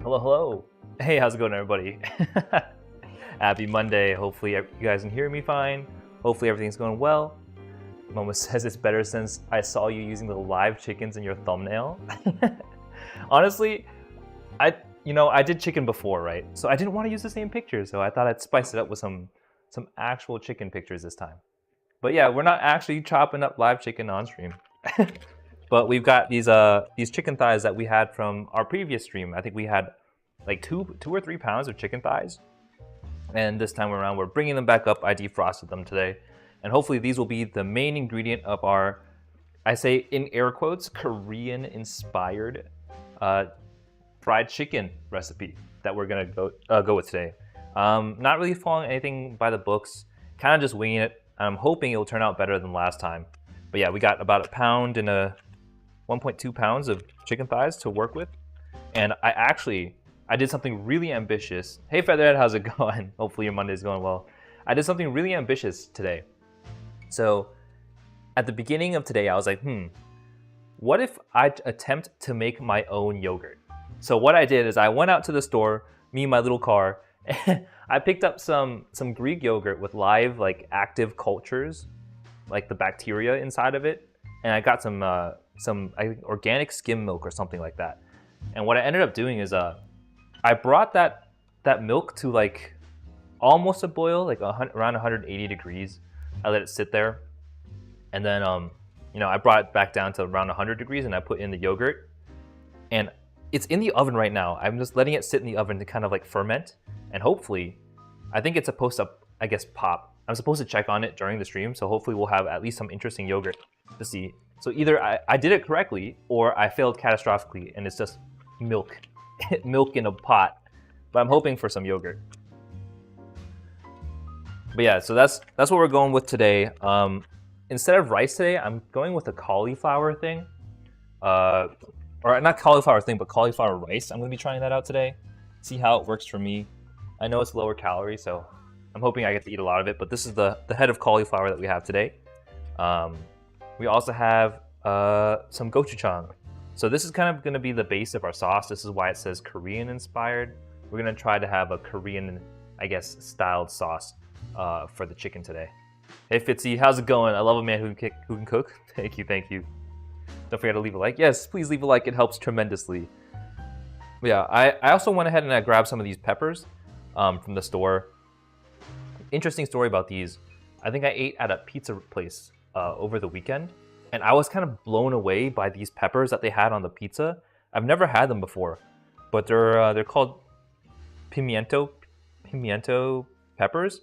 Hello, hello. Hey, how's it going, everybody? Happy Monday. Hopefully you guys can hear me fine. Hopefully everything's going well. Mama says it's better since I saw you using the live chickens in your thumbnail. Honestly, I did chicken before, right? So I didn't want to use the same picture, so I thought I'd spice it up with some actual chicken pictures this time. But yeah, we're not actually chopping up live chicken on stream. But we've got these chicken thighs that we had from our previous stream. I think we had like two or 3 pounds of chicken thighs. And this time around, we're bringing them back up. I defrosted them today. And hopefully these will be the main ingredient of our, I say in air quotes, Korean-inspired fried chicken recipe that we're gonna go with today. Not really following anything by the books, kind of just winging it. I'm hoping it'll turn out better than last time. But yeah, we got about 1 pound and 1.2 pounds of chicken thighs to work with. And I did something really ambitious. Hey Featherhead, how's it going? Hopefully your Monday's going well. I did something really ambitious today. So at the beginning of today, I was like, what if I attempt to make my own yogurt? So what I did is I went out to the store, me and my little car, and I picked up some Greek yogurt with live active cultures, like the bacteria inside of it. And I got some I think organic skim milk or something like that. And what I ended up doing is I brought that milk to almost a boil, around 180 degrees. I let it sit there, and then I brought it back down to around 100 degrees, and I put in the yogurt, and it's in the oven right now. I'm just letting it sit in the oven to kind of ferment, and hopefully, I think it's supposed to, I guess, pop. I'm supposed to check on it during the stream, so hopefully we'll have at least some interesting yogurt to see. So either I did it correctly, or I failed catastrophically, and it's just milk. Milk in a pot. But I'm hoping for some yogurt. But yeah, so that's what we're going with today. Instead of rice today, I'm going with a cauliflower thing. Or not cauliflower thing, but cauliflower rice. I'm going to be trying that out today. See how it works for me. I know it's lower calorie, so I'm hoping I get to eat a lot of it. But this is the head of cauliflower that we have today. We also have some gochujang. So this is kind of going to be the base of our sauce. This is why it says Korean inspired. We're going to try to have a Korean, I guess, styled sauce for the chicken today. Hey Fitzy, how's it going? I love a man who can cook. Thank you, thank you. Don't forget to leave a like. Yes, please leave a like. It helps tremendously. But yeah, I also went ahead and I grabbed some of these peppers from the store. Interesting story about these. I think I ate at a pizza place over the weekend. And I was kind of blown away by these peppers that they had on the pizza. I've never had them before, but they're called pimiento peppers.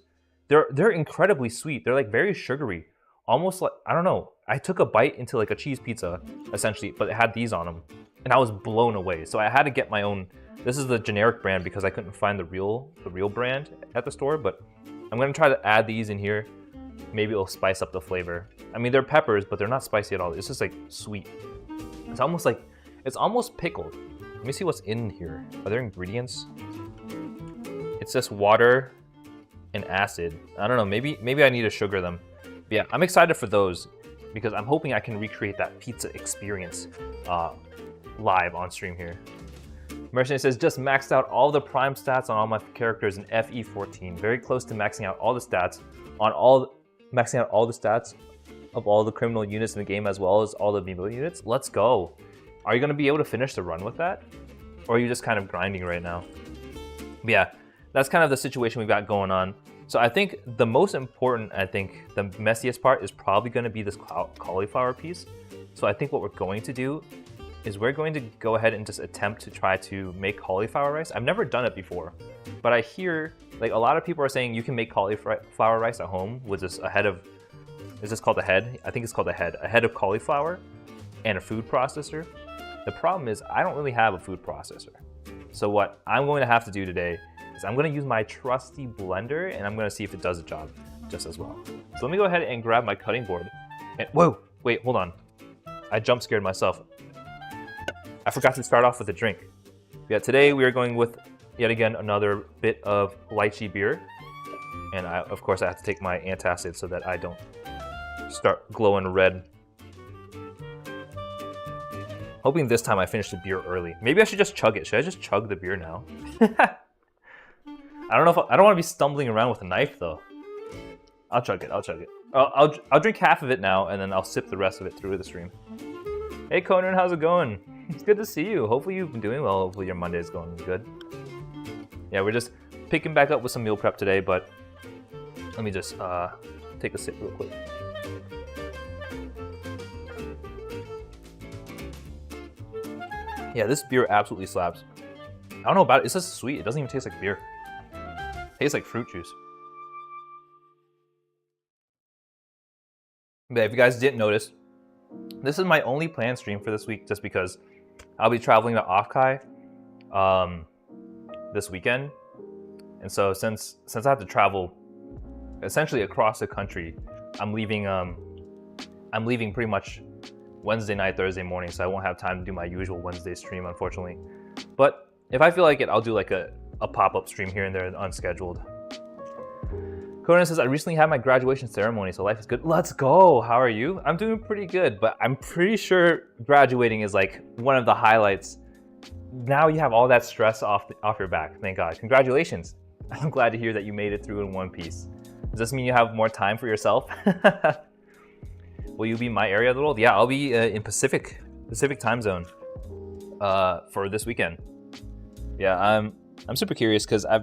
They're incredibly sweet. They're very sugary, almost like, I don't know. I took a bite into a cheese pizza essentially, but it had these on them, and I was blown away. So I had to get my own. This is the generic brand because I couldn't find the real brand at the store. But I'm gonna try to add these in here. Maybe it'll spice up the flavor. I mean, they're peppers, but they're not spicy at all. It's just sweet. It's almost pickled. Let me see what's in here. Are there ingredients? It's just water and acid. I don't know, maybe I need to sugar them. But yeah, I'm excited for those because I'm hoping I can recreate that pizza experience live on stream here. Merchant says, just maxed out all the prime stats on all my characters in FE14. Very close to maxing out all the stats of all the criminal units in the game as well as all the Mimo units. Let's go. Are you going to be able to finish the run with that? Or are you just kind of grinding right now? But yeah, that's kind of the situation we've got going on. So I think the most important, the messiest part is probably going to be this cauliflower piece. So I think what we're going to do is we're going to go ahead and just attempt to try to make cauliflower rice. I've never done it before, but I hear a lot of people are saying you can make cauliflower rice at home with just a head of, is this called a head? I think it's called a head of cauliflower and a food processor. The problem is I don't really have a food processor. So what I'm going to have to do today is I'm going to use my trusty blender and I'm going to see if it does the job just as well. So let me go ahead and grab my cutting board. And whoa, wait, hold on. I jump scared myself. I forgot to start off with a drink. Yeah, today we are going with yet again another bit of lychee beer. And of course I have to take my antacid so that I don't start glowing red. Hoping this time I finish the beer early. Maybe I should just chug it. Should I just chug the beer now? I don't know if I don't want to be stumbling around with a knife though. I'll chug it. I'll chug it. I'll drink half of it now, and then I'll sip the rest of it through the stream. Hey Conan, how's it going? It's good to see you. Hopefully you've been doing well. Hopefully your Monday is going good. Yeah, we're just picking back up with some meal prep today, but let me just take a sip real quick. Yeah, this beer absolutely slaps. I don't know about it. It's just sweet. It doesn't even taste like beer. It tastes like fruit juice. But if you guys didn't notice, this is my only planned stream for this week, just because I'll be traveling to Afkai this weekend, and so since I have to travel essentially across the country, I'm leaving pretty much Wednesday night, Thursday morning, so I won't have time to do my usual Wednesday stream, unfortunately. But if I feel like it, I'll do like a pop-up stream here and there, unscheduled. Conan says, I recently had my graduation ceremony, so life is good. Let's go! How are you? I'm doing pretty good, but I'm pretty sure graduating is like one of the highlights. Now you have all that stress off your back, thank God. Congratulations. I'm glad to hear that you made it through in one piece. Does this mean you have more time for yourself? Will you be in my area of the world? Yeah, I'll be in Pacific time zone for this weekend. Yeah, I'm super curious because I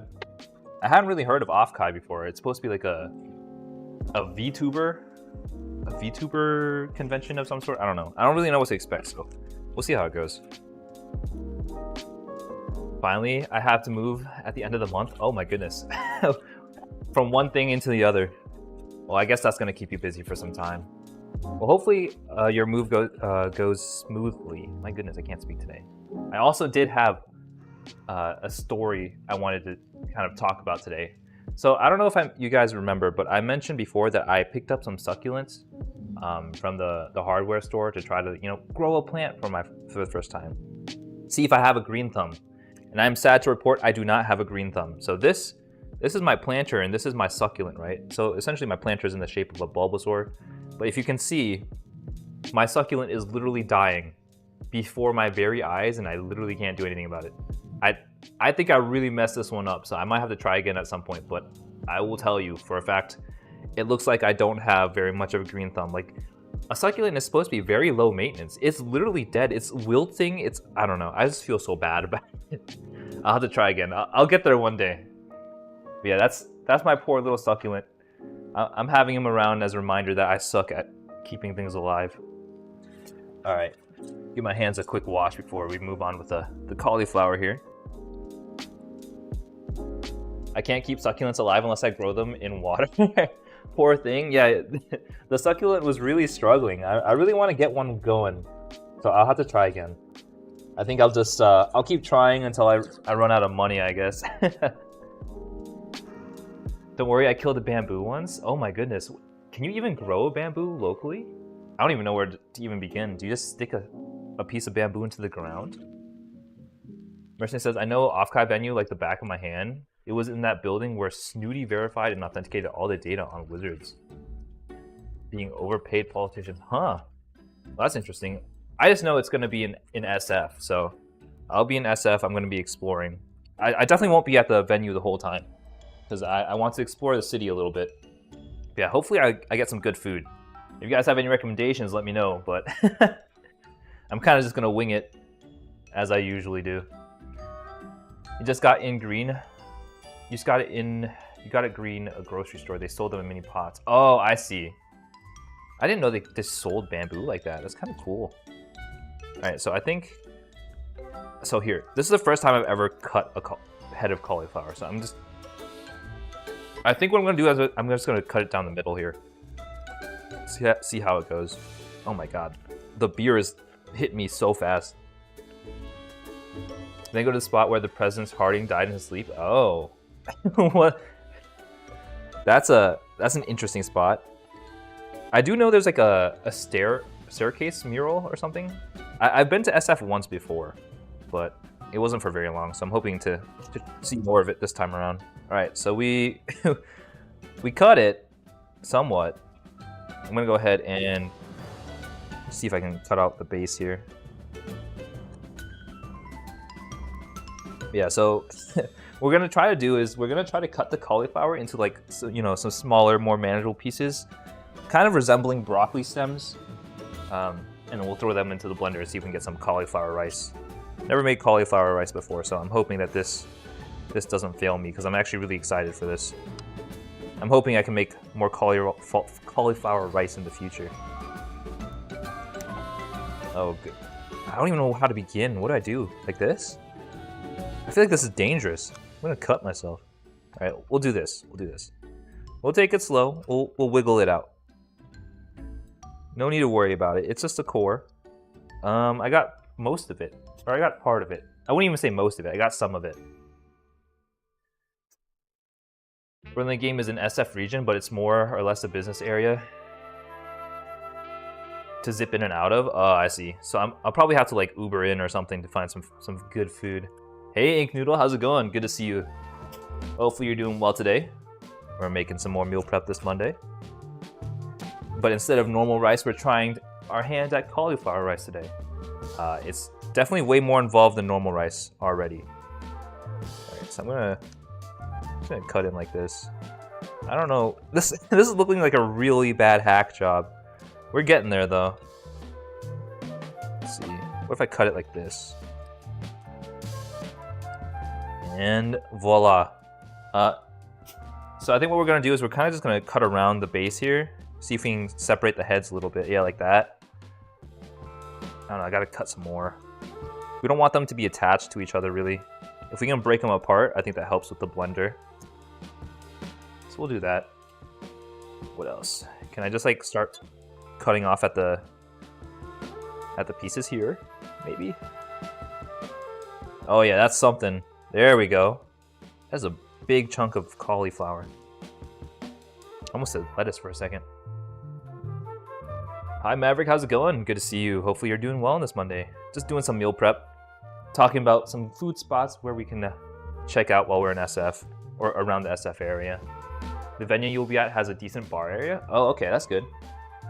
hadn't really heard of Afkai before. It's supposed to be like a VTuber convention of some sort. I don't know. I don't really know what to expect, so we'll see how it goes. Finally, I have to move at the end of the month. Oh my goodness. From one thing into the other. Well, I guess that's gonna keep you busy for some time. Well, hopefully your move goes smoothly. My goodness, I can't speak today. I also did have a story I wanted to kind of talk about today. So I don't know if you guys remember, but I mentioned before that I picked up some succulents from the hardware store to try to grow a plant for the first time. See if I have a green thumb. And I'm sad to report I do not have a green thumb. So this is my planter and this is my succulent, right? So essentially my planter is in the shape of a Bulbasaur. But if you can see, my succulent is literally dying before my very eyes, and I literally can't do anything about it. I think I really messed this one up, so I might have to try again at some point, but I will tell you for a fact, it looks like I don't have very much of a green thumb. Like, a succulent is supposed to be very low maintenance. It's literally dead. It's wilting. I don't know. I just feel so bad about it. I'll have to try again. I'll get there one day. But yeah, that's my poor little succulent. I'm having him around as a reminder that I suck at keeping things alive. All right, give my hands a quick wash before we move on with the cauliflower here. I can't keep succulents alive unless I grow them in water. Poor thing. Yeah, the succulent was really struggling. I really want to get one going, so I'll have to try again. I think I'll just I'll keep trying until I run out of money, I guess. Don't worry, I killed the bamboo ones. Oh my goodness. Can you even grow a bamboo locally? I don't even know where to even begin. Do you just stick a piece of bamboo into the ground? Merchant says, I know Afkai venue like the back of my hand. It was in that building where Snooty verified and authenticated all the data on wizards. Being overpaid politicians. Huh. Well, that's interesting. I just know it's going to be in SF, so I'll be in SF. I'm going to be exploring. I definitely won't be at the venue the whole time, because I want to explore the city a little bit. But yeah, hopefully I get some good food. If you guys have any recommendations, let me know, but I'm kind of just going to wing it, as I usually do. You just got in green. You got it green, a grocery store. They sold them in mini pots. Oh, I see. I didn't know they sold bamboo like that. That's kind of cool. All right, so I think... So here, this is the first time I've ever cut a head of cauliflower, so I think what I'm going to do is I'm just going to cut it down the middle here. See how it goes. Oh my god. The beer has hit me so fast. Then go to the spot where the President's Harding died in his sleep. Oh. What? That's an interesting spot. I do know there's like a staircase mural or something. I've been to SF once before, but it wasn't for very long, so I'm hoping to see more of it this time around. Alright, so we cut it somewhat. I'm gonna go ahead and see if I can cut out the base here. Yeah, so what we're gonna try to do is we're gonna try to cut the cauliflower into like, you know, some smaller, more manageable pieces, kind of resembling broccoli stems, and then we'll throw them into the blender and see if we can get some cauliflower rice. Never made cauliflower rice before, so I'm hoping that this doesn't fail me because I'm actually really excited for this. I'm hoping I can make more cauliflower rice in the future. Oh, good. I don't even know how to begin. What do I do? Like this? I feel like this is dangerous. I'm gonna cut myself. All right, we'll do this. We'll do this. We'll take it slow. We'll wiggle it out. No need to worry about it. It's just a core. I got most of it, or I got part of it. I wouldn't even say most of it. I got some of it. Where the game is an SF region, but it's more or less a business area to zip in and out of. Oh, I see. So I'll probably have to like Uber in or something to find some good food. Hey, Ink Noodle, how's it going? Good to see you. Hopefully you're doing well today. We're making some more meal prep this Monday. But instead of normal rice, we're trying our hand at cauliflower rice today. It's definitely way more involved than normal rice already. All right, so I'm just gonna cut in like this. I don't know. This is looking like a really bad hack job. We're getting there though. Let's see. What if I cut it like this? And voila. So I think what we're gonna do is we're kind of just gonna cut around the base here. See if we can separate the heads a little bit. Yeah, like that. I don't know, I gotta cut some more. We don't want them to be attached to each other really. If we can break them apart, I think that helps with the blender. So we'll do that. What else? Can I just like start cutting off at the pieces here, maybe? Oh yeah, that's something. There we go. That's a big chunk of cauliflower. Almost said lettuce for a second. Hi Maverick, how's it going? Good to see you. Hopefully you're doing well on this Monday. Just doing some meal prep. Talking about some food spots where we can check out while we're in SF, or around the SF area. The venue you'll be at has a decent bar area. Oh, okay, that's good.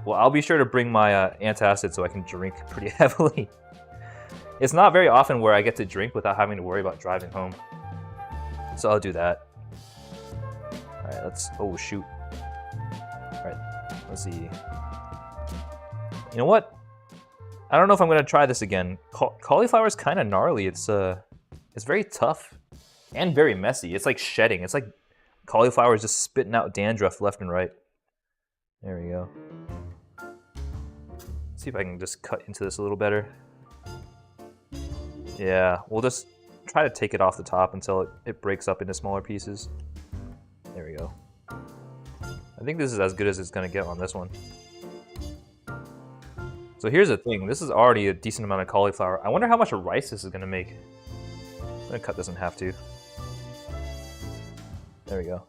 Well, I'll be sure to bring my antacid so I can drink pretty heavily. It's not very often where I get to drink without having to worry about driving home. So I'll do that. All right, oh shoot. All right, let's see. You know what? I don't know if I'm gonna try this again. Cauliflower is kind of gnarly. It's very tough and very messy. It's like shedding. It's like cauliflower is just spitting out dandruff left and right. There we go. Let's see if I can just cut into this a little better. Yeah, we'll just try to take it off the top until it breaks up into smaller pieces. There we go. I think this is as good as it's gonna get on this one. So here's the thing, this is already a decent amount of cauliflower. I wonder how much rice this is gonna make. I'm gonna cut this in half too. There we go.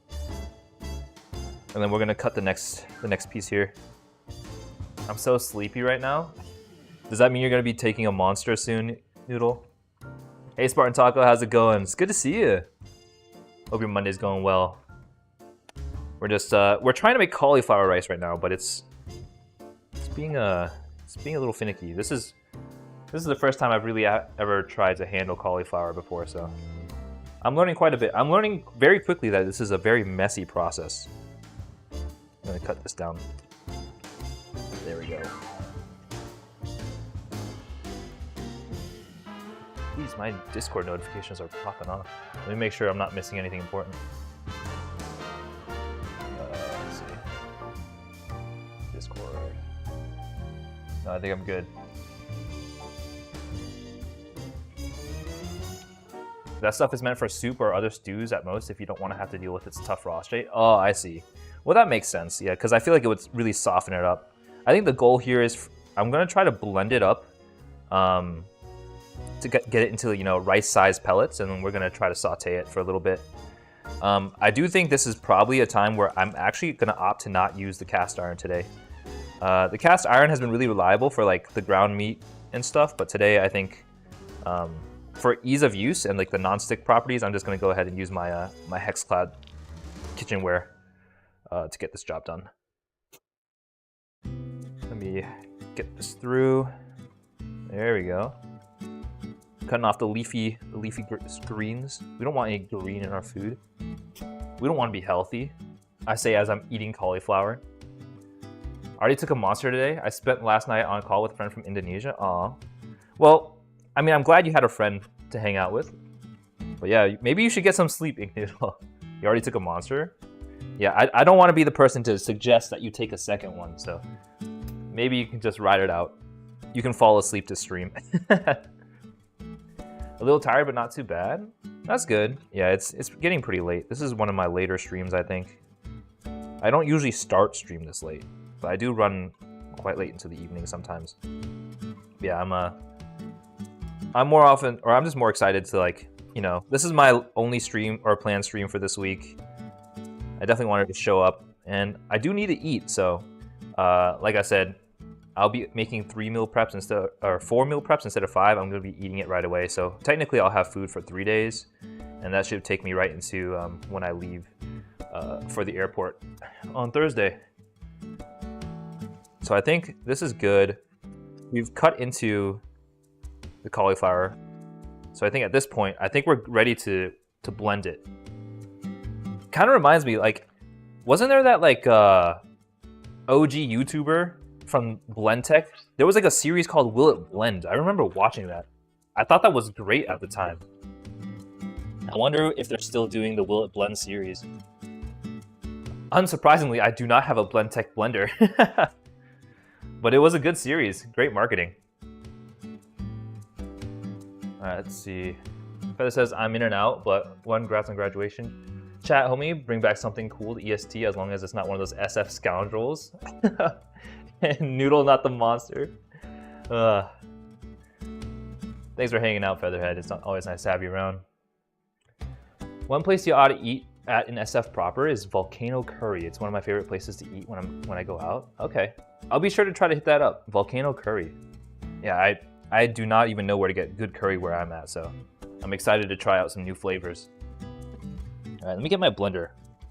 And then we're gonna cut the next piece here. I'm so sleepy right now. Does that mean you're gonna be taking a monster soon, Noodle? Hey Spartan Taco, how's it going? It's good to see you. Hope your Monday's going well. We're just we're trying to make cauliflower rice right now, but it's being a little finicky. This is the first time I've really ever tried to handle cauliflower before, so I'm learning quite a bit. I'm learning very quickly that this is a very messy process. I'm gonna cut this down. There we go. Jeez, my Discord notifications are popping off. Let me make sure I'm not missing anything important. Let's see. Discord. No, I think I'm good. That stuff is meant for soup or other stews at most if you don't want to have to deal with its tough raw state. Oh, I see. Well, that makes sense, yeah, because I feel like it would really soften it up. I think the goal here is I'm going to try to blend it up to get it into, you know, rice-sized pellets, and then we're going to try to saute it for a little bit. I do think this is probably a time where I'm actually going to opt to not use the cast iron today. The cast iron has been really reliable for like the ground meat and stuff, but today I think for ease of use and like the non-stick properties, I'm just going to go ahead and use my my HexCloud kitchenware to get this job done. Let me get this through. There we go. Cutting off the leafy greens. We don't want any green in our food. We don't want to be healthy. I say as I'm eating cauliflower. I already took a monster today. I spent last night on a call with a friend from Indonesia. Aw. Well, I mean, I'm glad you had a friend to hang out with. But yeah, maybe you should get some sleep, Ink Noodle. You already took a monster? Yeah, I don't want to be the person to suggest that you take a second one, so maybe you can just ride it out. You can fall asleep to stream. A little tired, but not too bad. That's good. Yeah, it's getting pretty late. This is one of my later streams, I think. I don't usually start stream this late, but I do run quite late into the evening sometimes. Yeah, I'm more often, or I'm just more excited to, like, you know, this is my only stream or planned stream for this week. I definitely wanted to show up, and I do need to eat, so like I said, I'll be making 3 meal preps instead of, or 4 meal preps instead of 5. I'm going to be eating it right away, so technically I'll have food for 3 days, and that should take me right into when I leave for the airport on Thursday. So I think this is good. We've cut into the cauliflower, so I think at this point, I think we're ready to blend it. Kind of reminds me, like, wasn't there that, like, OG YouTuber from Blend Tech? There was, like, a series called Will It Blend. I remember watching that. I thought that was great at the time. I wonder if they're still doing the Will It Blend series. Unsurprisingly, I do not have a Blend Tech blender. But it was a good series. Great marketing. Alright, let's see. Feather says, I'm in and out, but congrats on graduation. Chat, homie, bring back something cool to EST as long as it's not one of those SF scoundrels. And Noodle, not the monster. Thanks for hanging out, Featherhead. It's not always nice to have you around. One place you ought to eat at in SF proper is Volcano Curry. It's one of my favorite places to eat when I go out. Okay, I'll be sure to try to hit that up. Volcano Curry. Yeah, I do not even know where to get good curry where I'm at, so I'm excited to try out some new flavors. Alright, let me get my blender.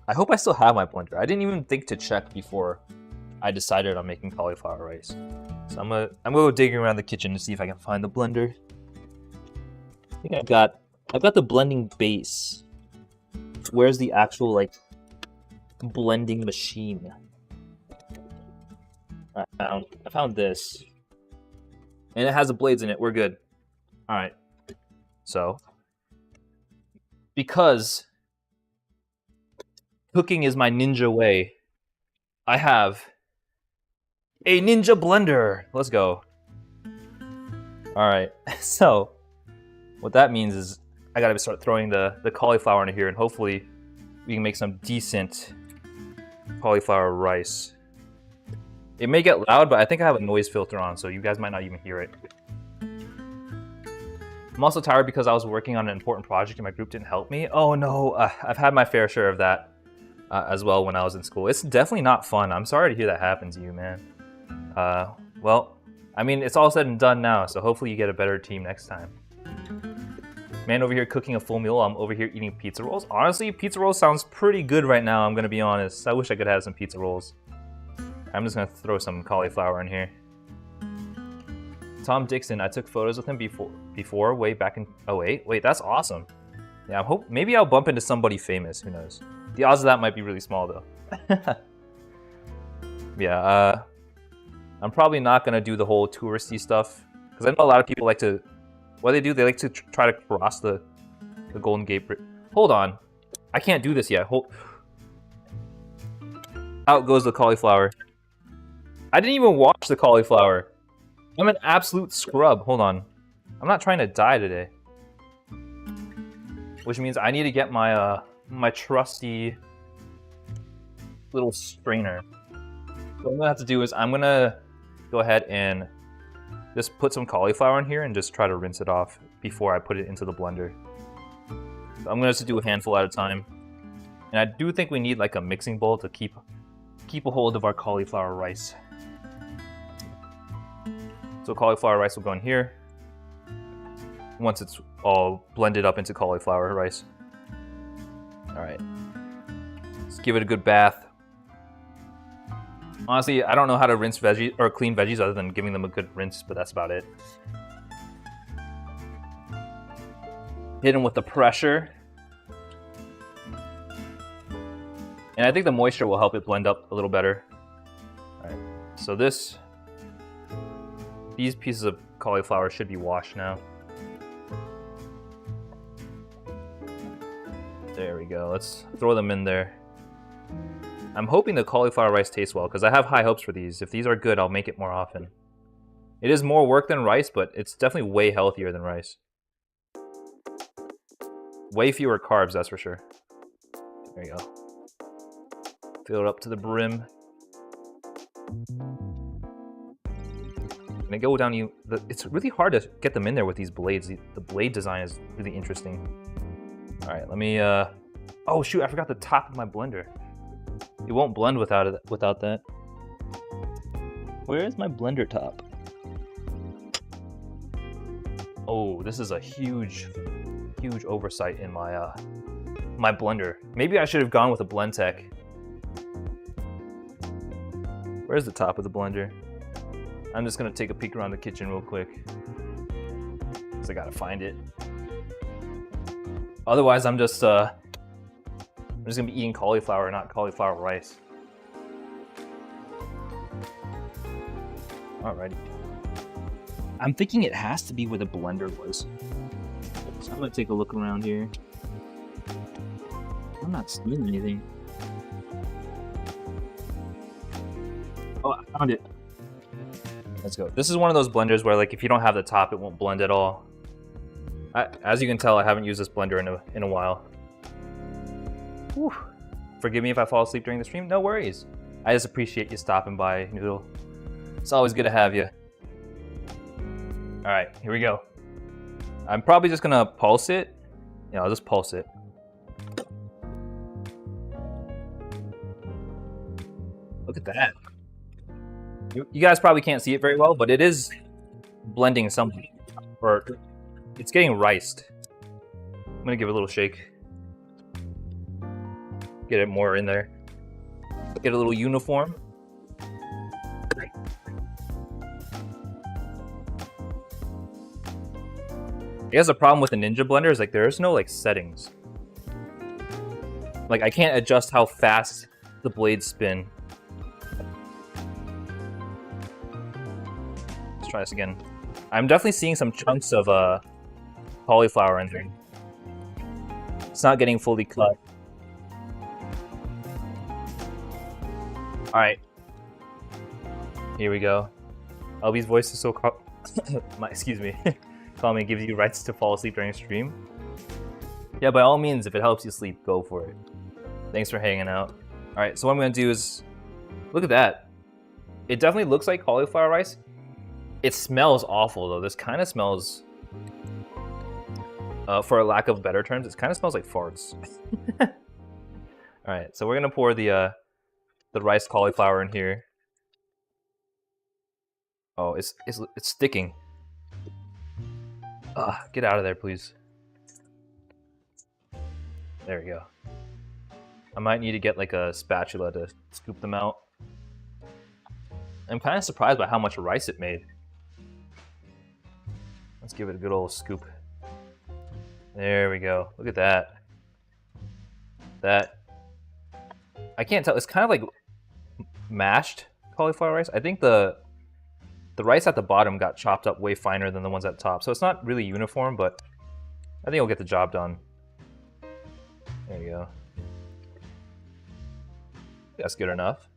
I hope I still have my blender. I didn't even think to check before I decided on making cauliflower rice. So I'm gonna go digging around the kitchen to see if I can find the blender. I think I've got the blending base. Where's the actual, like, blending machine? I found this. And it has the blades in it. We're good. Alright. So, because cooking is my ninja way, I have a ninja blender. Let's go. Alright, so what that means is I gotta start throwing the cauliflower into here, and hopefully we can make some decent cauliflower rice. It may get loud, but I think I have a noise filter on, so you guys might not even hear it. I'm also tired because I was working on an important project and my group didn't help me. Oh no, I've had my fair share of that as well when I was in school. It's definitely not fun. I'm sorry to hear that happen to you, man. Well, I mean, it's all said and done now, so hopefully you get a better team next time. Man over here cooking a full meal, I'm over here eating pizza rolls. Honestly, pizza rolls sounds pretty good right now, I'm gonna be honest. I wish I could have some pizza rolls. I'm just gonna throw some cauliflower in here. Tom Dixon, I took photos with him before way back in 08. Wait, that's awesome. Yeah, maybe I'll bump into somebody famous, who knows. The odds of that might be really small though. Yeah, I'm probably not gonna do the whole touristy stuff, because I know a lot of people like to, what they do, they like to try to cross the Golden Gate Bridge. Hold on, I can't do this yet. Out goes the cauliflower. I didn't even wash the cauliflower. I'm an absolute scrub. Hold on. I'm not trying to die today. Which means I need to get my my trusty little strainer. So what I'm gonna have to do is I'm gonna go ahead and just put some cauliflower in here and just try to rinse it off before I put it into the blender. So I'm gonna just do a handful at a time. And I do think we need like a mixing bowl to keep a hold of our cauliflower rice. So cauliflower rice will go in here once it's all blended up into cauliflower rice. All right, let's give it a good bath. Honestly, I don't know how to rinse veggies or clean veggies other than giving them a good rinse, but that's about it. hit them with the pressure. And I think the moisture will help it blend up a little better. All right, so these pieces of cauliflower should be washed now. There we go, let's throw them in there. I'm hoping the cauliflower rice tastes well, because I have high hopes for these. If these are good, I'll make it more often. It is more work than rice, but it's definitely way healthier than rice. Way fewer carbs, that's for sure. There you go. Fill it up to the brim. And I go down you. It's really hard to get them in there with these blades. The blade design is really interesting. All right, let me. Oh shoot! I forgot the top of my blender. It won't blend without that. Where is my blender top? Oh, this is a huge oversight in my my blender. Maybe I should have gone with a Blendtec. Where's the top of the blender? I'm just gonna take a peek around the kitchen real quick, because I gotta find it. Otherwise, I'm just gonna be eating cauliflower, not cauliflower rice. Alrighty. I'm thinking it has to be where the blender was. So I'm gonna take a look around here. I'm not seeing anything. Oh, I found it. Let's go. This is one of those blenders where, like, if you don't have the top, it won't blend at all. As you can tell, I haven't used this blender in a while. Whew. Forgive me if I fall asleep during the stream. No worries. I just appreciate you stopping by, Noodle. It's always good to have you. All right, here we go. I'm probably just gonna pulse it. Yeah, I'll just pulse it. Look at that. You guys probably can't see it very well, but it is blending something. Or it's getting riced. I'm gonna give it a little shake. Get it more in there. Get a little uniform. I guess the problem with the Ninja blender is, like, there's no, like, settings. Like, I can't adjust how fast the blades spin. Let's try this again. I'm definitely seeing some chunks of cauliflower in there. It's not getting fully cut. Alright. Here we go. LB's voice is so excuse me. Calming, gives you rights to fall asleep during a stream. Yeah, by all means, if it helps you sleep, go for it. Thanks for hanging out. Alright, so what I'm gonna do is, look at that. It definitely looks like cauliflower rice. It smells awful though. This kind of smells, for a lack of better terms, it kind of smells like farts. Alright, so we're gonna pour the rice cauliflower in here. Oh, it's sticking. Get out of there, please. There we go. I might need to get, like, a spatula to scoop them out. I'm kind of surprised by how much rice it made. Let's give it a good old scoop. There we go. Look at that. I can't tell. It's kind of like mashed cauliflower rice. I think the rice at the bottom got chopped up way finer than the ones at the top. So it's not really uniform, but I think it'll get the job done. There you go. That's good enough.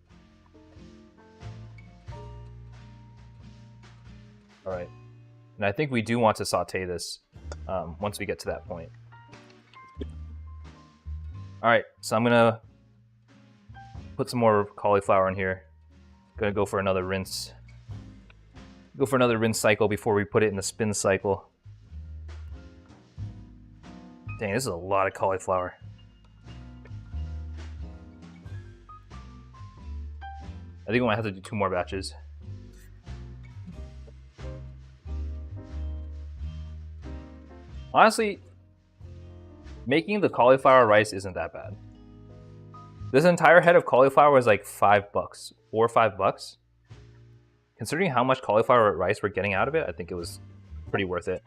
All right. And I think we do want to saute this once we get to that point. All right, so I'm gonna put some more cauliflower in here. Gonna go for another rinse. Go for another rinse cycle before we put it in the spin cycle. Dang, this is a lot of cauliflower. I think we might have to do 2 more batches. Honestly, making the cauliflower rice isn't that bad. This entire head of cauliflower is like $5, $4 or $5. Considering how much cauliflower rice we're getting out of it, I think it was pretty worth it.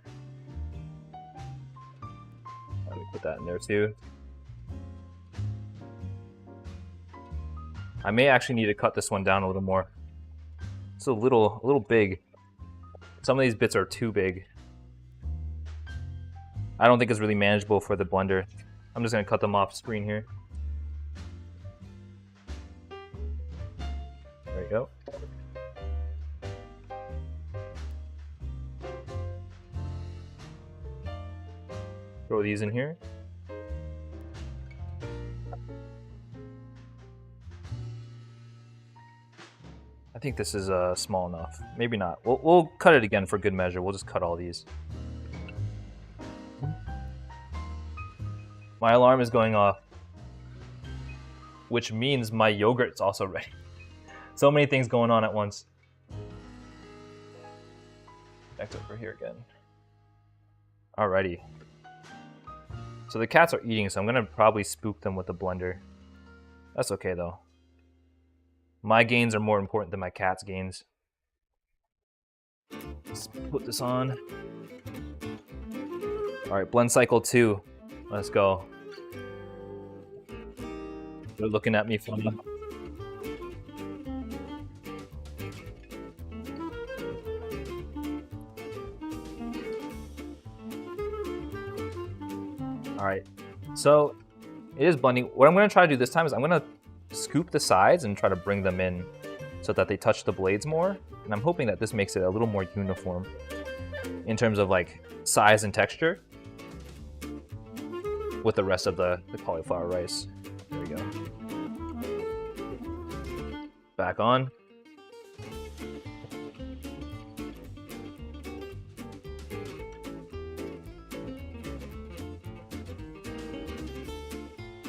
that in there too. I may actually need to cut this one down a little more. It's a little big. Some of these bits are too big. I don't think it's really manageable for the blender. I'm just gonna cut them off screen here. There you go. Throw these in here. I think this is small enough. Maybe not. We'll cut it again for good measure. We'll just cut all these. My alarm is going off, which means my yogurt's also ready. So many things going on at once. Back over here again. Alrighty. So the cats are eating, so I'm gonna probably spook them with the blender. That's okay though. My gains are more important than my cat's gains. Let's put this on. Alright, blend cycle 2. Let's go. They're looking at me funny. Alright, so it is blending. What I'm going to try to do this time is I'm going to scoop the sides and try to bring them in so that they touch the blades more. And I'm hoping that this makes it a little more uniform in terms of like size and texture with the rest of the cauliflower rice. There we go. Back on.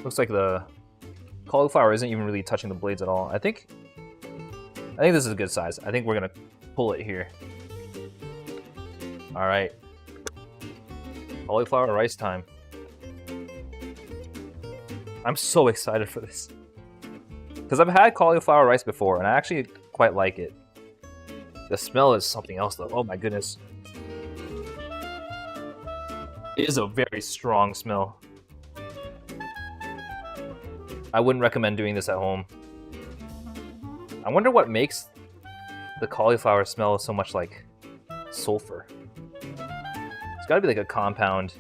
Looks like the cauliflower isn't even really touching the blades at all. I think this is a good size. I think we're gonna pull it here. All right, cauliflower rice time. I'm so excited for this because I've had cauliflower rice before and I actually quite like it. The smell is something else though. Oh my goodness. It is a very strong smell. I wouldn't recommend doing this at home. I wonder what makes the cauliflower smell so much like sulfur. It's gotta be like a compound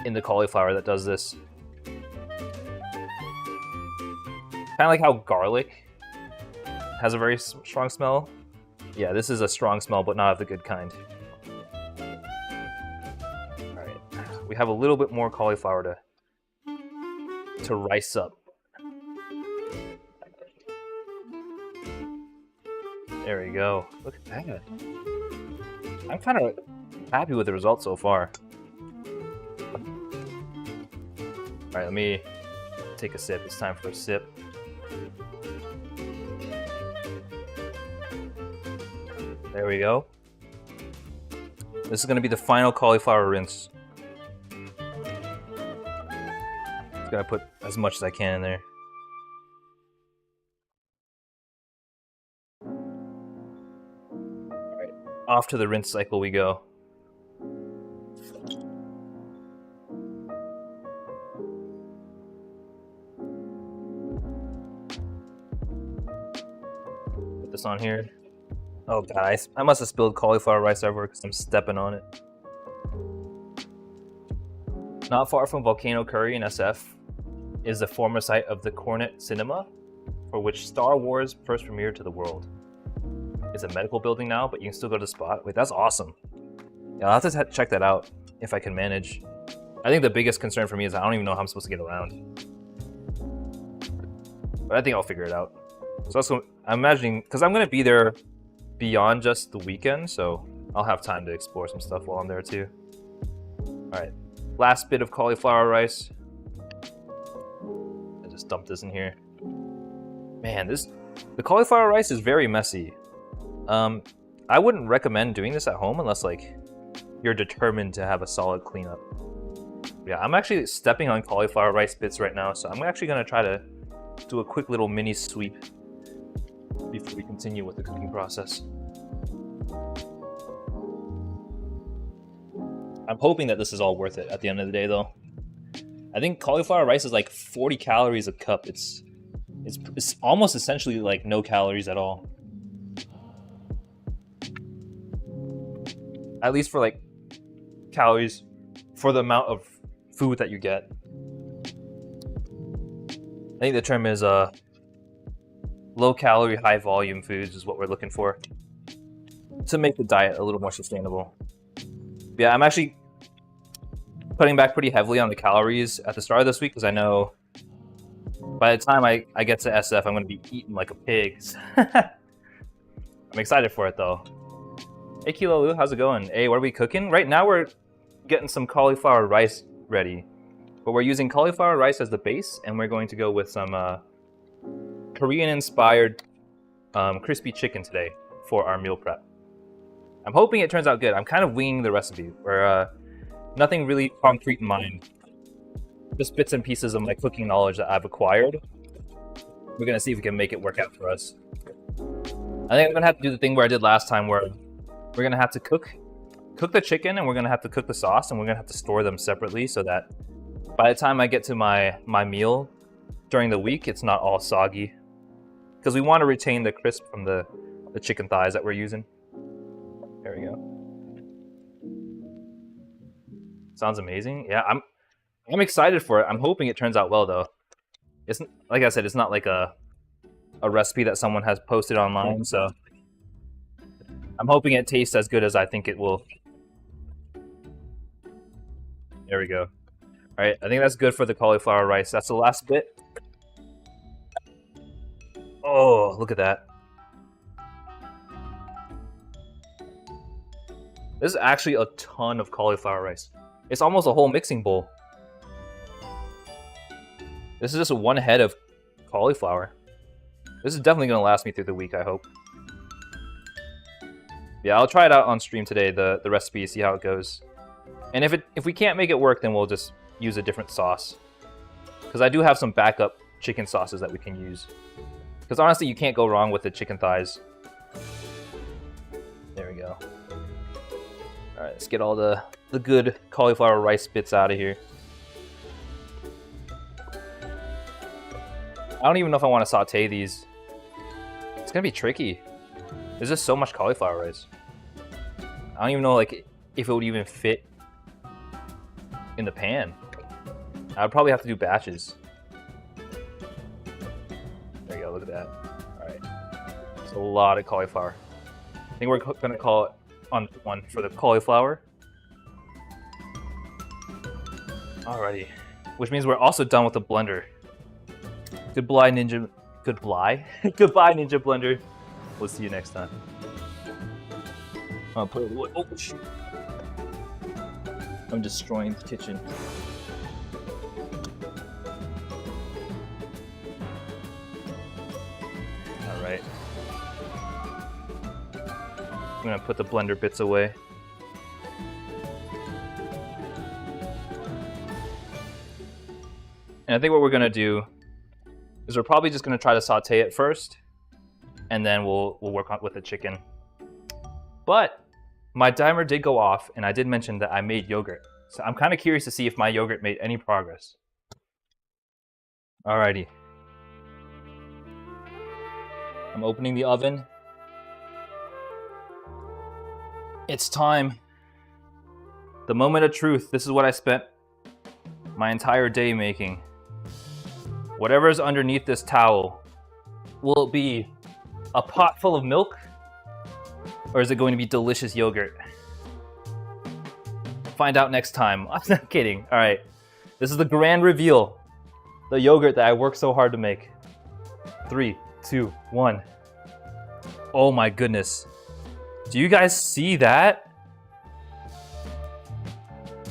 in the cauliflower that does this. Kind of like how garlic has a very strong smell. Yeah, this is a strong smell, but not of the good kind. All right, we have a little bit more cauliflower to rice up. There we go. Look at that. I'm kind of happy with the results so far. All right, let me take a sip. It's time for a sip. There we go. This is going to be the final cauliflower rinse. Just gotta put as much as I can in there. Alright, off to the rinse cycle we go. Put this on here. Oh god, I must have spilled cauliflower rice everywhere because I'm stepping on it. Not far from Volcano Curry in SF is the former site of the Cornet Cinema, for which Star Wars first premiered to the world. It's a medical building now, but you can still go to the spot. Wait, that's awesome. Yeah, I'll have to check that out if I can manage. I think the biggest concern for me is I don't even know how I'm supposed to get around. But I think I'll figure it out. So that's what I'm imagining, because I'm going to be there beyond just the weekend, so I'll have time to explore some stuff while I'm there too. Alright, last bit of cauliflower rice. I just dumped this in here. Man, the cauliflower rice is very messy. I wouldn't recommend doing this at home unless like you're determined to have a solid cleanup. Yeah, I'm actually stepping on cauliflower rice bits right now, so I'm actually gonna try to do a quick little mini sweep before we continue with the cooking process. I'm hoping that this is all worth it at the end of the day, though. I think cauliflower rice is like 40 calories a cup. It's almost essentially like no calories at all. At least for like calories for the amount of food that you get. I think the term is low calorie, high volume foods is what we're looking for to make the diet a little more sustainable. Yeah, I'm actually cutting back pretty heavily on the calories at the start of this week because I know by the time I get to SF, I'm going to be eating like a pig. I'm excited for it though. Hey Kilo Lou, how's it going? Hey, what are we cooking? Right now we're getting some cauliflower rice ready. But we're using cauliflower rice as the base, and we're going to go with some Korean-inspired crispy chicken today for our meal prep. I'm hoping it turns out good. I'm kind of winging the recipe. We're nothing really concrete in mind. Just bits and pieces of my cooking knowledge that I've acquired. We're gonna see if we can make it work out for us. I think I'm gonna have to do the thing where I did last time, where we're gonna have to cook the chicken, and we're gonna have to cook the sauce, and we're gonna have to store them separately so that by the time I get to my meal during the week, it's not all soggy. Because we want to retain the crisp from the chicken thighs that we're using. There we go. Sounds amazing. Yeah, I'm excited for it. I'm hoping it turns out well though. It's like I said, it's not like a recipe that someone has posted online, so I'm hoping it tastes as good as I think it will. There we go. All right, I think that's good for the cauliflower rice. That's the last bit. Oh, look at that. This is actually a ton of cauliflower rice. It's almost a whole mixing bowl. This is just one head of cauliflower. This is definitely going to last me through the week, I hope. Yeah, I'll try it out on stream today, the recipe, see how it goes. And if we can't make it work, then we'll just use a different sauce. Because I do have some backup chicken sauces that we can use. Because honestly, you can't go wrong with the chicken thighs. There we go. Alright, let's get all the good cauliflower rice bits out of here. I don't even know if I want to saute these. It's gonna be tricky. There's just so much cauliflower rice. I don't even know like if it would even fit in the pan. I would probably have to do batches. There you go, look at that. Alright. It's a lot of cauliflower. I think we're gonna call it on one for the cauliflower. Alrighty. Which means we're also done with the blender. Goodbye, Ninja. Goodbye? Goodbye, Ninja Blender. We'll see you next time. I'll put it away. Oh, shoot. I'm destroying the kitchen. Alright. I'm gonna put the blender bits away. And I think what we're gonna do is we're probably just gonna try to saute it first, and then we'll work on with the chicken. But my timer did go off, and I did mention that I made yogurt. So I'm kind of curious to see if my yogurt made any progress. Alrighty. I'm opening the oven. It's time. The moment of truth. This is what I spent my entire day making. Whatever's underneath this towel, will it be a pot full of milk? Or is it going to be delicious yogurt? Find out next time. I'm not kidding. All right. This is the grand reveal. The yogurt that I worked so hard to make. 3, 2, 1. Oh my goodness. Do you guys see that?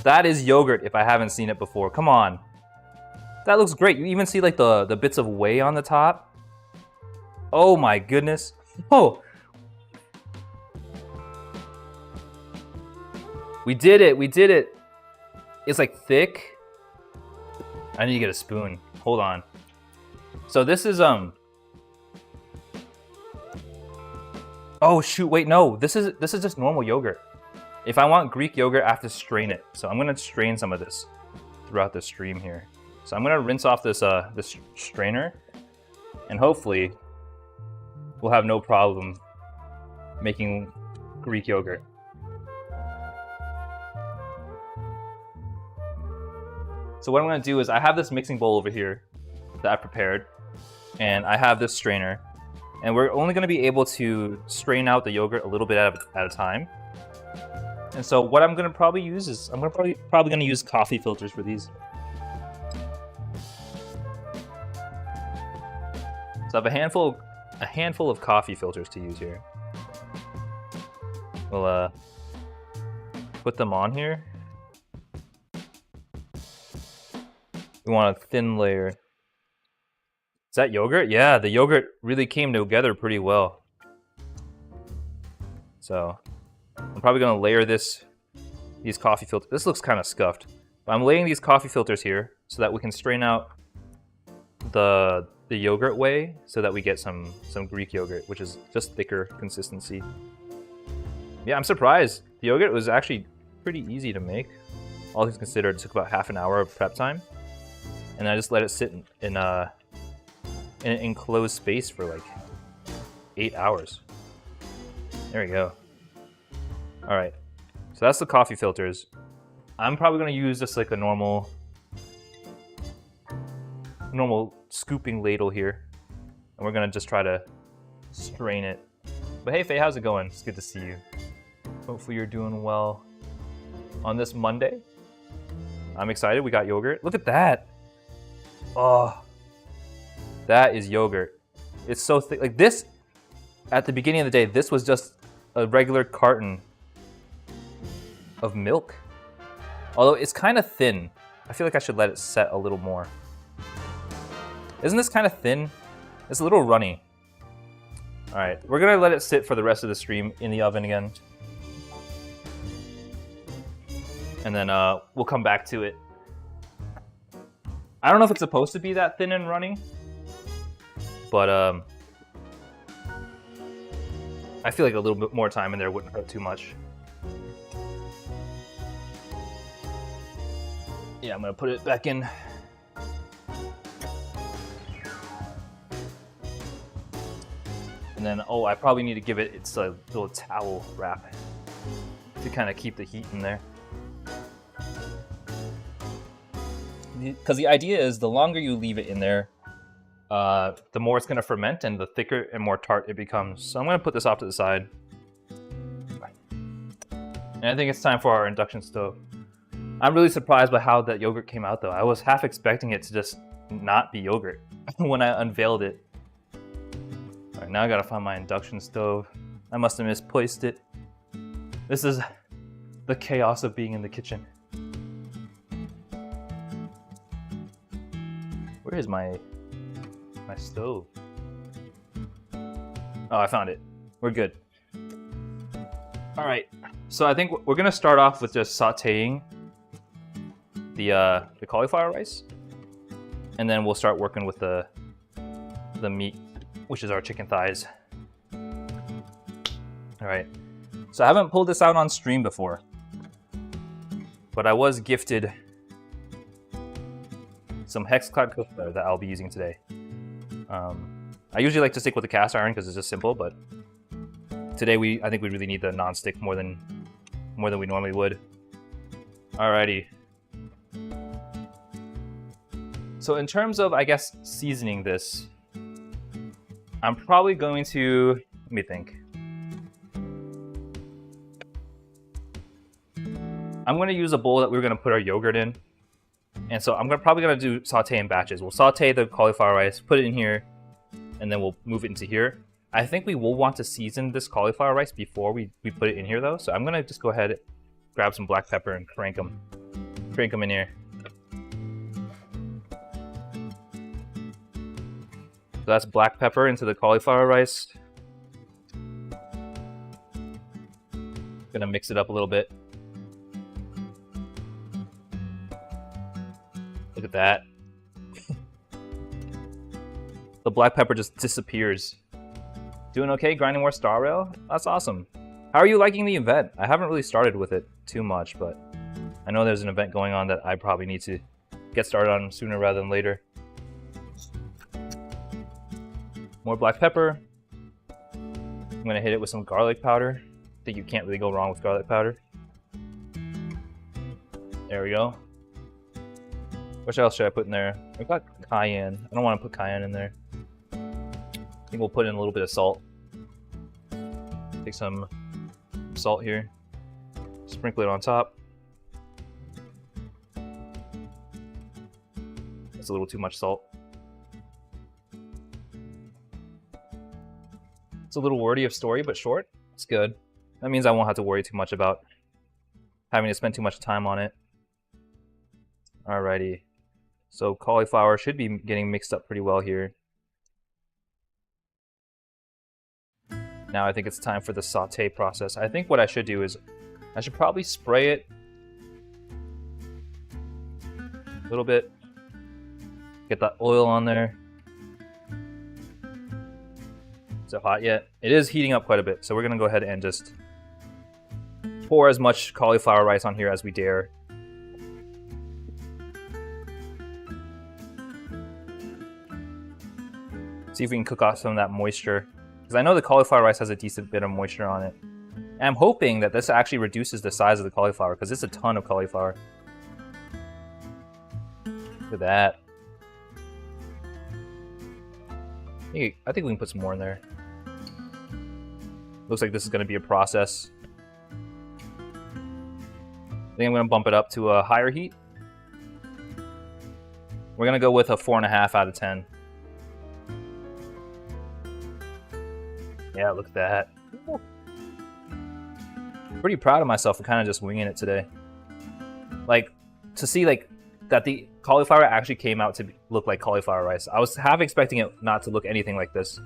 That is yogurt if I haven't seen it before. Come on. That looks great. You even see like the bits of whey on the top. Oh my goodness. Oh. We did it. We did it. It's like thick. I need to get a spoon. Hold on. So this is Oh shoot, wait, no. This is just normal yogurt. if I want Greek yogurt, I have to strain it. So I'm gonna strain some of this throughout the stream here. So I'm gonna rinse off this this strainer, and hopefully we'll have no problem making Greek yogurt. So what I'm gonna do is I have this mixing bowl over here that I prepared, and I have this strainer, and we're only gonna be able to strain out the yogurt a little bit at a time. And so what I'm gonna probably use is I'm probably gonna use coffee filters for these. So I have a handful of coffee filters to use here. We'll put them on here. We want a thin layer. Is that yogurt? Yeah, the yogurt really came together pretty well. So I'm probably gonna layer these coffee filters. This looks kind of scuffed, but I'm laying these coffee filters here so that we can strain out the yogurt whey, so that we get some Greek yogurt, which is just thicker consistency. Yeah, I'm surprised. The yogurt was actually pretty easy to make. All things considered, it took about half an hour of prep time, and I just let it sit in an enclosed space for like 8 hours. There we go. All right, so that's the coffee filters. I'm probably gonna use just like a normal scooping ladle here, and we're gonna just try to strain it. But hey, Faye, how's it going? It's good to see you. Hopefully you're doing well on this Monday. I'm excited. We got yogurt. Look at that. Oh, that is yogurt. It's so thick. Like this, at the beginning of the day, this was just a regular carton of milk. Although it's kind of thin. I feel like I should let it set a little more. Isn't this kind of thin? It's a little runny. All right, we're gonna let it sit for the rest of the stream in the oven again. And then we'll come back to it. I don't know if it's supposed to be that thin and runny, but I feel like a little bit more time in there wouldn't hurt too much. Yeah, I'm gonna put it back in. And then, oh, I probably need to give it its a little towel wrap to kind of keep the heat in there. Because the idea is the longer you leave it in there, the more it's going to ferment and the thicker and more tart it becomes. So I'm going to put this off to the side. And I think it's time for our induction stove. I'm really surprised by how that yogurt came out though. I was half expecting it to just not be yogurt when I unveiled it. All right, now I gotta find my induction stove. I must have misplaced it. This is the chaos of being in the kitchen. Where is my stove? Oh, I found it. We're good. All right, so I think we're gonna start off with just sauteing the cauliflower rice, and then we'll start working with the meat, which is our chicken thighs. All right, so I haven't pulled this out on stream before, but I was gifted some hex-clad cookware that I'll be using today. I usually like to stick with the cast iron because it's just simple, but today I think we really need the non-stick more than we normally would. Alrighty. So in terms of, I guess, seasoning this, I'm probably going to, let me think. I'm going to use a bowl that we're going to put our yogurt in. And so I'm probably going to do saute in batches. We'll saute the cauliflower rice, put it in here, and then we'll move it into here. I think we will want to season this cauliflower rice before we put it in here though. So I'm going to just go ahead, grab some black pepper and crank them in here. So that's black pepper into the cauliflower rice. Gonna mix it up a little bit. Look at that. The black pepper just disappears. Doing okay? Grinding more star rail? That's awesome. How are you liking the event? I haven't really started with it too much, but I know there's an event going on that I probably need to get started on sooner rather than later. More black pepper. I'm gonna hit it with some garlic powder. I think you can't really go wrong with garlic powder. There we go. What else should I put in there? I've got cayenne. I don't want to put cayenne in there. I think we'll put in a little bit of salt. Take some salt here. Sprinkle it on top. That's a little too much salt. It's a little wordy of story, but short. It's good. That means I won't have to worry too much about having to spend too much time on it. Alrighty. So cauliflower should be getting mixed up pretty well here. Now I think it's time for the saute process. I think what I should do is I should probably spray it a little bit. Get that oil on there. Is it hot yet? It is heating up quite a bit, so we're gonna go ahead and just pour as much cauliflower rice on here as we dare. See if we can cook off some of that moisture. Because I know the cauliflower rice has a decent bit of moisture on it. And I'm hoping that this actually reduces the size of the cauliflower, because it's a ton of cauliflower. Look at that. I think we can put some more in there. Looks like this is going to be a process. I think I'm going to bump it up to a higher heat. We're going to go with a 4.5 out of 10. Yeah, look at that. Ooh. Pretty proud of myself for kind of just winging it today. Like, to see like that the cauliflower actually came out to look like cauliflower rice. I was half expecting it not to look anything like this.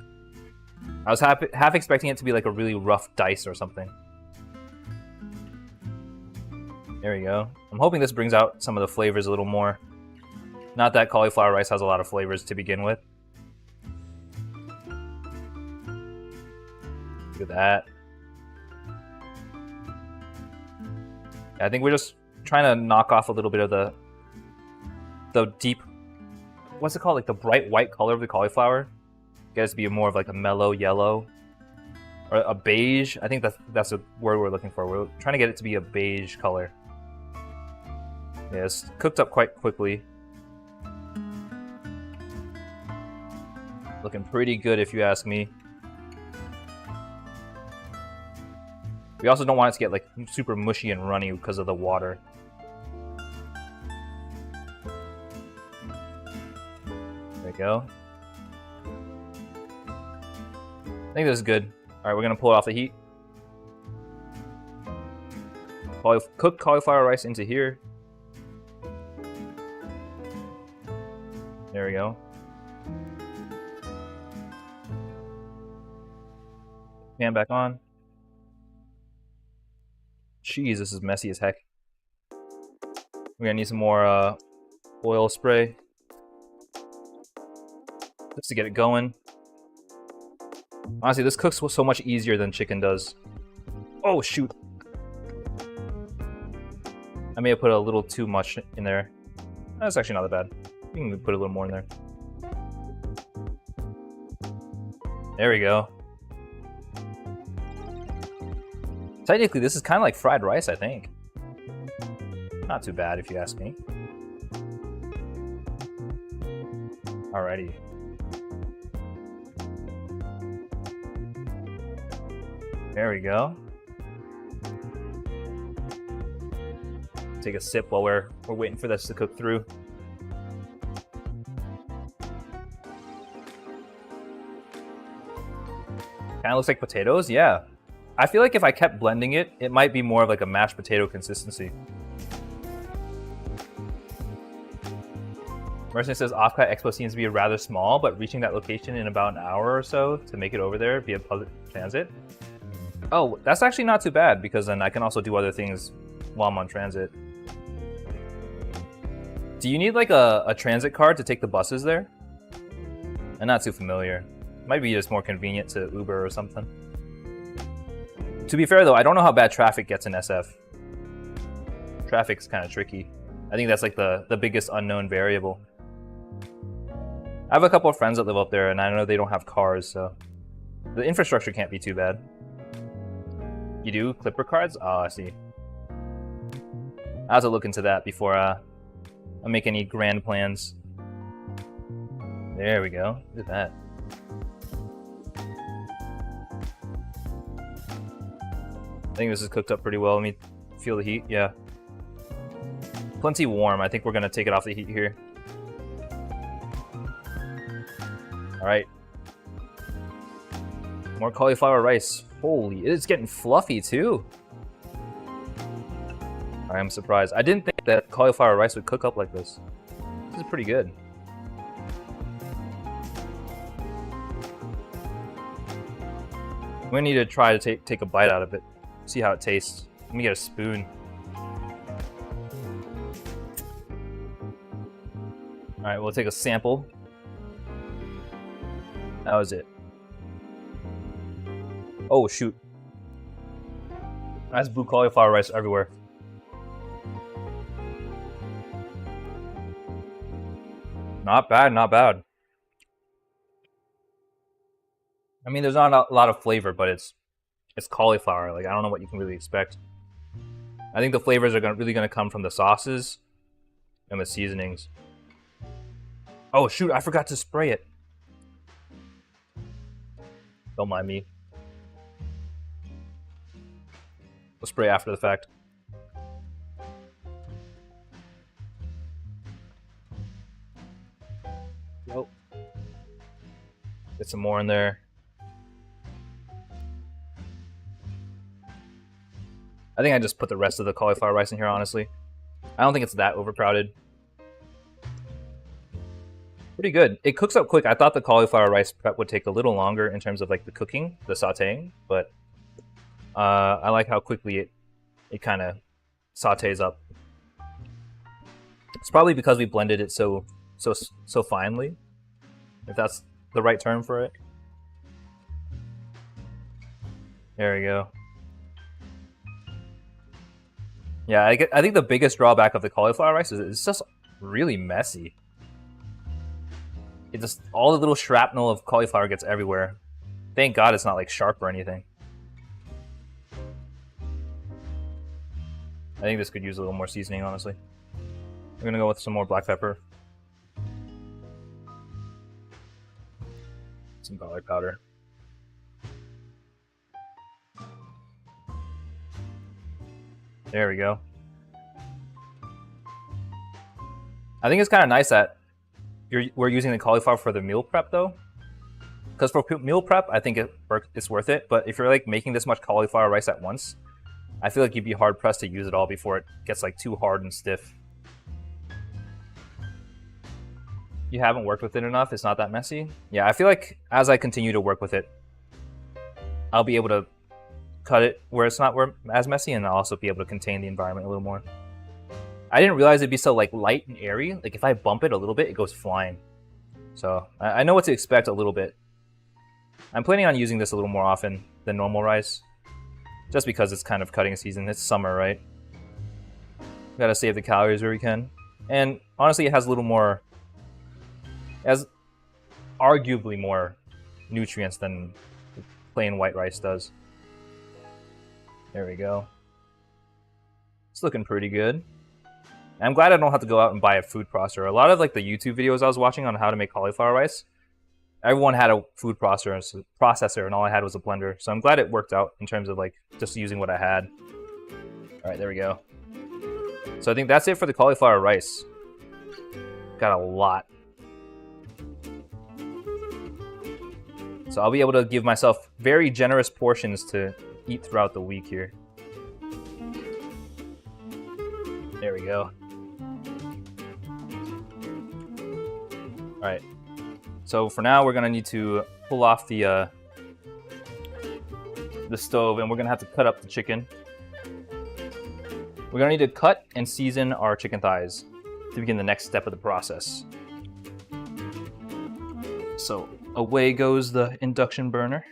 I was half expecting it to be like a really rough dice or something. There we go. I'm hoping this brings out some of the flavors a little more. Not that cauliflower rice has a lot of flavors to begin with. Look at that. I think we're just trying to knock off a little bit of the deep, what's it called? Like the bright white color of the cauliflower. Get it to be more of like a mellow yellow. Or a beige. I think that's the word we're looking for. We're trying to get it to be a beige color. Yeah, it's cooked up quite quickly. Looking pretty good if you ask me. We also don't want it to get like super mushy and runny because of the water. There we go. I think this is good. Alright, we're gonna pull it off the heat. Cook cauliflower rice into here. There we go. Pan back on. Jeez, this is messy as heck. We're gonna need some more oil spray. Just to get it going. Honestly, this cooks so much easier than chicken does. Oh, shoot. I may have put a little too much in there. That's actually not that bad. We can put a little more in there. There we go. Technically, this is kind of like fried rice, I think. Not too bad, if you ask me. Alrighty. There we go. Take a sip while we're waiting for this to cook through. Kind of looks like potatoes, yeah. I feel like if I kept blending it, it might be more of like a mashed potato consistency. Mercy says Off-Cut Expo seems to be rather small, but reaching that location in about an hour or so to make it over there via public transit. Oh, that's actually not too bad, because then I can also do other things while I'm on transit. Do you need like a transit card to take the buses there? I'm not too familiar. Might be just more convenient to Uber or something. To be fair though, I don't know how bad traffic gets in SF. Traffic's kind of tricky. I think that's like the biggest unknown variable. I have a couple of friends that live up there and I know they don't have cars, so the infrastructure can't be too bad. You do? Clipper cards? Oh, I see. I have to look into that before I make any grand plans. There we go. Look at that. I think this is cooked up pretty well. Let me feel the heat. Yeah. Plenty warm. I think we're going to take it off the heat here. Alright. More cauliflower rice. Holy, it's getting fluffy too. I am surprised. I didn't think that cauliflower rice would cook up like this. This is pretty good. We need to try to take a bite out of it. See how it tastes. Let me get a spoon. Alright, we'll take a sample. That was it. Oh shoot. That's blue cauliflower rice everywhere. Not bad, not bad. I mean, there's not a lot of flavor, but it's cauliflower. Like, I don't know what you can really expect. I think the flavors are really gonna come from the sauces and the seasonings. Oh shoot, I forgot to spray it. Don't mind me. We'll spray after the fact. Nope. Get some more in there. I think I just put the rest of the cauliflower rice in here, honestly. I don't think it's that overcrowded. Pretty good. It cooks up quick. I thought the cauliflower rice prep would take a little longer in terms of like the cooking, the sauteing, but I like how quickly it kind of sautés up. It's probably because we blended it so finely, if that's the right term for it. There we go. Yeah, I think the biggest drawback of the cauliflower rice is it's just really messy. It just, all the little shrapnel of cauliflower gets everywhere. Thank God it's not like sharp or anything. I think this could use a little more seasoning, honestly. I'm gonna go with some more black pepper. Some garlic powder. There we go. I think it's kind of nice that we're using the cauliflower for the meal prep though. Because for meal prep, I think it's worth it. But if you're like making this much cauliflower rice at once, I feel like you'd be hard pressed to use it all before it gets like too hard and stiff. You haven't worked with it enough, it's not that messy. Yeah, I feel like as I continue to work with it, I'll be able to cut it where it's not as messy, and I'll also be able to contain the environment a little more. I didn't realize it'd be so like light and airy. Like if I bump it a little bit, it goes flying. So I know what to expect a little bit. I'm planning on using this a little more often than normal rice, just because it's kind of cutting season. It's summer, right? Gotta save the calories where we can. And honestly, it has a little more, it has arguably more nutrients than plain white rice does. There we go. It's looking pretty good. I'm glad I don't have to go out and buy a food processor. A lot of like the YouTube videos I was watching on how to make cauliflower rice, everyone had a food processor and all I had was a blender. So I'm glad it worked out in terms of like just using what I had. All right, there we go. So I think that's it for the cauliflower rice. Got a lot. So I'll be able to give myself very generous portions to eat throughout the week here. There we go. All right. So for now, we're gonna need to pull off the stove, and we're gonna have to cut up the chicken. We're gonna need to cut and season our chicken thighs to begin the next step of the process. So away goes the induction burner.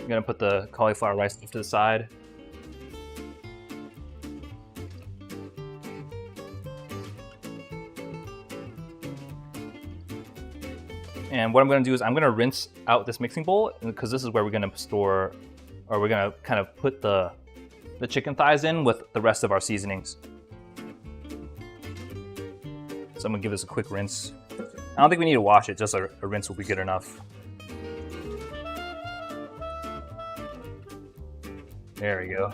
gonna put the cauliflower rice to the side. And what I'm gonna do is I'm gonna rinse out this mixing bowl, because this is where we're gonna store, or we're gonna kind of put the chicken thighs in with the rest of our seasonings. So I'm gonna give this a quick rinse. I don't think we need to wash it, just a rinse will be good enough. There we go.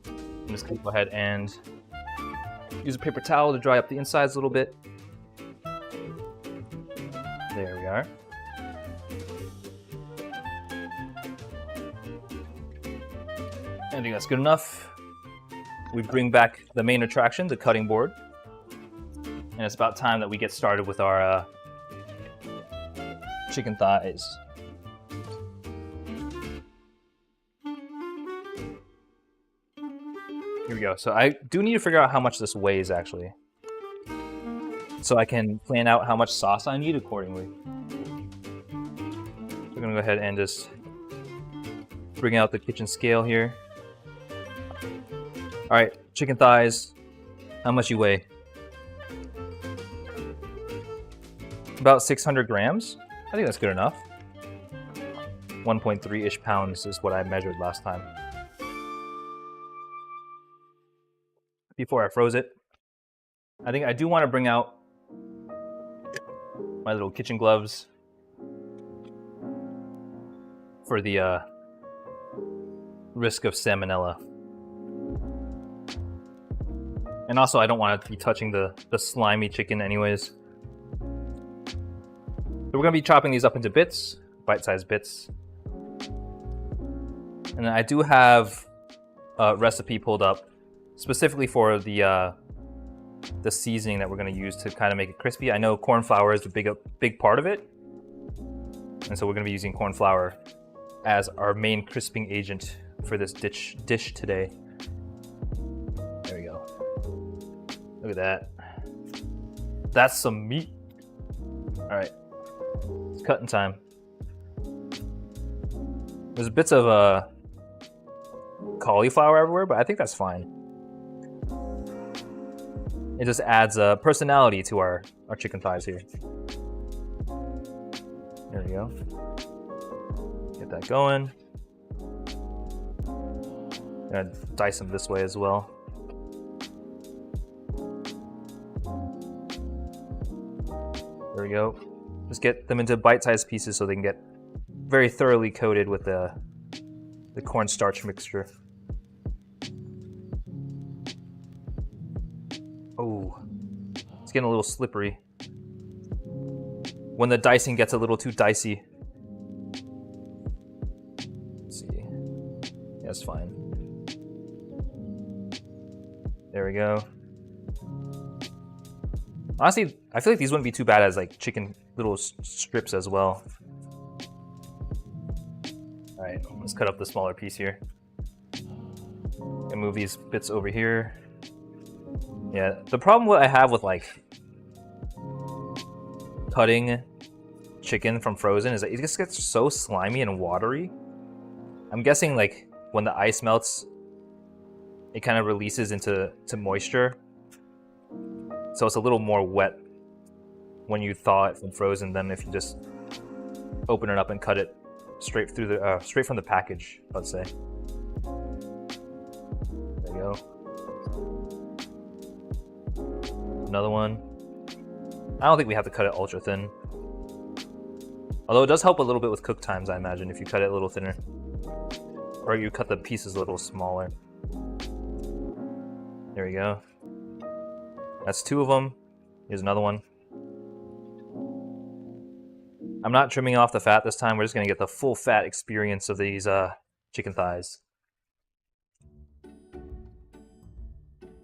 I'm just gonna go ahead and use a paper towel to dry up the insides a little bit. There we are. I think that's good enough. We bring back the main attraction, the cutting board. And it's about time that we get started with our chicken thighs. Here we go. So I do need to figure out how much this weighs actually, so I can plan out how much sauce I need accordingly. So I'm gonna go ahead and just bring out the kitchen scale here. All right, chicken thighs, how much you weigh? About 600 grams. I think that's good enough. 1.3-ish pounds is what I measured last time. Before I froze it. I think I do want to bring out my little kitchen gloves for the risk of salmonella. And also I don't want to be touching the slimy chicken anyways. So we're going to be chopping these up into bits, bite-sized bits. And then I do have a recipe pulled up specifically for the seasoning that we're going to use to kind of make it crispy. I know corn flour is a big part of it. And so we're going to be using corn flour as our main crisping agent for this dish today. There we go. Look at that. That's some meat. All right. It's cutting time. There's bits of cauliflower everywhere, but I think that's fine. It just adds a personality to our chicken thighs here. There we go. Get that going. I'm gonna dice them this way as well. There we go. Just get them into bite-sized pieces so they can get very thoroughly coated with the cornstarch mixture. Oh, it's getting a little slippery. When the dicing gets a little too dicey. Let's see. Yeah, that's fine. There we go. Honestly, I feel like these wouldn't be too bad as like chicken little strips as well. All right, let's cut up the smaller piece here. And move these bits over here. Yeah, the problem what I have with like cutting chicken from frozen is that it just gets so slimy and watery. I'm guessing like when the ice melts, it kind of releases into moisture. So it's a little more wet when you thaw it from frozen than if you just open it up and cut it straight through the straight from the package, let's say. There you go. Another one. I don't think we have to cut it ultra thin. Although it does help a little bit with cook times, I imagine, if you cut it a little thinner. Or you cut the pieces a little smaller. There we go. That's 2 of them. Here's another one. I'm not trimming off the fat this time. We're just going to get the full fat experience of these chicken thighs.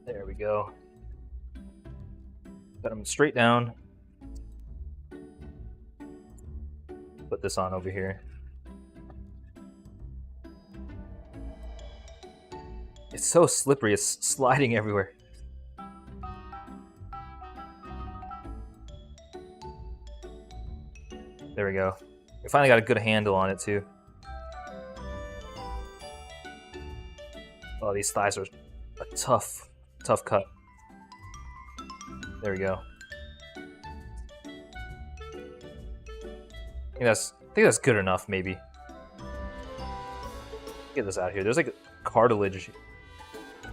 There we go. Cut them straight down. Put this on over here. It's so slippery. It's sliding everywhere. There we go. We finally got a good handle on it too. Oh, these thighs are a tough cut. There we go. I think that's good enough, maybe. Get this out of here. There's like cartilage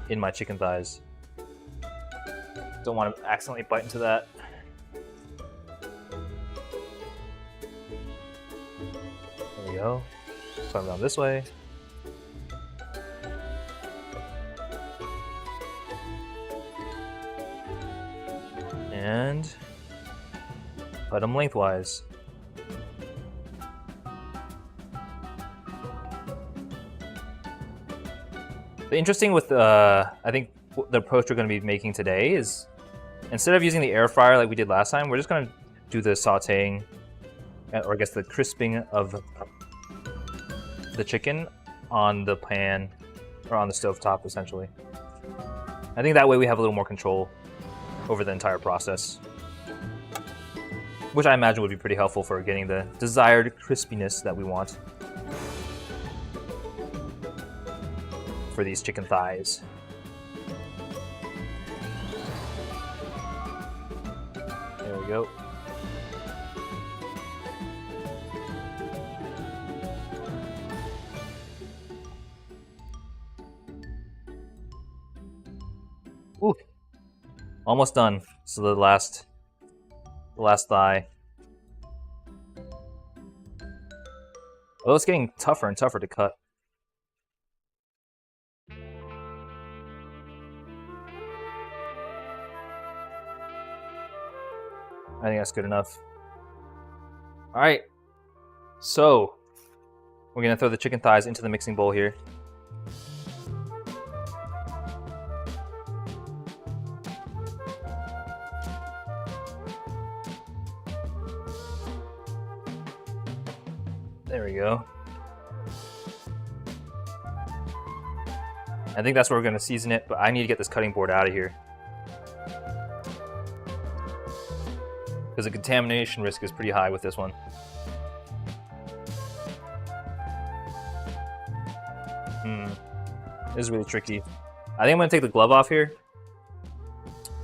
in my chicken thighs. Don't want to accidentally bite into that. There we go. Turn around this way. And cut them lengthwise. The interesting with I think the approach we're going to be making today is instead of using the air fryer like we did last time, we're just going to do the sautéing, or I guess the crisping of the chicken on the pan or on the stovetop, essentially. I think that way we have a little more control over the entire process, which I imagine would be pretty helpful for getting the desired crispiness that we want for these chicken thighs. There we go. Ooh, almost done. So the last thigh. Well, it's getting tougher and tougher to cut. I think that's good enough. All right, so we're gonna throw the chicken thighs into the mixing bowl here. There we go. I think that's where we're gonna season it, but I need to get this cutting board out of here, because the contamination risk is pretty high with this one. This is really tricky. I think I'm gonna take the glove off here,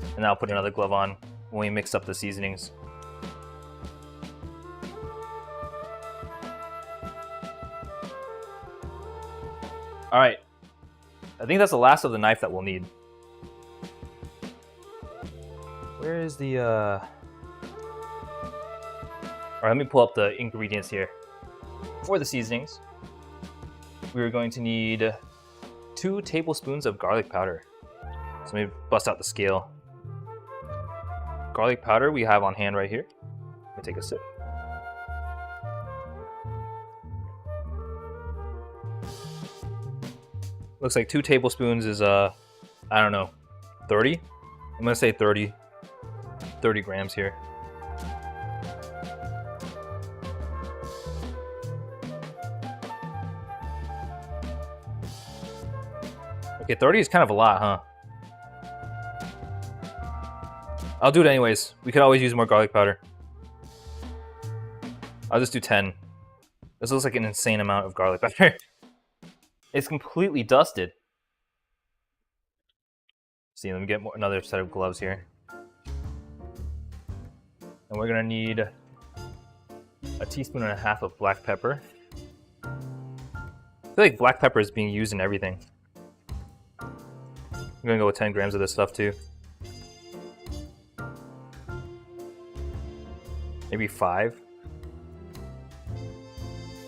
and then I'll put another glove on when we mix up the seasonings. All right, I think that's the last of the knife that we'll need. Where is the, All right, let me pull up the ingredients here. For the seasonings, we're going to need 2 tablespoons of garlic powder. So let me bust out the scale. Garlic powder we have on hand right here. Let me take a sip. Looks like 2 tablespoons is, I don't know, 30? I'm gonna say 30 grams here. Okay, 30 is kind of a lot, huh? I'll do it anyways. We could always use more garlic powder. I'll just do 10. This looks like an insane amount of garlic powder. It's completely dusted. See, let me get another set of gloves here. And we're gonna need 1.5 teaspoons of black pepper. I feel like black pepper is being used in everything. I'm gonna go with 10 grams of this stuff too. Maybe 5.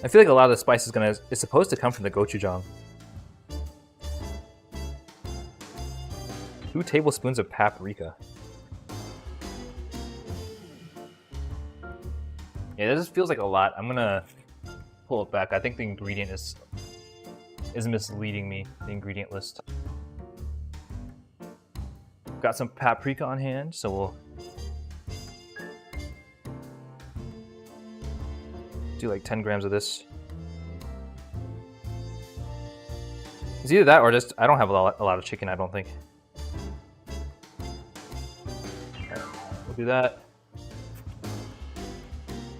I feel like a lot of the spice is supposed to come from the gochujang. 2 tablespoons of paprika. Yeah, this feels like a lot. I'm gonna pull it back. I think the ingredient is misleading me, the ingredient list. Got some paprika on hand, so we'll do like 10 grams of this. It's either that or just, I don't have a lot of chicken, I don't think. We'll do that.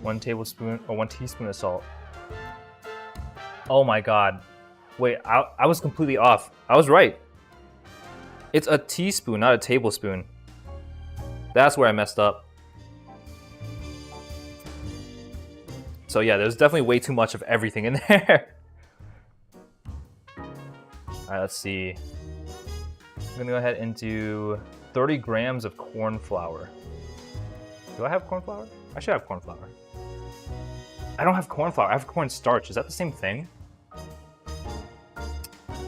1 tablespoon or 1 teaspoon of salt. Oh my god. Wait, I was completely off. I was right. It's a teaspoon, not a tablespoon. That's where I messed up. So yeah, there's definitely way too much of everything in there. Alright, let's see. I'm gonna go ahead and do 30 grams of corn flour. Do I have corn flour? I should have corn flour. I don't have corn flour, I have corn starch. Is that the same thing?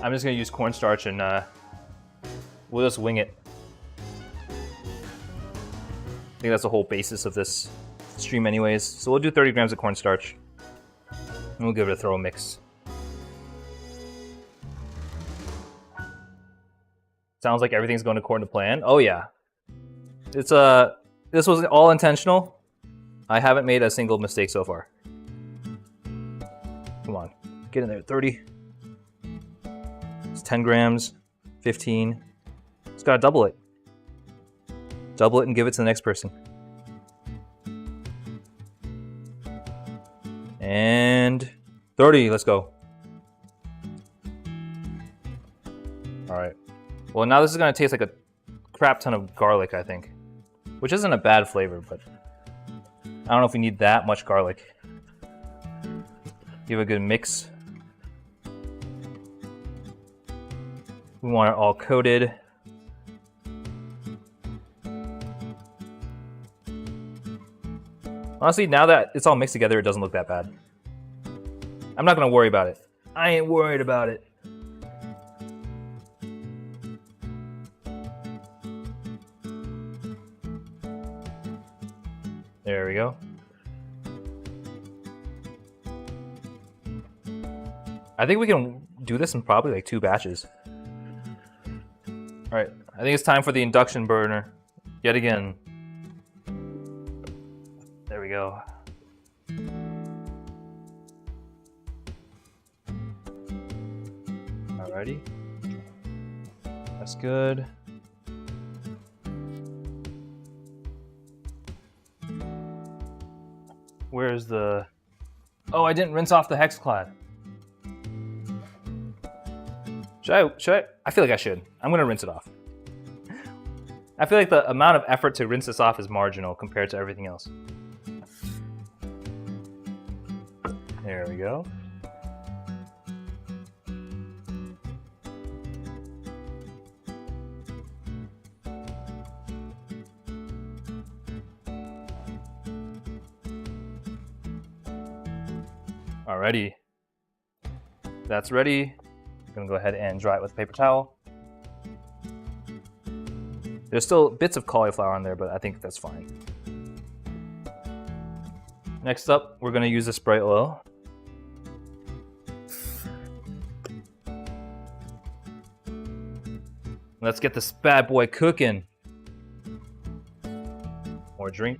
I'm just gonna use cornstarch and we'll just wing it. I think that's the whole basis of this stream anyways. So we'll do 30 grams of cornstarch. And we'll give it a thorough mix. Sounds like everything's going according to plan. Oh yeah. It's this was all intentional. I haven't made a single mistake so far. Come on, get in there, 30. It's 10 grams, 15. Just gotta double it. Double it and give it to the next person. And 30, let's go. All right. Well, now this is gonna taste like a crap ton of garlic, I think. Which isn't a bad flavor, but I don't know if we need that much garlic. Give it a good mix. We want it all coated. Honestly, now that it's all mixed together, it doesn't look that bad. I'm not gonna worry about it. I ain't worried about it. There we go. I think we can do this in probably like 2 batches. All right, I think it's time for the induction burner yet again. There we go. Alrighty. That's good. Where's the... Oh, I didn't rinse off the Hexclad. Should I? I feel like I should. I'm gonna rinse it off. I feel like the amount of effort to rinse this off is marginal compared to everything else. There we go. Alrighty. That's ready. I'm gonna go ahead and dry it with a paper towel. There's still bits of cauliflower on there, but I think that's fine. Next up, we're gonna use the spray oil. Let's get this bad boy cooking. More drink.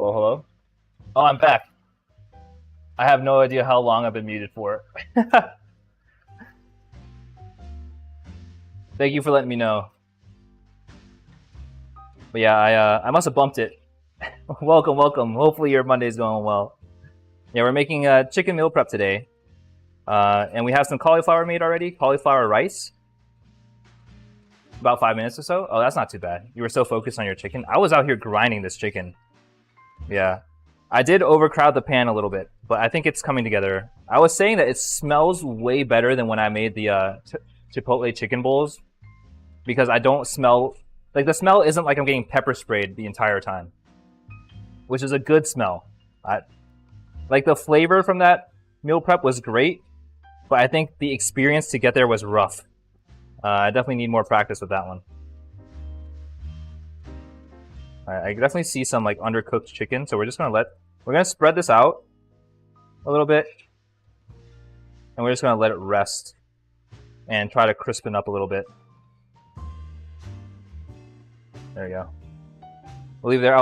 Hello, hello. Oh, I'm back. I have no idea how long I've been muted for. Thank you for letting me know. But yeah, I must have bumped it. Welcome, welcome. Hopefully your Monday's going well. Yeah, we're making chicken meal prep today. And we have some cauliflower made already, cauliflower rice. About 5 minutes or so. Oh, that's not too bad. You were so focused on your chicken. I was out here grinding this chicken. Yeah. I did overcrowd the pan a little bit, but I think it's coming together. I was saying that it smells way better than when I made the Chipotle chicken bowls, because I don't smell, like the smell isn't like I'm getting pepper sprayed the entire time, which is a good smell. Like the flavor from that meal prep was great, but I think the experience to get there was rough. I definitely need more practice with that one. I definitely see some like undercooked chicken, so we're gonna spread this out a little bit, and we're just gonna let it rest and try to crispen up a little bit. There we go. We'll leave it there.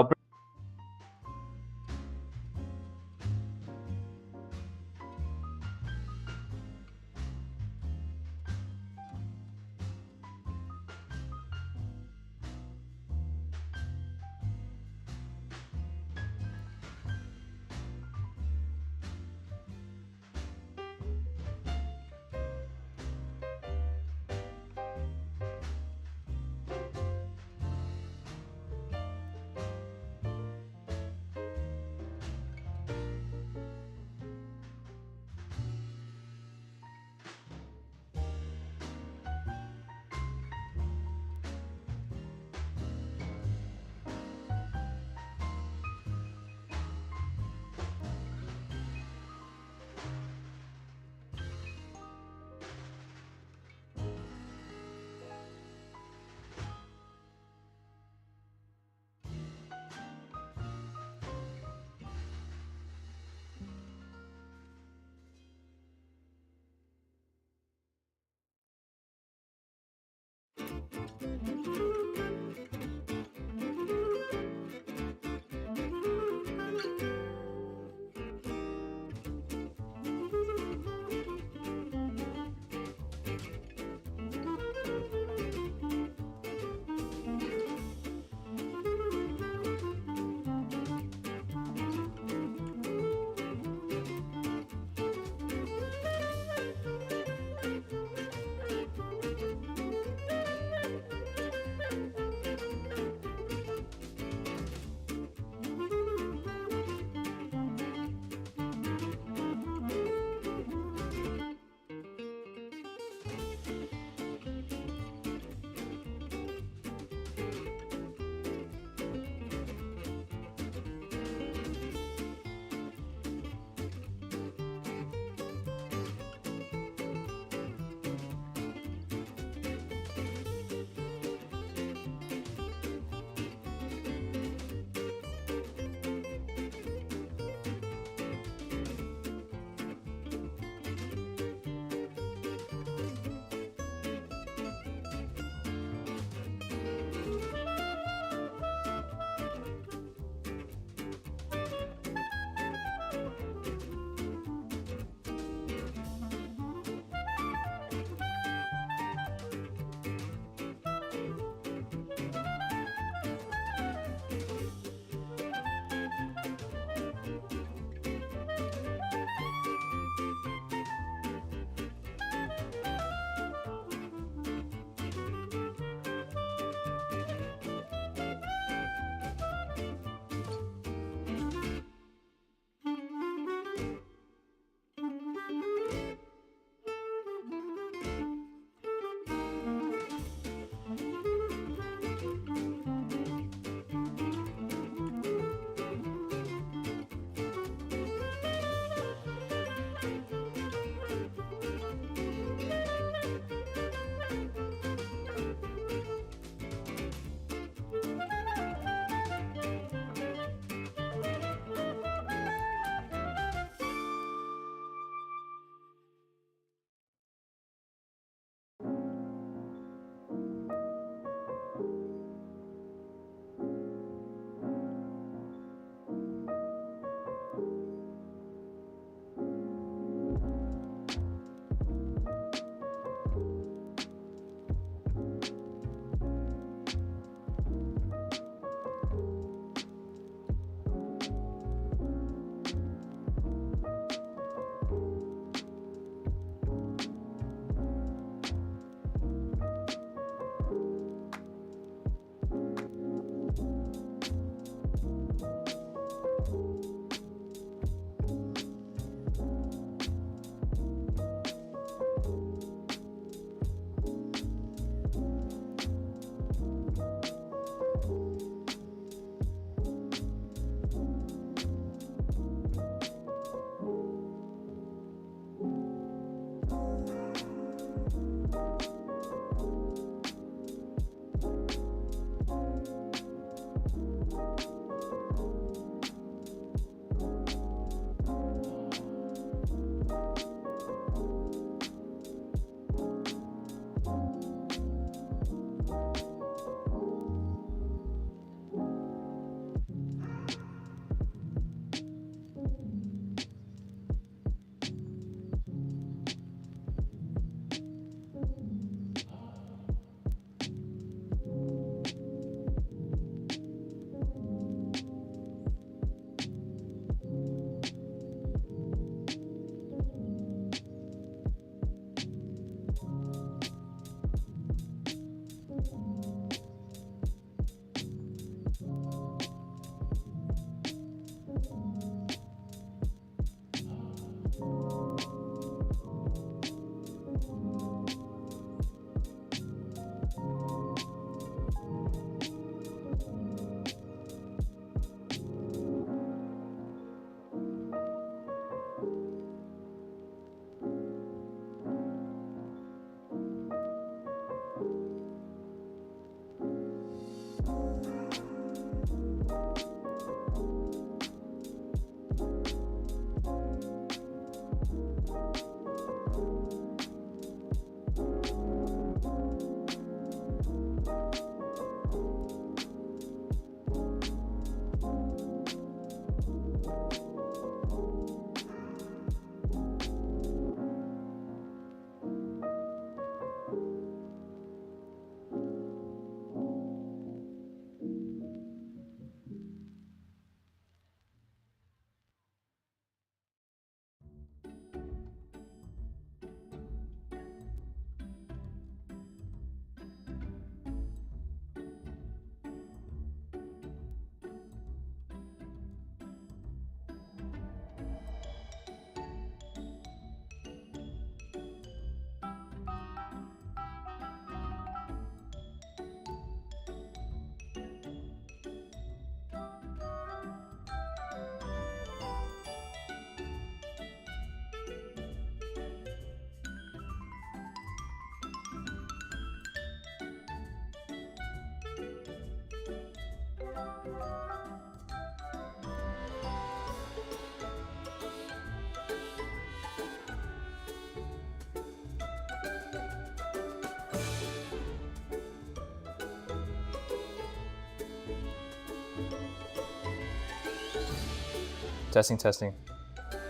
Testing, testing.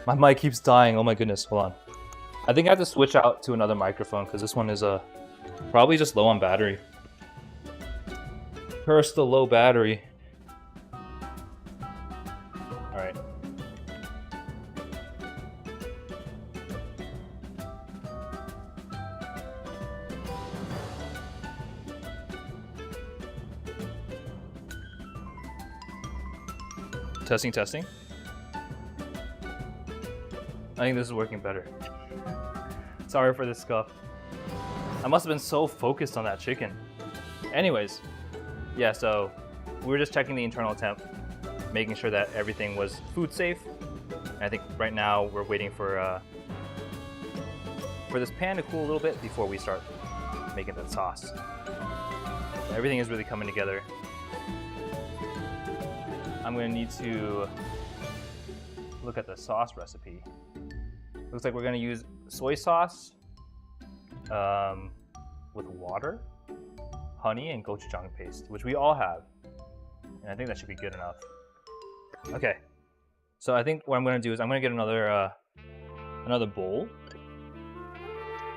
My mic keeps dying. Oh my goodness. Hold on. I think I have to switch out to another microphone because this one is probably just low on battery. Curse the low battery. All right. Testing, testing. I think this is working better. Sorry for this scuff. I must have been so focused on that chicken. Anyways, yeah, so we were just checking the internal temp, making sure that everything was food safe. And I think right now we're waiting for this pan to cool a little bit before we start making the sauce. So everything is really coming together. I'm gonna need to look at the sauce recipe. Looks like we're gonna use soy sauce with water, honey, and gochujang paste, which we all have. And I think that should be good enough. Okay, so I think what I'm gonna do is I'm gonna get another bowl.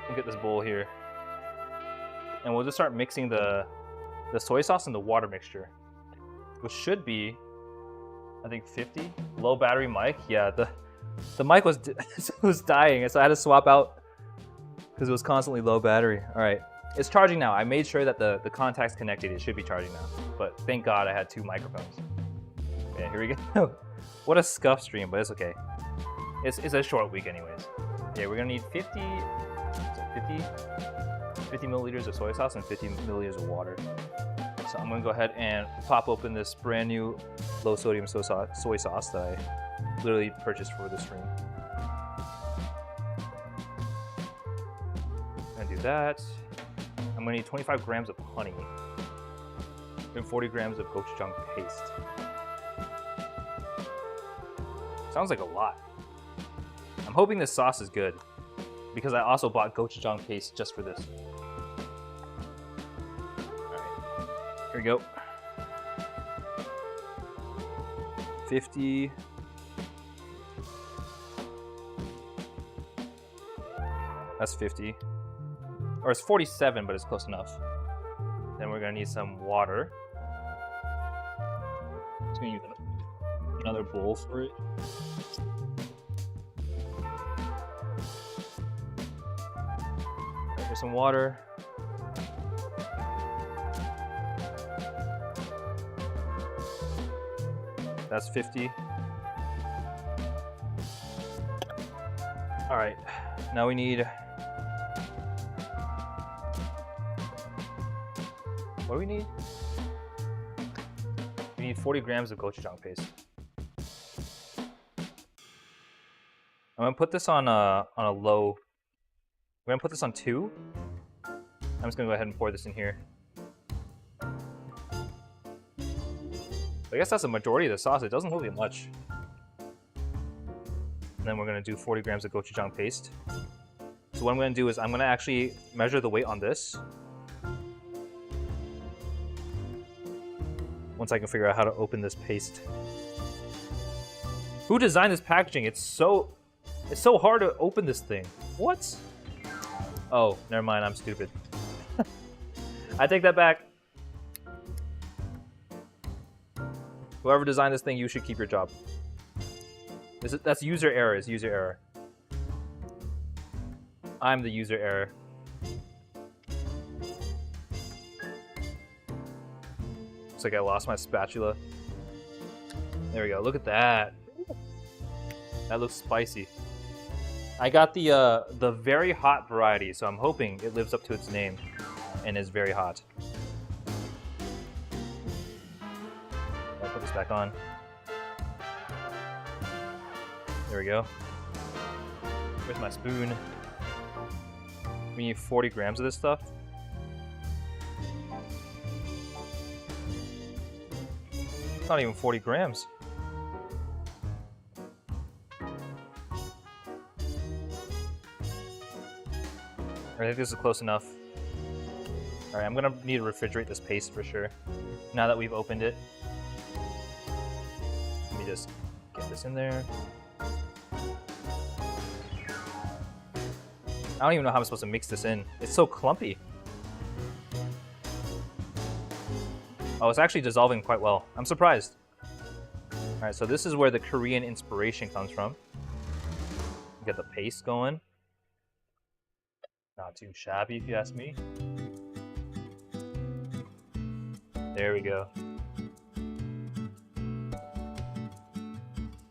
Look at this bowl here. And we'll just start mixing the soy sauce and the water mixture, which should be, I think 50. Low battery mic. Yeah, the mic was was dying, so I had to swap out because it was constantly low battery. All right, it's charging now. I made sure that the contact's connected. It should be charging now. But thank God I had 2 microphones. Yeah, here we go. What a scuff stream, but it's okay. It's a short week anyways. Yeah, we're gonna need 50 milliliters of soy sauce and 50 milliliters of water. So I'm gonna go ahead and pop open this brand new low sodium soy sauce that I literally purchased for this stream. I'm gonna do that. I'm gonna need 25 grams of honey and 40 grams of gochujang paste. Sounds like a lot. I'm hoping this sauce is good because I also bought gochujang paste just for this. Here we go. 50. That's 50. Or it's 47, but it's close enough. Then we're gonna need some water. Just gonna use another bowl for it. Here's some water. That's 50. All right, now we need, what do we need? We need 40 grams of gochujang paste. I'm gonna put this on a low, we're gonna put this on 2. I'm just gonna go ahead and pour this in here. I guess that's the majority of the sauce. It doesn't look like much. And then we're gonna do 40 grams of gochujang paste. So what I'm gonna do is I'm gonna actually measure the weight on this. Once I can figure out how to open this paste. Who designed this packaging? It's so hard to open this thing. What? Oh, never mind, I'm stupid. I take that back. Whoever designed this thing, you should keep your job. That's user error. It's user error. I'm the user error. Looks like I lost my spatula. There we go. Look at that. That looks spicy. I got the very hot variety, so I'm hoping it lives up to its name and is very hot. I'll put this back on. There we go. Where's my spoon? We need 40 grams of this stuff. It's not even 40 grams. I think this is close enough. Alright, I'm gonna need to refrigerate this paste for sure. Now that we've opened it. Let me just Get this in there. I don't even know how I'm supposed to mix this in. It's so clumpy. Oh, it's actually dissolving quite well. I'm surprised. All right, so this is where the Korean inspiration comes from. Get the paste going. Not too shabby, if you ask me. There we go.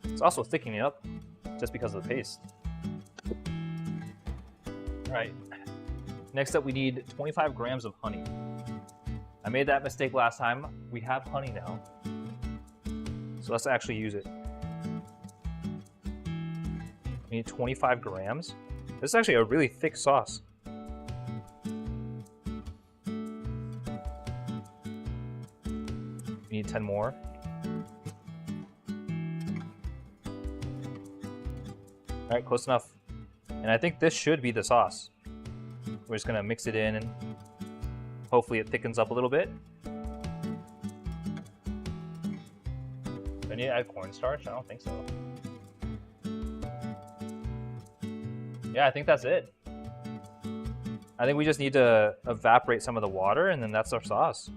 It's also thickening up just because of the paste. All right. Next up, we need 25 grams of honey. I made that mistake last time. We have honey now. So let's actually use it. We need 25 grams. This is actually a really thick sauce. We need 10 more. All right, close enough. And I think this should be the sauce. We're just gonna mix it in and hopefully it thickens up a little bit. Do I need to add cornstarch? I don't think so. Yeah, I think that's it. I think we just need to evaporate some of the water and then that's our sauce.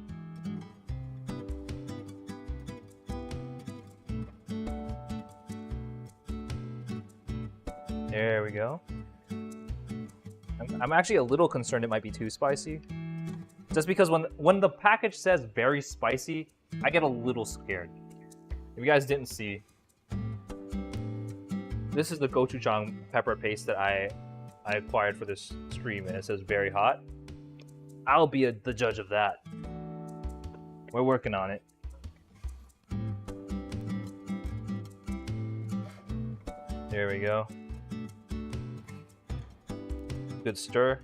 There we go. I'm actually a little concerned it might be too spicy. Just because when the package says very spicy, I get a little scared. If you guys didn't see, this is the gochujang pepper paste that I acquired for this stream, and it says very hot. I'll be the judge of that. We're working on it. There we go. Good stir.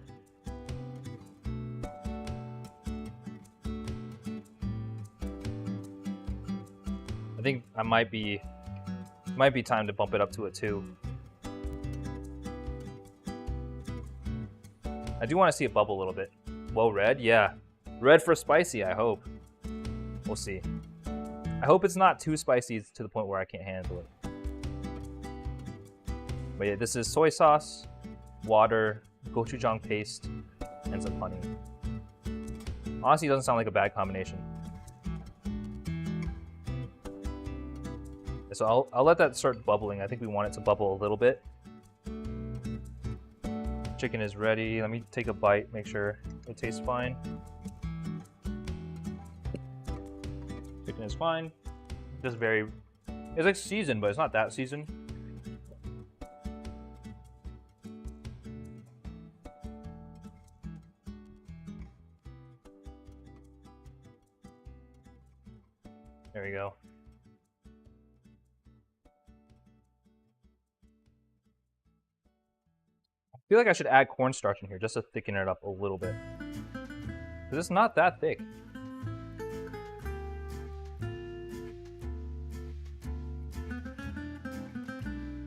I think I might be time to bump it up to a 2. I do want to see it bubble a little bit. Whoa, red? Yeah. Red for spicy, I hope. We'll see. I hope it's not too spicy to the point where I can't handle it. But yeah, this is soy sauce, water, gochujang paste, and some honey. Honestly, it doesn't sound like a bad combination. So I'll let that start bubbling. I think we want it to bubble a little bit. Chicken is ready. Let me take a bite, make sure it tastes fine. Chicken is fine. It's like seasoned, but it's not that seasoned. There we go. I feel like I should add cornstarch in here just to thicken it up a little bit. Because it's not that thick.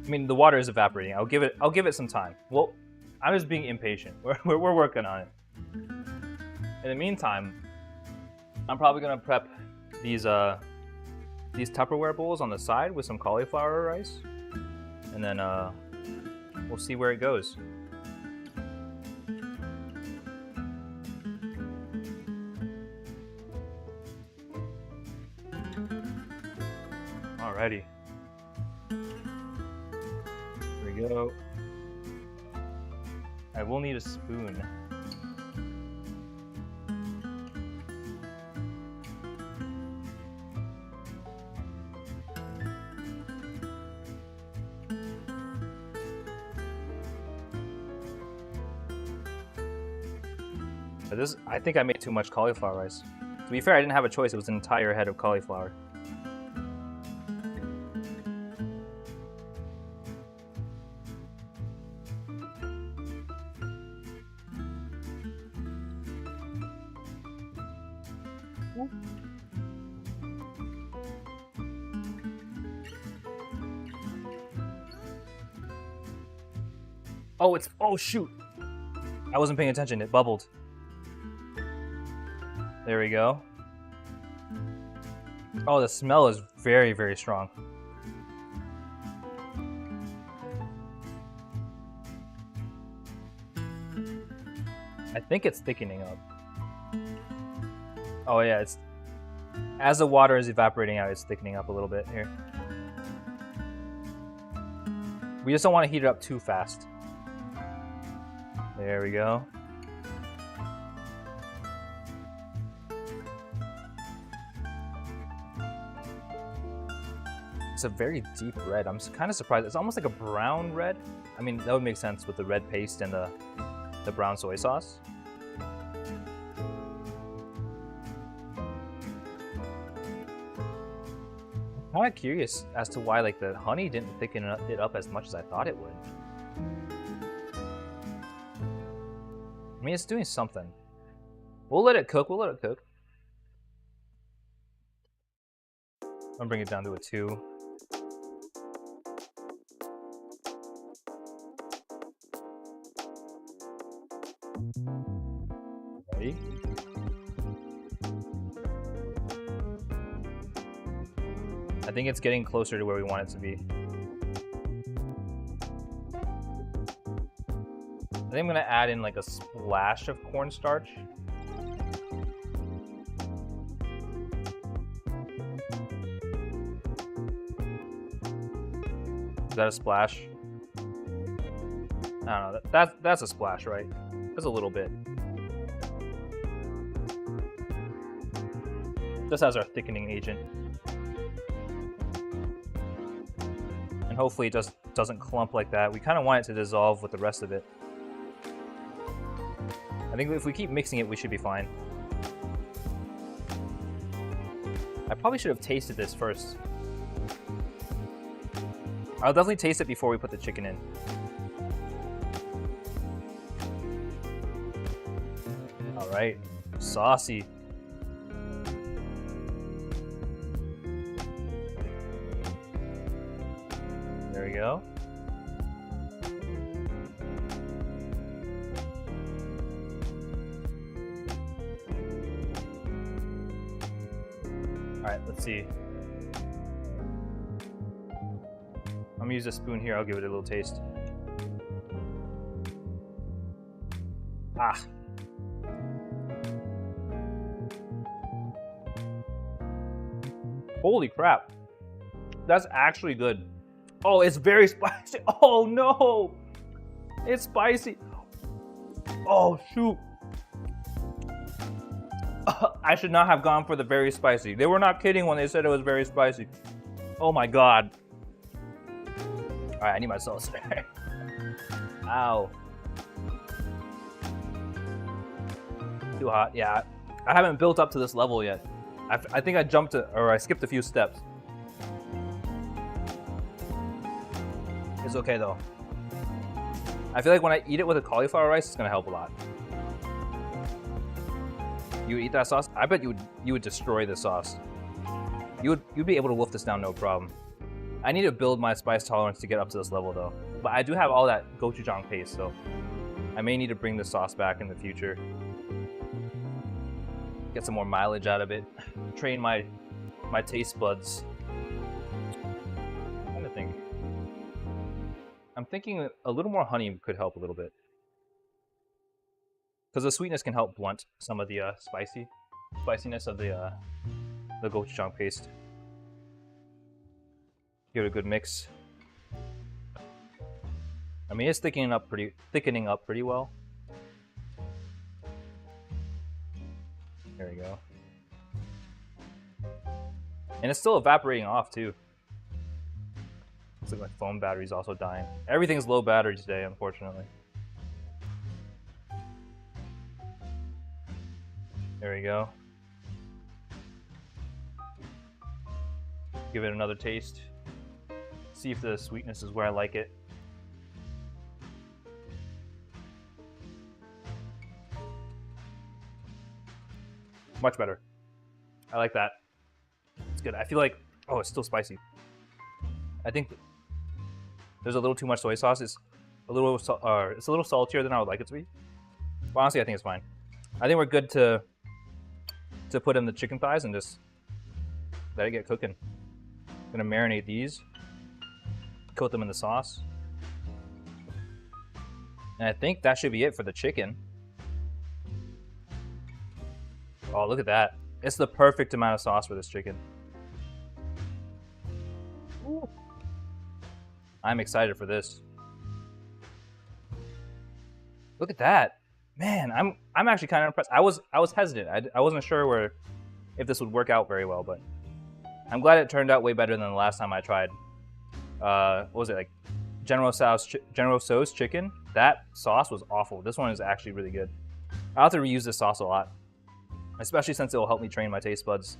I mean, the water is evaporating. I'll give it some time. Well, I'm just being impatient. We're working on it. In the meantime, I'm probably gonna prep these Tupperware bowls on the side with some cauliflower rice, and then we'll see where it goes. Alrighty. Here we go. I will need a spoon. I think I made too much cauliflower rice. To be fair, I didn't have a choice. It was an entire head of cauliflower. Oh shoot! I wasn't paying attention, it bubbled. There we go. Oh, the smell is very, very strong. think it's thickening up. Oh yeah, it's as the water is evaporating out, it's thickening up a little bit here. We just don't want to heat it up too fast. There we go. It's a very deep red. I'm kind of surprised. It's almost like a brown red. I mean, that would make sense with the red paste and the brown soy sauce. I'm kind of curious as to why like the honey didn't thicken it up as much as I thought it would. I mean, it's doing something. We'll let it cook. We'll let it cook. I'm gonna bring it down to a 2. Ready? I think it's getting closer to where we want it to be. I think I'm gonna add in like a splash of cornstarch. Is that a splash? I don't know. That's a splash, right? That's a little bit. Just as our thickening agent. And hopefully it just doesn't clump like that. We kind of want it to dissolve with the rest of it. I think if we keep mixing it, we should be fine. I probably should have tasted this first. I'll definitely taste it before we put the chicken in. All right, saucy. There we go. All right, let's see. I'm gonna use a spoon here. I'll give it a little taste. Ah. Holy crap. That's actually good. Oh, it's very spicy. Oh no. It's spicy. Oh shoot. I should not have gone for the very spicy. They were not kidding when they said it was very spicy. Oh my god. Alright, I need my sauce. Ow. Too hot. Yeah, I haven't built up to this level yet. I think I jumped or I skipped a few steps. It's okay though. I feel like when I eat it with a cauliflower rice, it's gonna help a lot. You eat that sauce? I bet you would destroy the sauce. You'd be able to wolf this down no problem. I need to build my spice tolerance to get up to this level though. But I do have all that gochujang paste, so I may need to bring the sauce back in the future. Get some more mileage out of it. Train my taste buds. I'm trying to think. I'm thinking a little more honey could help a little bit. Because the sweetness can help blunt some of the spiciness of the gochujang paste. Give it a good mix. I mean, it's thickening up pretty well. There we go. And it's still evaporating off too. Looks like my phone battery's also dying. Everything's low battery today, unfortunately. There we go. Give it another taste. See if the sweetness is where I like it. Much better. I like that. It's good. I feel like, oh, it's still spicy. I think there's a little too much soy sauce. It's a little saltier than I would like it to be. But honestly, I think it's fine. I think we're good to put in the chicken thighs and just let it get cooking. I'm gonna marinate these, coat them in the sauce. And I think that should be it for the chicken. Oh, look at that. It's the perfect amount of sauce for this chicken. Ooh. I'm excited for this. Look at that. Man, I'm actually kind of impressed. I was hesitant. I wasn't sure if this would work out very well, but I'm glad it turned out way better than the last time I tried. What was it, like General Tso's chicken? That sauce was awful. This one is actually really good. I'll have to reuse this sauce a lot, especially since it will help me train my taste buds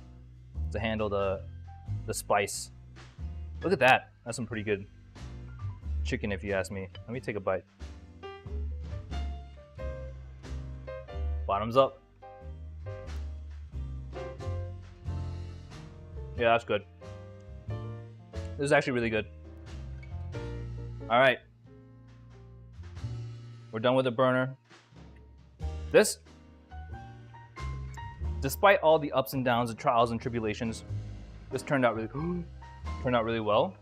to handle the spice. Look at that. That's some pretty good chicken, if you ask me. Let me take a bite. Bottoms up. Yeah, that's good. This is actually really good. All right. We're done with the burner. This, despite all the ups and downs, the trials and tribulations, this turned out really well.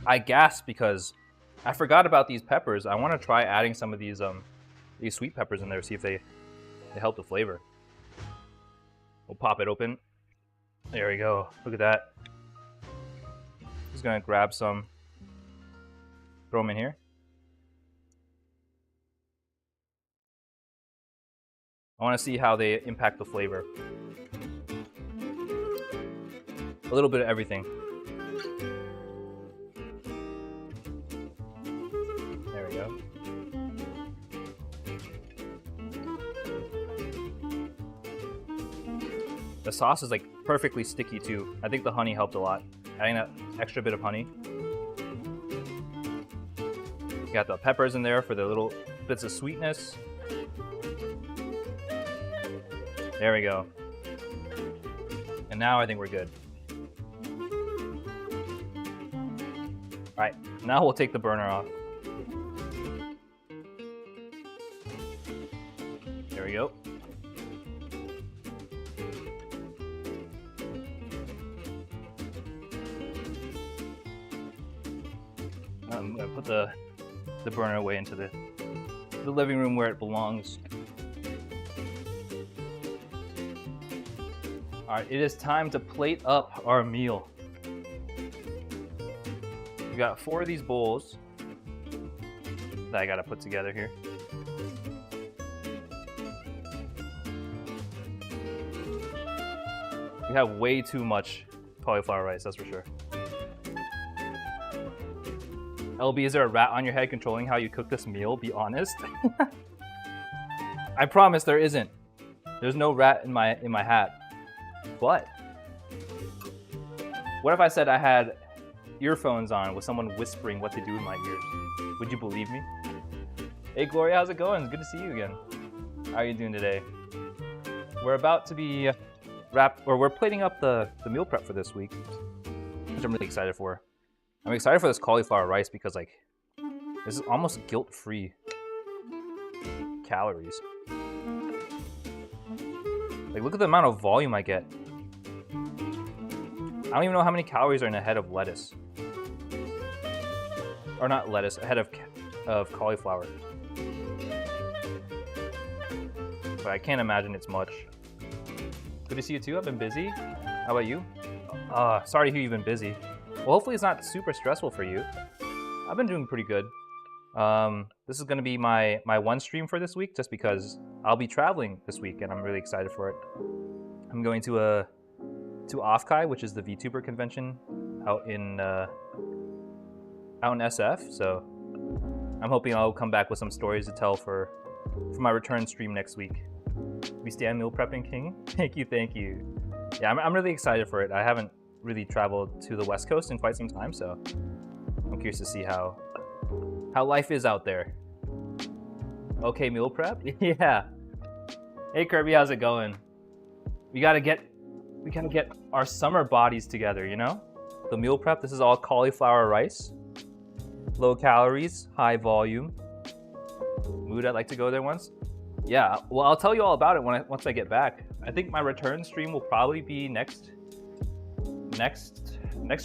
I gasped because I forgot about these peppers. I want to try adding some of these sweet peppers in there, see if they help the flavor. We'll pop it open. There we go. Look at that. Just gonna grab some, throw them in here. I want to see how they impact the flavor. A little bit of everything. There we go. The sauce is like perfectly sticky too. I think the honey helped a lot. Adding that extra bit of honey. You got the peppers in there for the little bits of sweetness. There we go. And now I think we're good. All right, now we'll take the burner off. There we go. I'm gonna put the burner away into the living room where it belongs. All right, it is time to plate up our meal. We got 4 of these bowls that I gotta put together here. We have way too much cauliflower rice, that's for sure. LB, is there a rat on your head controlling how you cook this meal? Be honest. I promise there isn't. There's no rat in my hat. But what if I said I had earphones on with someone whispering what to do in my ears? Would you believe me? Hey Gloria, how's it going? It's good to see you again. How are you doing today? We're about to be we're plating up the meal prep for this week, which I'm really excited for. I'm excited for this cauliflower rice because like this is almost guilt-free calories. Like look at the amount of volume I get. I don't even know how many calories are in a head of lettuce. Or not lettuce, a head of cauliflower. But I can't imagine it's much. Good to see you too, I've been busy. How about you? Sorry to hear you've been busy. Well, hopefully it's not super stressful for you. I've been doing pretty good. This is gonna be my one stream for this week just because I'll be traveling this week and I'm really excited for it. I'm going to AFCAI, which is the VTuber convention out in SF. So I'm hoping I'll come back with some stories to tell for my return stream next week. We stand meal prepping king. Thank you. Yeah, I'm really excited for it. I haven't really traveled to the West Coast in quite some time, so I'm curious to see how life is out there. Okay, meal prep? Yeah. Hey Kirby, how's it going? We gotta get our summer bodies together, you know? The meal prep, this is all cauliflower rice. Low calories, high volume. Mood, I'd like to go there once. Yeah, well, I'll tell you all about it once I get back. I think my return stream will probably be next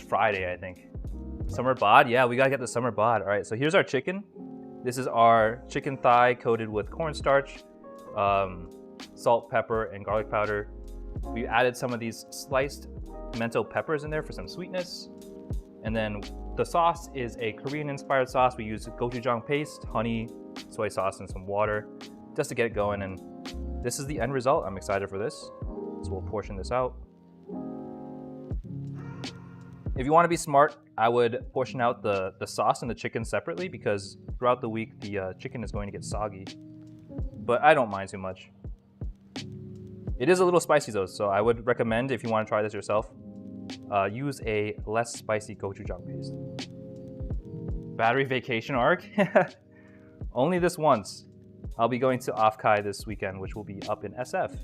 Friday, I think. Summer bod, yeah, we gotta get the summer bod. All right, so here's our chicken. This is our chicken thigh coated with cornstarch. salt, pepper, and garlic powder. We added some of these sliced pimento peppers in there for some sweetness. And then the sauce is a Korean-inspired sauce. We use gochujang paste, honey, soy sauce, and some water just to get it going. And this is the end result. I'm excited for this. So we'll portion this out. If you want to be smart, I would portion out the sauce and the chicken separately because throughout the week, the chicken is going to get soggy. But I don't mind too much. It is a little spicy though, so I would recommend if you want to try this yourself, use a less spicy gochujang paste. Battery vacation arc? Only this once. I'll be going to Afkai this weekend, which will be up in SF,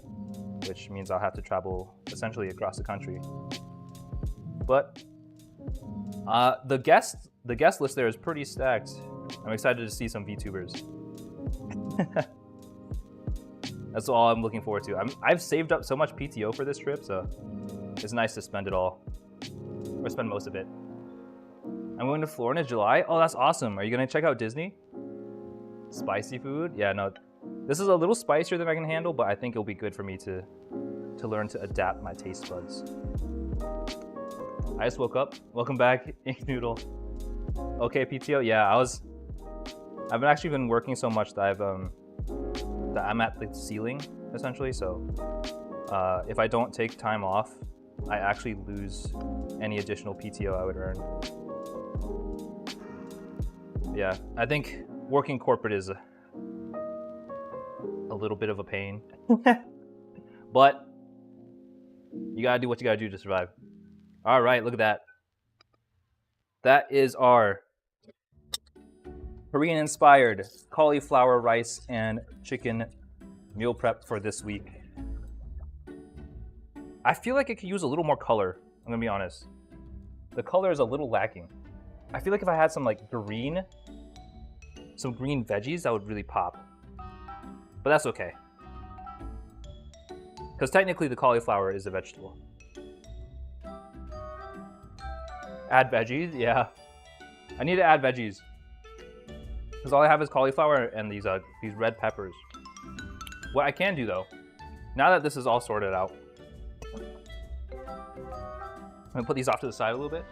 which means I'll have to travel essentially across the country. But the guest list there is pretty stacked. I'm excited to see some VTubers. That's all I'm looking forward to. I've saved up so much PTO for this trip, so it's nice to spend it all, or spend most of it. I'm going to Florida in July. Oh, that's awesome. Are you gonna check out Disney? Spicy food? Yeah, no. This is a little spicier than I can handle, but I think it'll be good for me to learn to adapt my taste buds. I just woke up. Welcome back, Ink Noodle. Okay, PTO. Yeah, I've actually been working so much that I'm at the ceiling essentially. So if I don't take time off, I actually lose any additional PTO I would earn. Yeah, I think working corporate is a little bit of a pain, but you gotta do what you gotta do to survive. All right, look at that. That is our Korean-inspired cauliflower rice and chicken meal prep for this week. I feel like it could use a little more color, I'm gonna be honest. The color is a little lacking. I feel like if I had some some green veggies, that would really pop. But that's okay. Because technically the cauliflower is a vegetable. Add veggies, yeah. I need to add veggies. Because all I have is cauliflower and these red peppers. What I can do though, now that this is all sorted out, I'm gonna put these off to the side a little bit.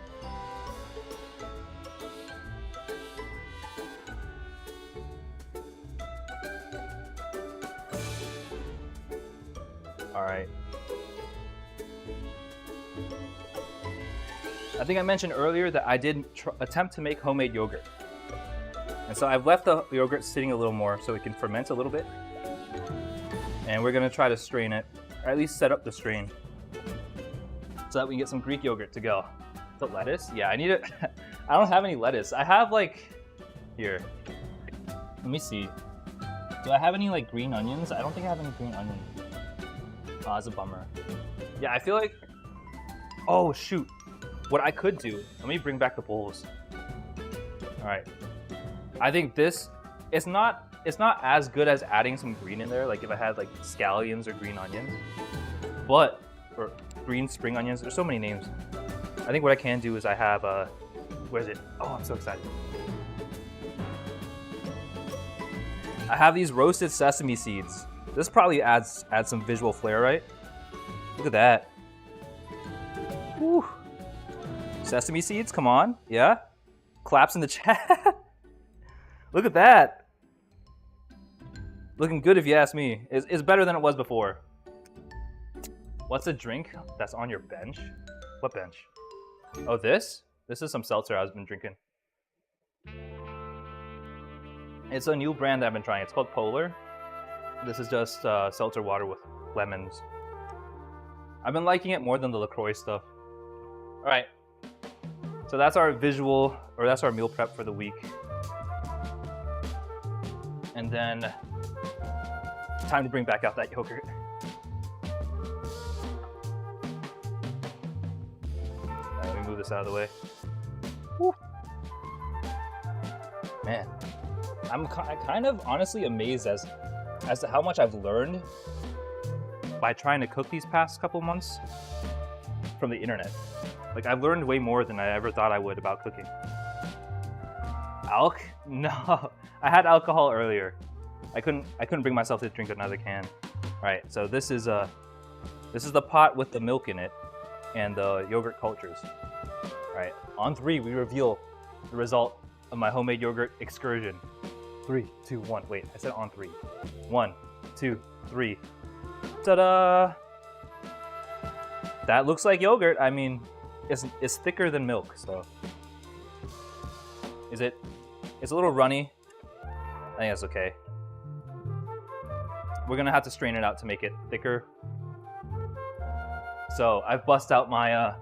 All right. I think I mentioned earlier that I did attempt to make homemade yogurt. And so I've left the yogurt sitting a little more so it can ferment a little bit. And we're gonna try to strain it, or at least set up the strain, so that we can get some Greek yogurt to go. The lettuce? Yeah, I need it. I don't have any lettuce. I have here. Let me see. Do I have any green onions? I don't think I have any green onions. Oh, that's a bummer. Yeah, I feel like, oh shoot. What I could do, let me bring back the bowls. All right. I think this, it's not as good as adding some green in there, like if I had scallions or green onions, or green spring onions. There's so many names. I think what I can do is I have, where is it? Oh, I'm so excited. I have these roasted sesame seeds. This probably adds some visual flair, right? Look at that. Woo. Sesame seeds, come on, yeah? Claps in the chat. Look at that. Looking good if you ask me. It's better than it was before. What's a drink that's on your bench? What bench? Oh, this? This is some seltzer I've been drinking. It's a new brand that I've been trying. It's called Polar. This is just seltzer water with lemons. I've been liking it more than the LaCroix stuff. All right. So that's our that's our meal prep for the week. And then time to bring back out that yogurt. Let me move this out of the way. Woo. Man, I'm kind of honestly amazed as to how much I've learned by trying to cook these past couple months from the internet. I've learned way more than I ever thought I would about cooking. Alk? No, I had alcohol earlier. I couldn't bring myself to drink another can. All right, so this is the pot with the milk in it and the yogurt cultures. All right, on 3, we reveal the result of my homemade yogurt excursion. 3, 2, 1. Wait, I said on 3. 1, 2, 3. Ta-da! That looks like yogurt. I mean, it's thicker than milk, so. It's a little runny. I think that's okay. We're gonna have to strain it out to make it thicker. So I've bust out my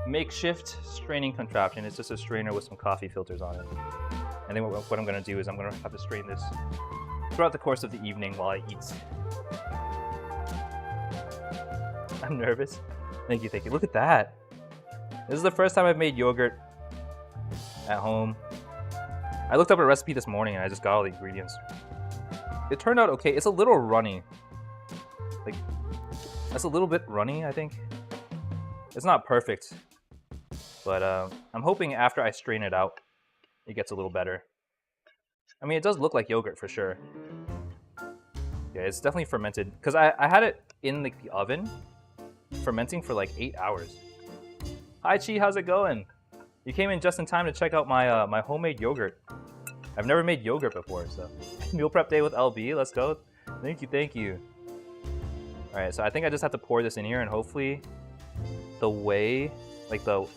makeshift straining contraption. It's just a strainer with some coffee filters on it. And then what I'm gonna do is I'm gonna have to strain this throughout the course of the evening while I eat. I'm nervous. Thank you, thank you. Look at that. This is the first time I've made yogurt at home. I looked up a recipe this morning and I just got all the ingredients. It turned out okay. It's a little runny. Like, that's a little bit runny, I think. It's not perfect. But I'm hoping after I strain it out, it gets a little better. I mean, it does look like yogurt for sure. Yeah, it's definitely fermented. Because I had it in the oven, fermenting for like 8 hours. Hi Chi, how's it going? You came in just in time to check out my my homemade yogurt. I've never made yogurt before, so meal prep day with LB. Let's go. Thank you, thank you. All right, so I think I just have to pour this in here, and hopefully, the whey, like the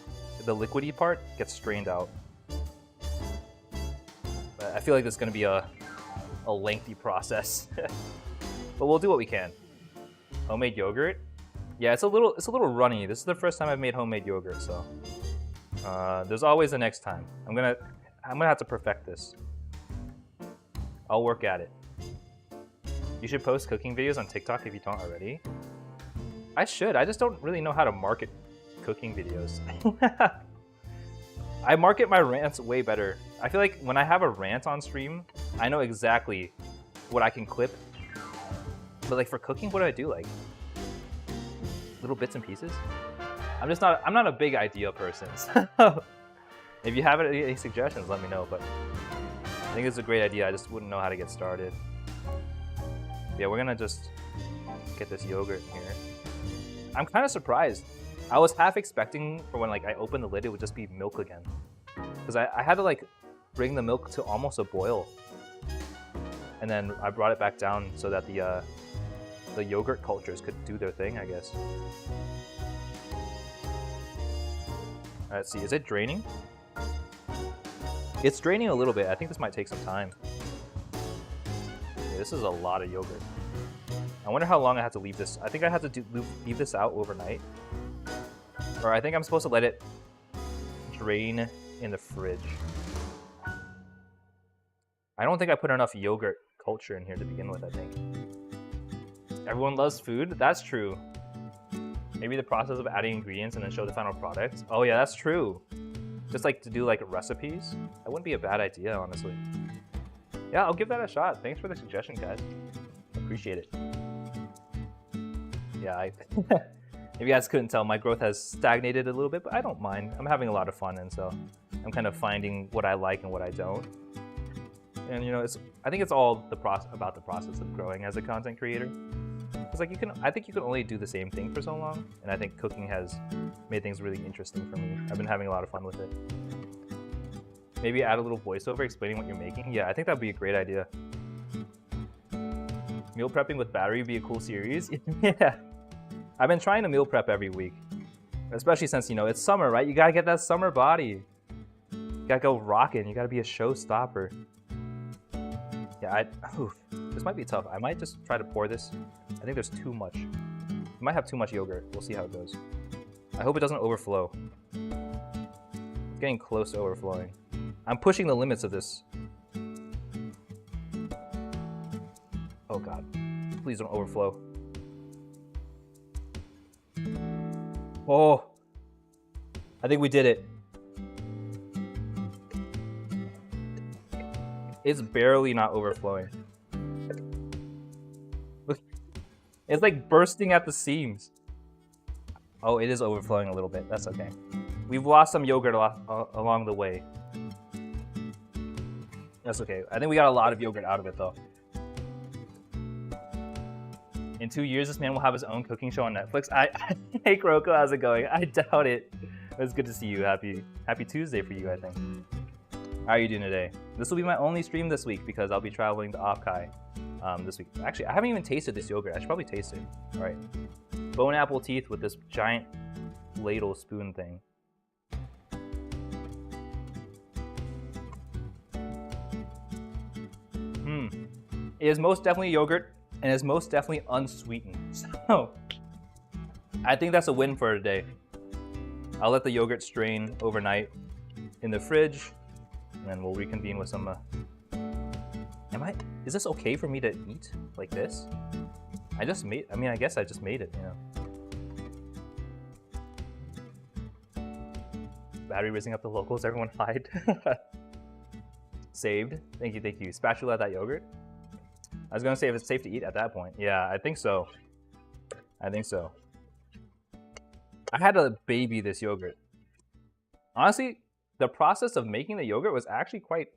liquidy part, gets strained out. But I feel like this is gonna be a lengthy process, but we'll do what we can. Homemade yogurt. Yeah, it's a little runny. This is the first time I've made homemade yogurt, so there's always the next time. I'm gonna have to perfect this. I'll work at it. You should post cooking videos on TikTok if you don't already. I should. I just don't really know how to market cooking videos. I market my rants way better. I feel like when I have a rant on stream, I know exactly what I can clip. But like for cooking, what do I do? Like little bits and pieces? I'm not a big idea person. So if you have any suggestions, let me know. But I think it's a great idea. I just wouldn't know how to get started. Yeah, we're gonna just get this yogurt in here. I'm kind of surprised. I was half expecting for when like I opened the lid, it would just be milk again. Because I had to like bring the milk to almost a boil. And then I brought it back down so that the yogurt cultures could do their thing, I guess. Let's see, is it draining? It's draining a little bit. I think this might take some time. Yeah, this is a lot of yogurt. I wonder how long I have to leave this. I think I have to leave this out overnight. Or I think I'm supposed to let it drain in the fridge. I don't think I put enough yogurt culture in here to begin with, I think. Everyone loves food? That's true. Maybe the process of adding ingredients and then show the final product. Oh yeah, that's true. Just like to do like recipes. That wouldn't be a bad idea, honestly. Yeah, I'll give that a shot. Thanks for the suggestion, guys. Appreciate it. Yeah, if you guys couldn't tell, my growth has stagnated a little bit, but I don't mind. I'm having a lot of fun, and so I'm kind of finding what I like and what I don't. And you know, I think it's all about the process of growing as a content creator. It's like I think you can only do the same thing for so long, and I think cooking has made things really interesting for me. I've been having a lot of fun with it. Maybe add a little voiceover explaining what you're making. Yeah, I think that'd be a great idea. Meal prepping with battery would be a cool series. Yeah. I've been trying to meal prep every week, especially since, you know, it's summer, right? You gotta get that summer body. You gotta go rockin'. You gotta be a showstopper. Yeah, this might be tough. I might just try to pour this. I think there's too much. You might have too much yogurt. We'll see how it goes. I hope it doesn't overflow. It's getting close to overflowing. I'm pushing the limits of this. Oh God, please don't overflow. Oh, I think we did it. It's barely not overflowing. Look, it's like bursting at the seams. Oh, it is overflowing a little bit. That's okay. We've lost some yogurt along the way. That's okay. I think we got a lot of yogurt out of it though. In 2 years, this man will have his own cooking show on Netflix. Hey, Kuroko, how's it going? I doubt it. It's good to see you. Happy Tuesday for you, I think. How are you doing today? This will be my only stream this week because I'll be traveling to Opkai this week. Actually, I haven't even tasted this yogurt. I should probably taste it. All right. Bone apple teeth with this giant ladle spoon thing. It is most definitely yogurt and is most definitely unsweetened. So I think that's a win for today. I'll let the yogurt strain overnight in the fridge, and then we'll reconvene with some. Is this okay for me to eat like this? I guess I just made it, you know. Battery raising up the locals, everyone hide. Saved. Thank you. Spatula that yogurt. I was gonna say if it's safe to eat at that point. Yeah, I think so. I had to baby this yogurt. Honestly, the process of making the yogurt was actually quite,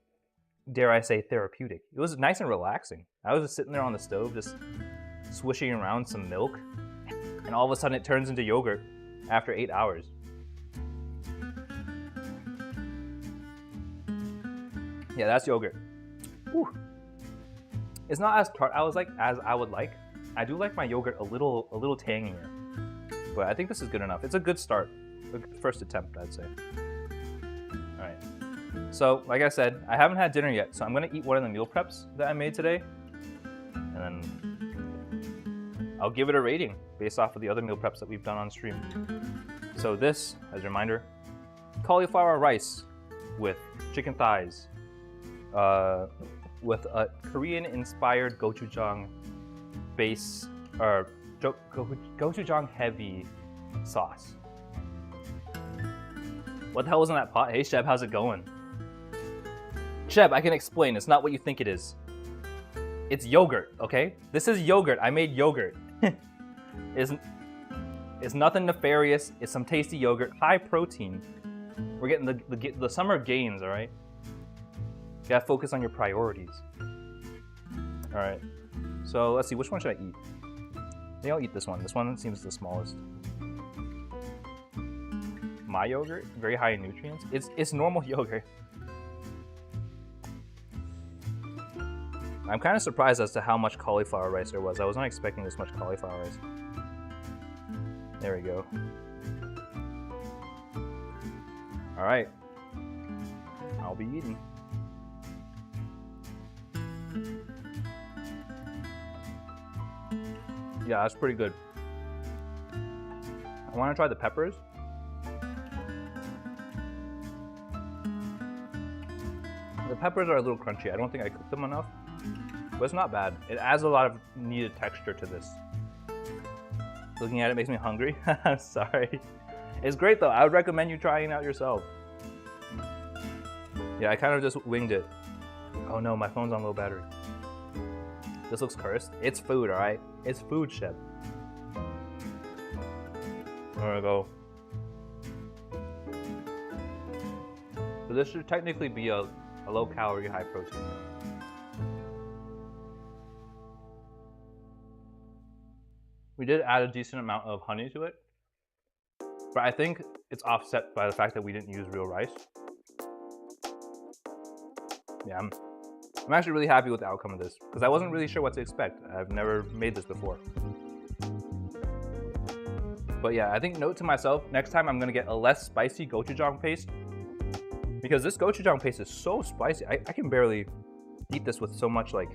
dare I say, therapeutic. It was nice and relaxing. I was just sitting there on the stove, just swishing around some milk, and all of a sudden it turns into yogurt after 8 hours. Yeah, that's yogurt. Whew. It's not as tart as I would like. I do like my yogurt a little tangier, but I think this is good enough. It's a good start, a good first attempt, I'd say. All right. So, like I said, I haven't had dinner yet, so I'm gonna eat one of the meal preps that I made today, and then I'll give it a rating based off of the other meal preps that we've done on stream. So this, as a reminder, cauliflower rice with chicken thighs, with a Korean-inspired gochujang base, or gochujang heavy sauce. What the hell was in that pot? Hey Sheb, how's it going? Sheb, I can explain. It's not what you think it is. It's yogurt, okay? This is yogurt. I made yogurt. It's nothing nefarious. It's some tasty yogurt, high protein. We're getting the summer gains, all right? You gotta focus on your priorities. All right. So let's see, which one should I eat? I think I'll eat this one. This one seems the smallest. My yogurt, very high in nutrients. It's normal yogurt. I'm kind of surprised as to how much cauliflower rice there was. I was not expecting this much cauliflower rice. There we go. All right. I'll be eating. Yeah, that's pretty good. I want to try the peppers. The peppers are a little crunchy. I don't think I cooked them enough, but it's not bad. It adds a lot of needed texture to this. Looking at it makes me hungry. I'm sorry. It's great though. I would recommend you trying it out yourself. Yeah, I kind of just winged it. Oh no, my phone's on low battery. This looks cursed. It's food, all right? It's food, Shep. There we go. So this should technically be a low-calorie, high-protein meal. We did add a decent amount of honey to it, but I think it's offset by the fact that we didn't use real rice. Yeah, I'm actually really happy with the outcome of this because I wasn't really sure what to expect. I've never made this before. But yeah, I think note to myself, next time I'm gonna get a less spicy gochujang paste because this gochujang paste is so spicy. I can barely eat this with so much like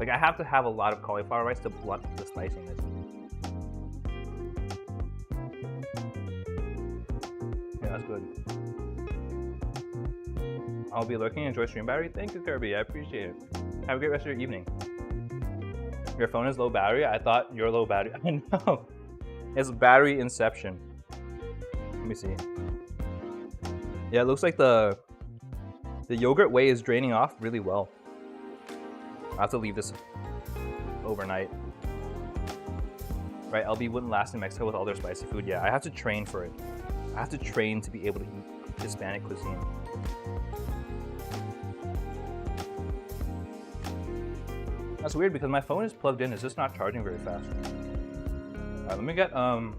I have to have a lot of cauliflower rice to blunt the spiciness. Yeah, that's good. I'll be lurking. Enjoy stream battery. Thank you, Kirby. I appreciate it. Have a great rest of your evening. Your phone is low battery? I thought you're low battery. I know. It's battery inception. Let me see. Yeah, it looks like the yogurt whey is draining off really well. I'll have to leave this overnight. Right, LB wouldn't last in Mexico with all their spicy food. Yeah, I have to train for it. I have to train to be able to eat Hispanic cuisine. That's weird because my phone is plugged in. It's just not charging very fast. Alright, let me get some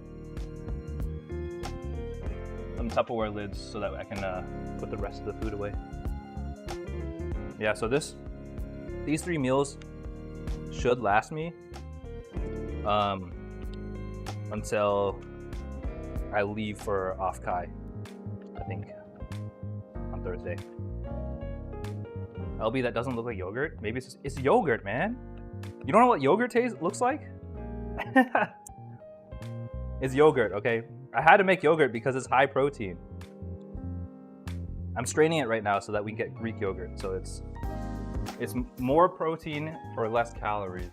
Tupperware lids so that I can put the rest of the food away. Yeah, so these 3 meals should last me until I leave for off-Kai, I think, on Thursday. LB, that doesn't look like yogurt? Maybe it's yogurt, man. You don't know what yogurt looks like? It's yogurt, okay? I had to make yogurt because it's high protein. I'm straining it right now so that we can get Greek yogurt. So it's more protein for less calories.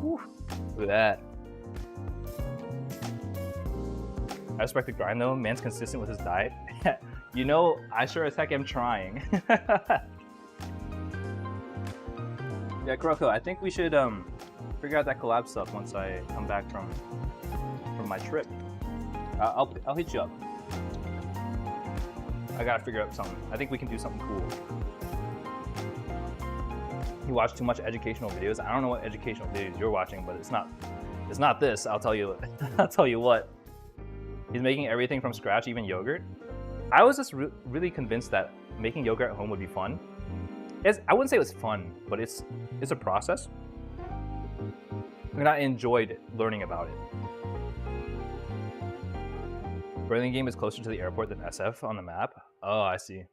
Whew. Look at that. I respect the grind though. Man's consistent with his diet. You know, I sure as heck am trying. Yeah, Kuroko, I think we should figure out that collab stuff once I come back from my trip. I'll hit you up. I gotta figure out something. I think we can do something cool. You watch too much educational videos. I don't know what educational videos you're watching, but it's not this. I'll tell you. I'll tell you what. He's making everything from scratch, even yogurt. I was just really convinced that making yogurt at home would be fun. I wouldn't say it was fun, but it's a process. And I enjoyed learning about it. Burlingame is closer to the airport than SF on the map. Oh, I see.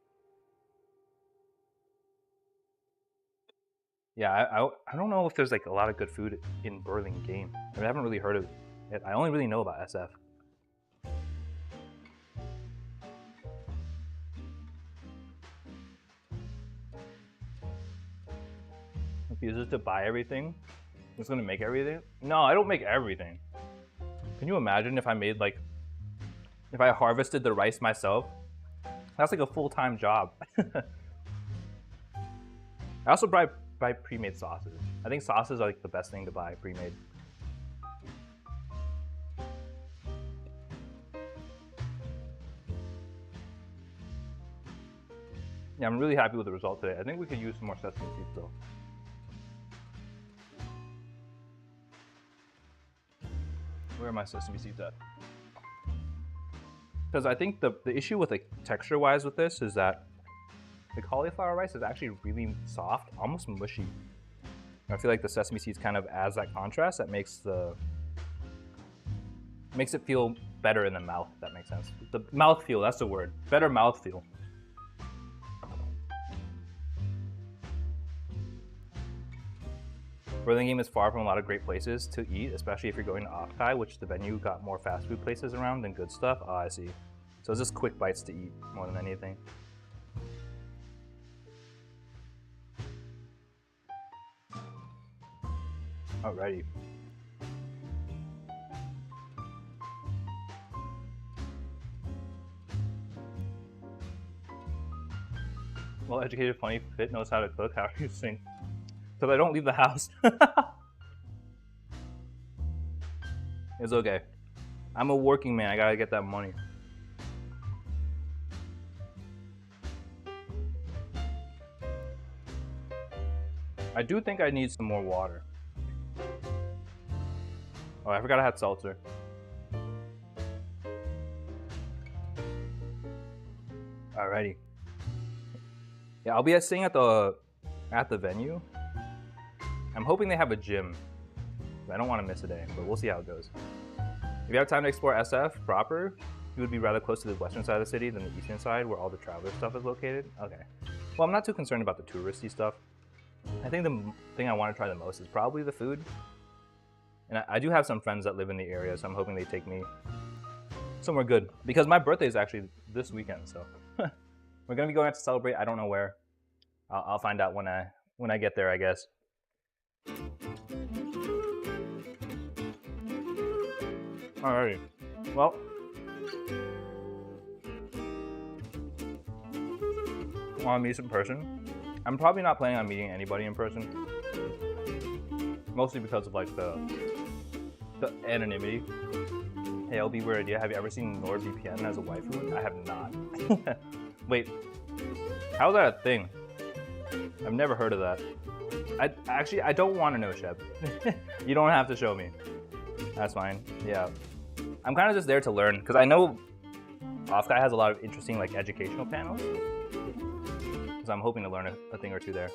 Yeah, I don't know if there's like a lot of good food in Burlingame. I mean, I haven't really heard of it. I only really know about SF. Is this to buy everything? It's gonna make everything? No, I don't make everything. Can you imagine if I made like, if I harvested the rice myself? That's like a full-time job. I also buy pre-made sauces. I think sauces are like the best thing to buy pre-made. Yeah, I'm really happy with the result today. I think we could use some more sesame seeds though. Where are my sesame seeds at? Because I think the issue with like texture-wise with this is that the cauliflower rice is actually really soft, almost mushy. And I feel like the sesame seeds kind of adds that contrast that makes it feel better in the mouth, if that makes sense. The mouth feel, that's the word. Better mouth feel. Burlingame is far from a lot of great places to eat, especially if you're going to off-Kai, which the venue got more fast food places around than good stuff. Oh, I see. So it's just quick bites to eat more than anything. Alrighty. Well educated, funny, fit, knows how to cook. How are you sing? Because I don't leave the house. It's okay. I'm a working man. I gotta get that money. I do think I need some more water. Oh, I forgot I had seltzer. Alrighty. Yeah, I'll be staying at the venue. I'm hoping they have a gym. I don't want to miss a day, but we'll see how it goes. If you have time to explore SF proper, you would be rather close to the western side of the city than the eastern side where all the traveler stuff is located. Okay. Well, I'm not too concerned about the touristy stuff. I think the thing I want to try the most is probably the food. And I do have some friends that live in the area, so I'm hoping they take me somewhere good. Because my birthday is actually this weekend, so we're gonna be going out to celebrate. I don't know where. I'll find out when I get there, I guess. Alrighty. Well, I want to meet some person. I'm probably not planning on meeting anybody in person. Mostly because of like the anonymity. Hey, LB, weird idea. Have you ever seen NordVPN as a waifu? I have not. Wait, how is that a thing? I've never heard of that. I don't want to know, Shep. You don't have to show me. That's fine. Yeah. I'm kind of just there to learn because I know Offguy has a lot of interesting like educational panels. So I'm hoping to learn a thing or two there.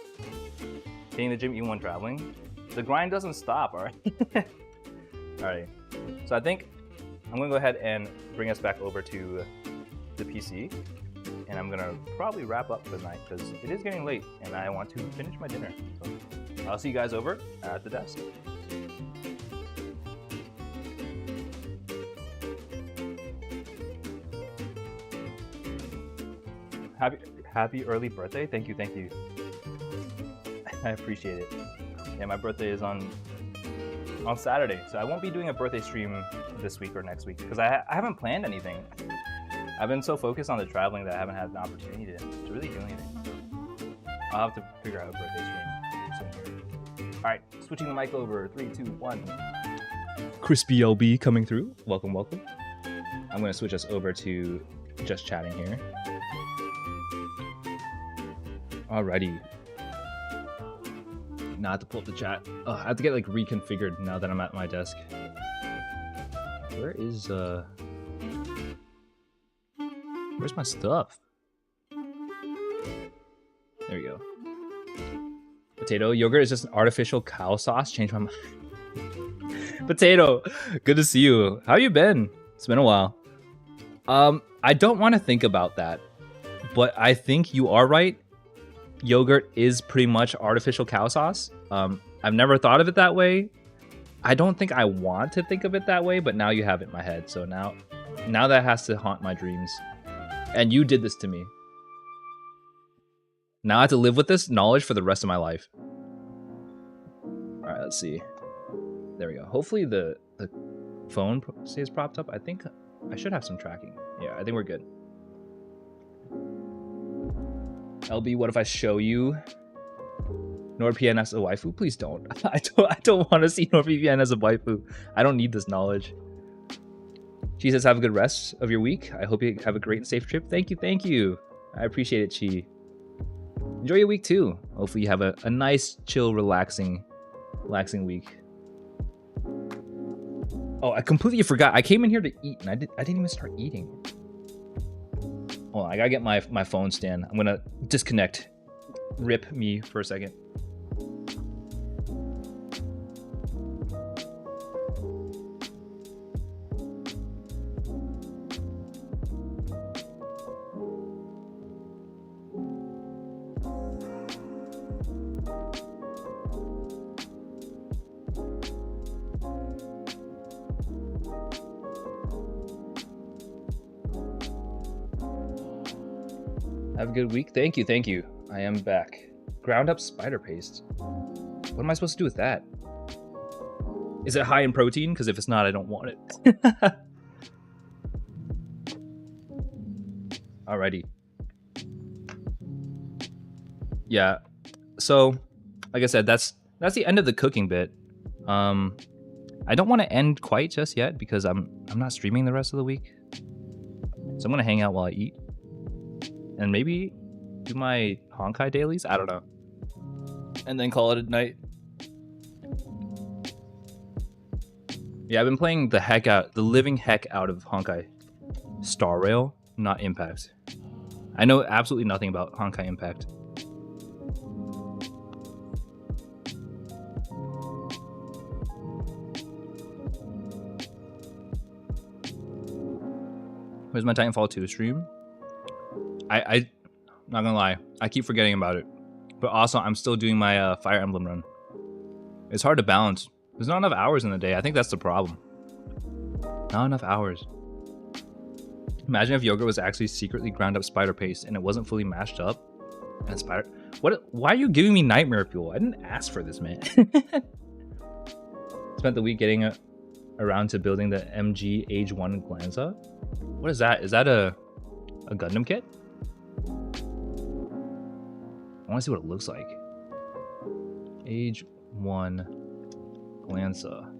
Hitting the gym even when traveling. The grind doesn't stop, all right? Alright. So I think I'm gonna go ahead and bring us back over to the PC. And I'm gonna probably wrap up for the night because it is getting late and I want to finish my dinner. So I'll see you guys over at the desk. Happy early birthday. Thank you. I appreciate it. Yeah, my birthday is on Saturday, so I won't be doing a birthday stream this week or next week because I haven't planned anything. I've been so focused on the traveling that I haven't had an opportunity to really do anything. I'll have to figure out a birthday stream soon. All right, switching the mic over. 3, 2, 1. Crispy LB coming through. Welcome. I'm gonna switch us over to just chatting here. Alrighty. Now I have to pull up the chat. Oh, I have to get like reconfigured now that I'm at my desk. Where's my stuff? There we go. Potato yogurt is just an artificial cow sauce. Change my mind. Potato, good to see you. How you been? It's been a while. I don't want to think about that, but I think you are right. Yogurt is pretty much artificial cow sauce. I've never thought of it that way. I don't think I want to think of it that way, but now you have it in my head. So now that has to haunt my dreams. And you did this to me. Now I have to live with this knowledge for the rest of my life. All right, let's see. There we go. Hopefully the phone stays propped up. I think I should have some tracking. Yeah, I think we're good. LB, what if I show you NordVPN as a waifu? Please don't. I don't want to see NordVPN as a waifu. I don't need this knowledge. She says, have a good rest of your week. I hope you have a great and safe trip. Thank you. I appreciate it, Chi. Enjoy your week too. Hopefully you have a nice, chill, relaxing week. Oh, I completely forgot. I came in here to eat and I didn't even start eating. Hold on, I gotta get my phone stand. I'm gonna disconnect. Rip me for a second. Have a good week. Thank you. I am back. Ground up spider paste. What am I supposed to do with that? Is it high in protein? Because if it's not, I don't want it. Alrighty. Yeah. So, like I said, that's the end of the cooking bit. I don't want to end quite just yet because I'm not streaming the rest of the week. So I'm gonna hang out while I eat. And maybe do my Honkai dailies? I don't know. And then call it a night. Yeah, I've been playing the living heck out of Honkai Star Rail, not Impact. I know absolutely nothing about Honkai Impact. Where's my Titanfall 2 stream? I'm not gonna lie, I keep forgetting about it. But also, I'm still doing my Fire Emblem run. It's hard to balance. There's not enough hours in the day. I think that's the problem. Not enough hours. Imagine if yogurt was actually secretly ground up spider paste and it wasn't fully mashed up. And spider... Why are you giving me nightmare fuel? I didn't ask for this, man. Spent the week getting around to building the MG Age 1 Glanza. What is that? Is that a Gundam kit? I want to see what it looks like. Age 1 Glanza.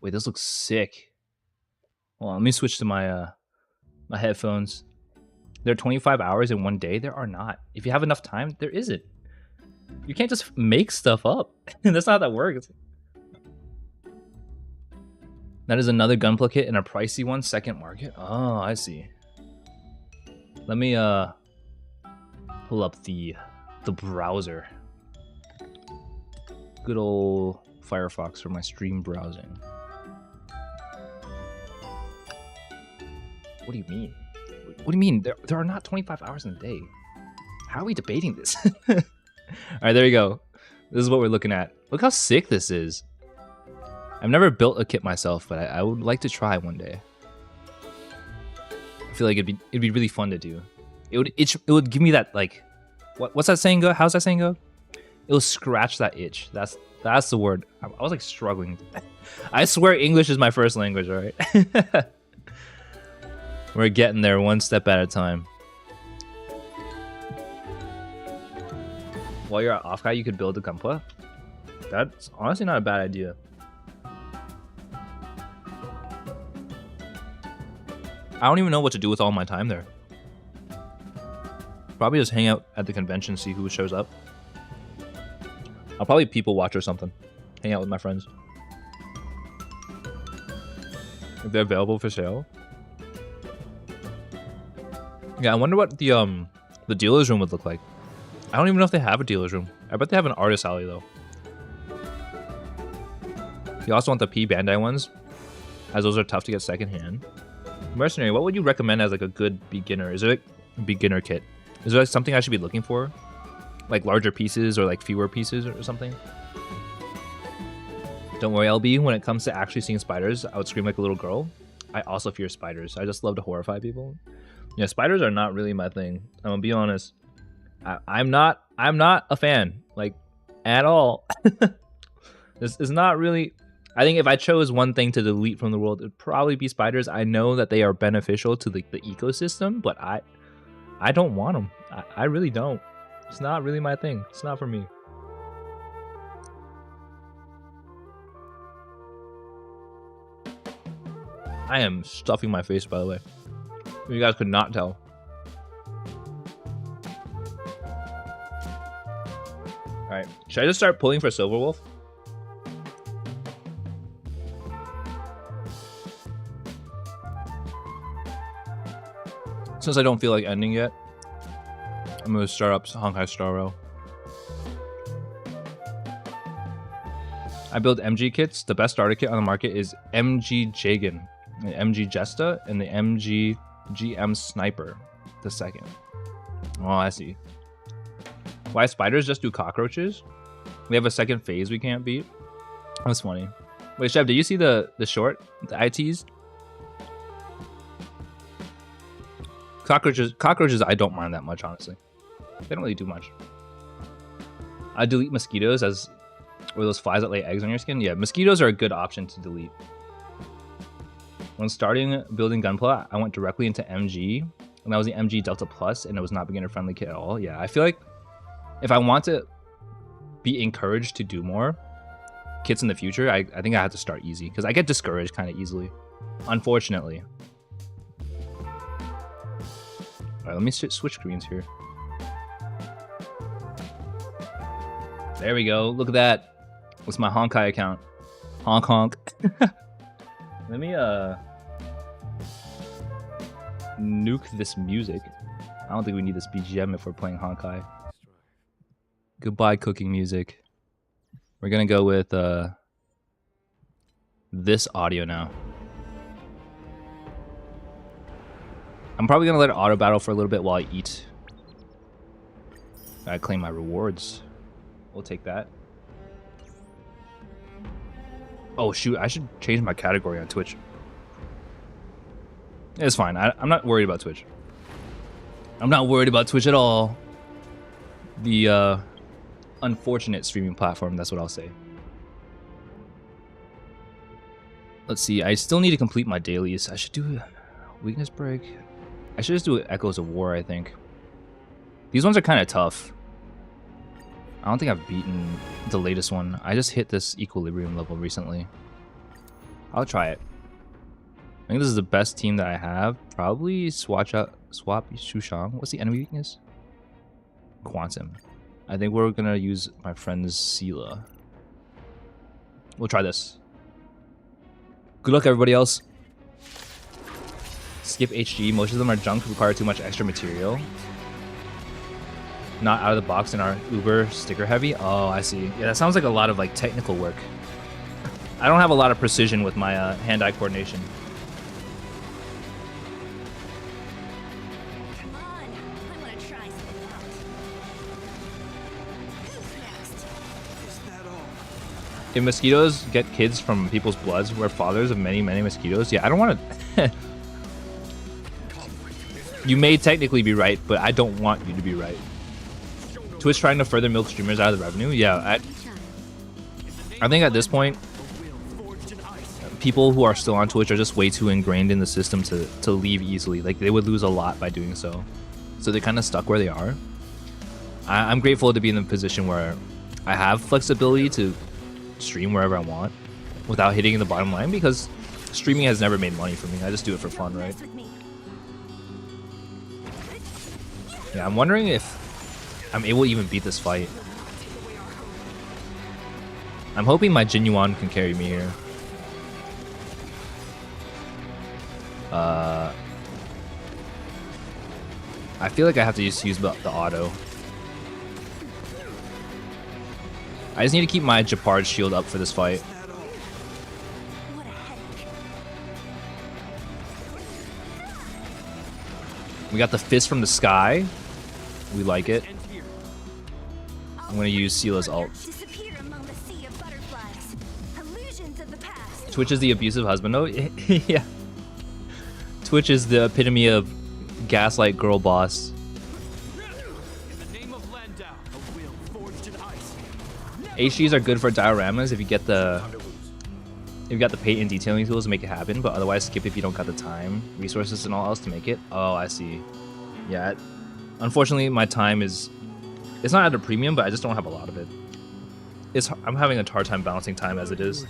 Wait, this looks sick. Hold on, let me switch to my my headphones. There are 25 hours in one day. There are not. If you have enough time, there isn't. You can't just make stuff up. That's not how that works. That is another gunpla kit and a pricey one, second market. Oh, I see. Let me pull up the browser. Good old Firefox for my stream browsing. What do you mean? What do you mean? There are not 25 hours in a day. How are we debating this? All right, there you go. This is what we're looking at. Look how sick this is. I've never built a kit myself, but I would like to try one day. I feel like it'd be really fun to do. It would give me that, like, what's that saying go? How's that saying go? It'll scratch that itch. That's the word. I was like struggling. I swear English is my first language, all right? We're getting there one step at a time. While you're at off-guy, you could build a gunpla. That's honestly not a bad idea. I don't even know what to do with all my time there. Probably just hang out at the convention, see who shows up. I'll probably people watch or something. Hang out with my friends. If they're available for sale. Yeah, I wonder what the dealer's room would look like. I don't even know if they have a dealer's room. I bet they have an artist alley though. You also want the P Bandai ones, as those are tough to get secondhand. Mercenary, what would you recommend as like a good beginner? Is there like a beginner kit? Is there like something I should be looking for? Like larger pieces or like fewer pieces or something? Don't worry, LB, when it comes to actually seeing spiders, I would scream like a little girl. I also fear spiders. I just love to horrify people. Yeah, spiders are not really my thing. I'm gonna be honest. I'm not a fan, like, at all. This is not really. I think if I chose one thing to delete from the world, it'd probably be spiders. I know that they are beneficial to the ecosystem, but I don't want them. I really don't. It's not really my thing. It's not for me. I am stuffing my face, by the way. You guys could not tell. Alright, should I just start pulling for Silver Wolf? Since I don't feel like ending yet, I'm gonna start up Honkai Star Rail. I build MG kits. The best starter kit on the market is MG Jagan, the MG Jesta, and the MG GM Sniper, the second. Oh, I see. Why spiders just do cockroaches? We have a second phase we can't beat. That's funny. Wait, Chef, did you see the short? The ITs? Cockroaches, I don't mind that much, honestly. They don't really do much. I delete mosquitoes or those flies that lay eggs on your skin. Yeah, mosquitoes are a good option to delete. When starting building Gunpla, I went directly into MG, and that was the MG Delta Plus, and it was not beginner friendly kit at all. Yeah, I feel like if I want to be encouraged to do more kits in the future, I think I have to start easy, because I get discouraged kind of easily, unfortunately. Alright, let me switch screens here. There we go. Look at that. What's my Honkai account? Honk honk. Let me nuke this music. I don't think we need this BGM if we're playing Honkai. Goodbye cooking music. We're gonna go with this audio now. I'm probably gonna let it auto battle for a little bit while I eat. I claim my rewards. We'll take that. Oh shoot, I should change my category on Twitch. It's fine. I'm not worried about Twitch. I'm not worried about Twitch at all. The unfortunate streaming platform, that's what I'll say. Let's see, I still need to complete my dailies. I should do a weakness break. I should just do Echoes of War, I think. These ones are kind of tough. I don't think I've beaten the latest one. I just hit this equilibrium level recently. I'll try it. I think this is the best team that I have. Probably swap Shushang. What's the enemy weakness? Quantum. I think we're gonna use my friend's Sela. We'll try this. Good luck, everybody else. Skip HG. Most of them are junk, require too much extra material. Not out of the box and are uber sticker heavy. Oh, I see. Yeah, that sounds like a lot of like technical work. I don't have a lot of precision with my hand-eye coordination. Come on, I want to try something out. Who's next? Is that all? If mosquitoes get kids from people's bloods, we're fathers of many, many mosquitoes. Yeah, I don't want to. You may technically be right, but I don't want you to be right. Twitch trying to further milk streamers out of the revenue? Yeah, I think at this point, people who are still on Twitch are just way too ingrained in the system to leave easily. Like, they would lose a lot by doing so. So they're kind of stuck where they are. I'm grateful to be in the position where I have flexibility to stream wherever I want without hitting the bottom line, because streaming has never made money for me. I just do it for fun, right? Yeah, I'm wondering if I'm able to even beat this fight. I'm hoping my Jinyuan can carry me here. I feel like I have to just use the auto. I just need to keep my Japard's shield up for this fight. What a headache. We got the fist from the sky. We like it. I'm gonna use Sela's ult. Disappear among the sea of butterflies. Illusions of the past. Twitch is the abusive husband. Oh, yeah. Twitch is the epitome of gaslight girl boss. In the name of Landau, a will forged in ice. HGs are good for dioramas if you get the paint and detailing tools to make it happen, but otherwise skip if you don't got the time, resources, and all else to make it. Oh, I see. Yeah. Unfortunately, my time is... It's not at a premium, but I just don't have a lot of it. I'm having a hard time balancing time as it is.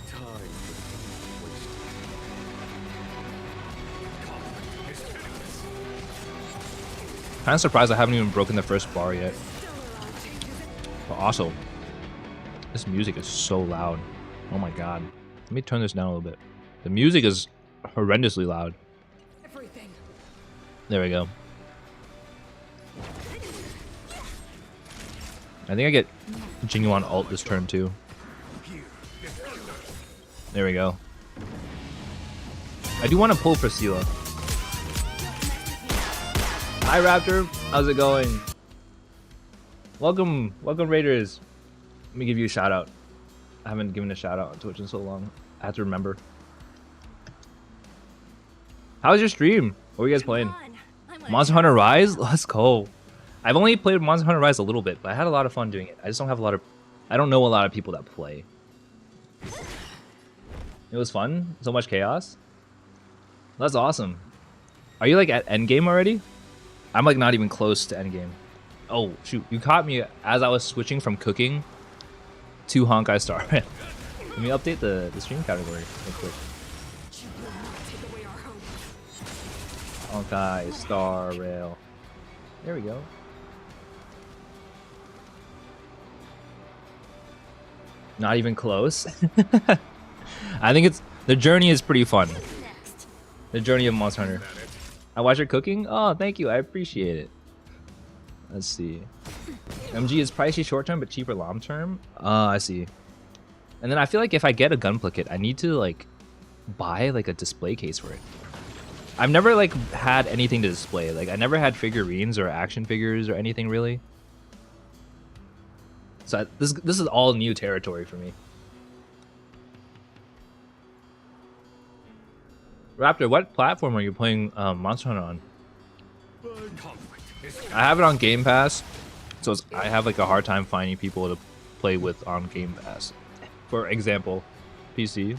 Kind of surprised I haven't even broken the first bar yet. But also, this music is so loud. Oh my god. Let me turn this down a little bit. The music is horrendously loud. Everything. There we go. I think I get Jinyuan ult this turn too. There we go. I do want to pull for Sela. Hi Raptor, how's it going? Welcome Raiders. Let me give you a shout out. I haven't given a shout out on Twitch in so long. I have to remember. How was your stream? What were you guys playing? Monster Hunter Rise? Let's go. I've only played Monster Hunter Rise a little bit, but I had a lot of fun doing it. I just don't have a lot of... I don't know a lot of people that play. It was fun. So much chaos. That's awesome. Are you like at endgame already? I'm like not even close to endgame. Oh, shoot. You caught me as I was switching from cooking to Honkai Star. Let me update the stream category real quick. Honkai Star Rail. There we go. Not even close. I think it's... The journey is pretty fun. The journey of Monster Hunter. I watch your cooking? Oh, thank you. I appreciate it. Let's see. MG is pricey short term, but cheaper long term? I see. And then I feel like if I get a gunpla kit, I need to like buy like a display case for it. I've never like had anything to display. Like I never had figurines or action figures or anything really. So this is all new territory for me. Raptor, what platform are you playing Monster Hunter on? I have it on Game Pass, so I have like a hard time finding people to play with on Game Pass. For example, PC.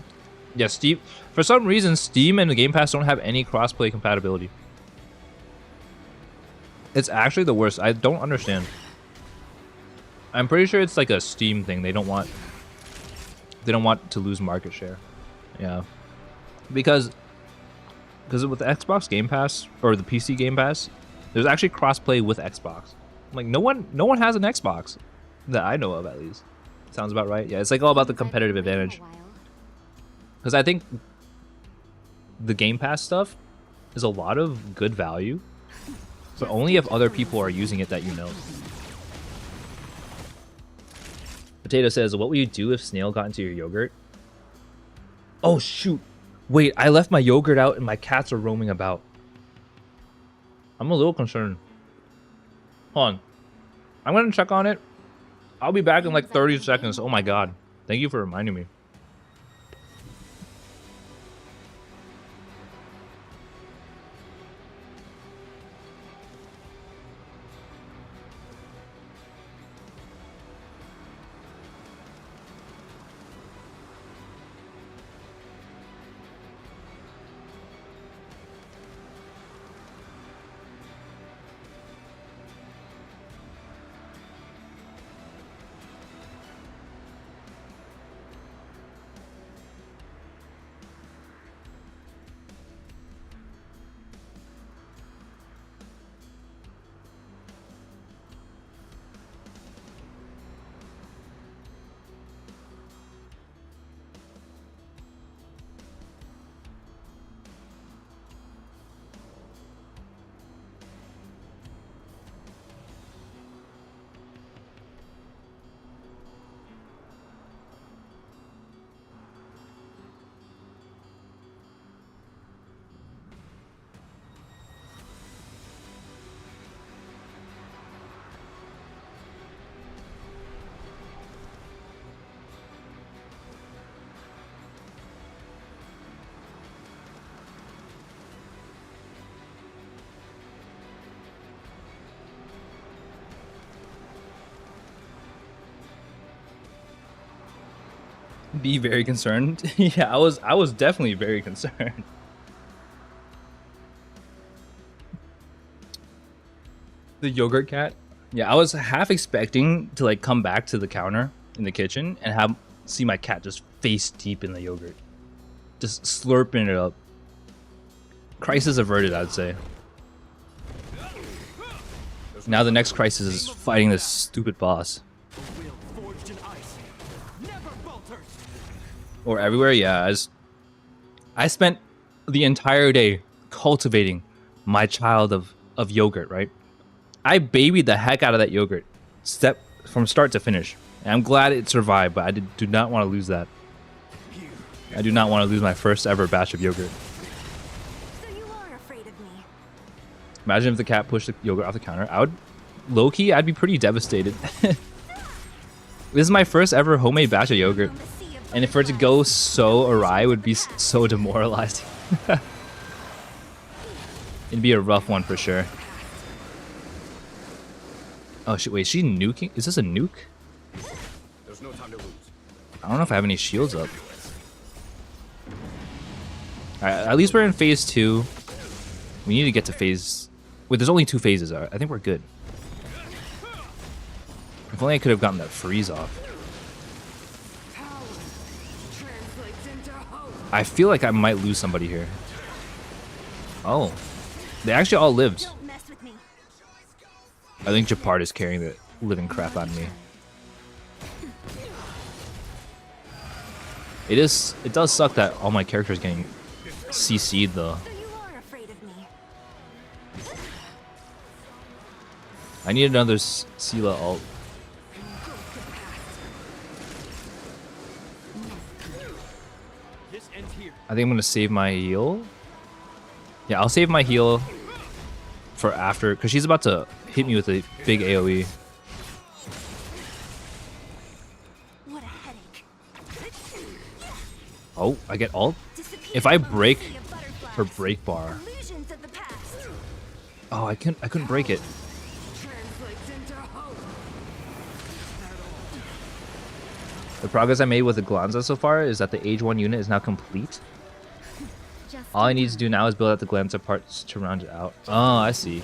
Yeah, Steam. For some reason, Steam and the Game Pass don't have any crossplay compatibility. It's actually the worst. I don't understand. I'm pretty sure it's like a Steam thing. They don't want to lose market share. Yeah, because because with the Xbox Game Pass or the PC Game Pass, there's actually crossplay with Xbox. Like no one has an Xbox that I know of, at least. Sounds about right. Yeah, it's like all about the competitive advantage. Because I think the Game Pass stuff is a lot of good value, but only if other people are using it that you know. Potato says, what would you do if snail got into your yogurt? Oh shoot. Wait, I left my yogurt out and my cats are roaming about. I'm a little concerned. Hold on. I'm gonna check on it. I'll be back in like 30 seconds. Oh my god. Thank you for reminding me. Be very concerned. Yeah, I was definitely very concerned. The yogurt cat. Yeah, I was half expecting to like come back to the counter in the kitchen and see my cat just face deep in the yogurt, just slurping it up. Crisis averted, I'd say. Now the next crisis is fighting this stupid boss. Or everywhere, yeah. I spent the entire day cultivating my child of yogurt, right? I babied the heck out of that yogurt, from start to finish. And I'm glad it survived, but I do not want to lose that. I do not want to lose my first ever batch of yogurt. So you are afraid of me. Imagine if the cat pushed the yogurt off the counter. Low-key, I'd be pretty devastated. This is my first ever homemade batch of yogurt. And for it to go so awry would be so demoralizing. It'd be a rough one for sure. Oh shit, wait, is she nuking? Is this a nuke? There's no time to lose. I don't know if I have any shields up. Alright, at least we're in phase 2. We need to get to phase... Wait, there's only 2 phases. I think we're good. If only I could have gotten that freeze off. I feel like I might lose somebody here. Oh. They actually all lived. Don't mess with me. I think Japard is carrying the living crap out of me. It does suck that all my characters getting CC'd though. So you are afraid of me. I need another Sela ult. This ends here. I think I'm gonna save my heal. Yeah, I'll save my heal for after, because she's about to hit me with a big AoE. What a headache. Oh, I get ult? If I break her break bar. Illusions of the past. Oh, I couldn't break it. The progress I made with the Glanza so far is that the Age 1 unit is now complete. All I need to do now is build out the Glanza parts to round it out. Oh, I see.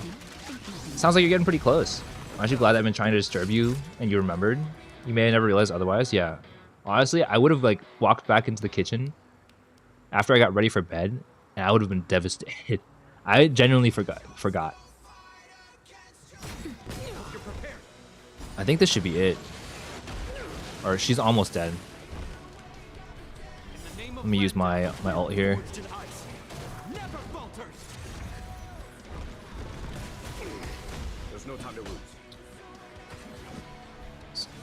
Sounds like you're getting pretty close. I'm actually glad I've been trying to disturb you and you remembered. You may have never realized otherwise, yeah. Honestly, I would have like walked back into the kitchen after I got ready for bed And I would have been devastated. I genuinely forgot. I think this should be it. Or she's almost dead. Let me use my ult here. There's no time to lose.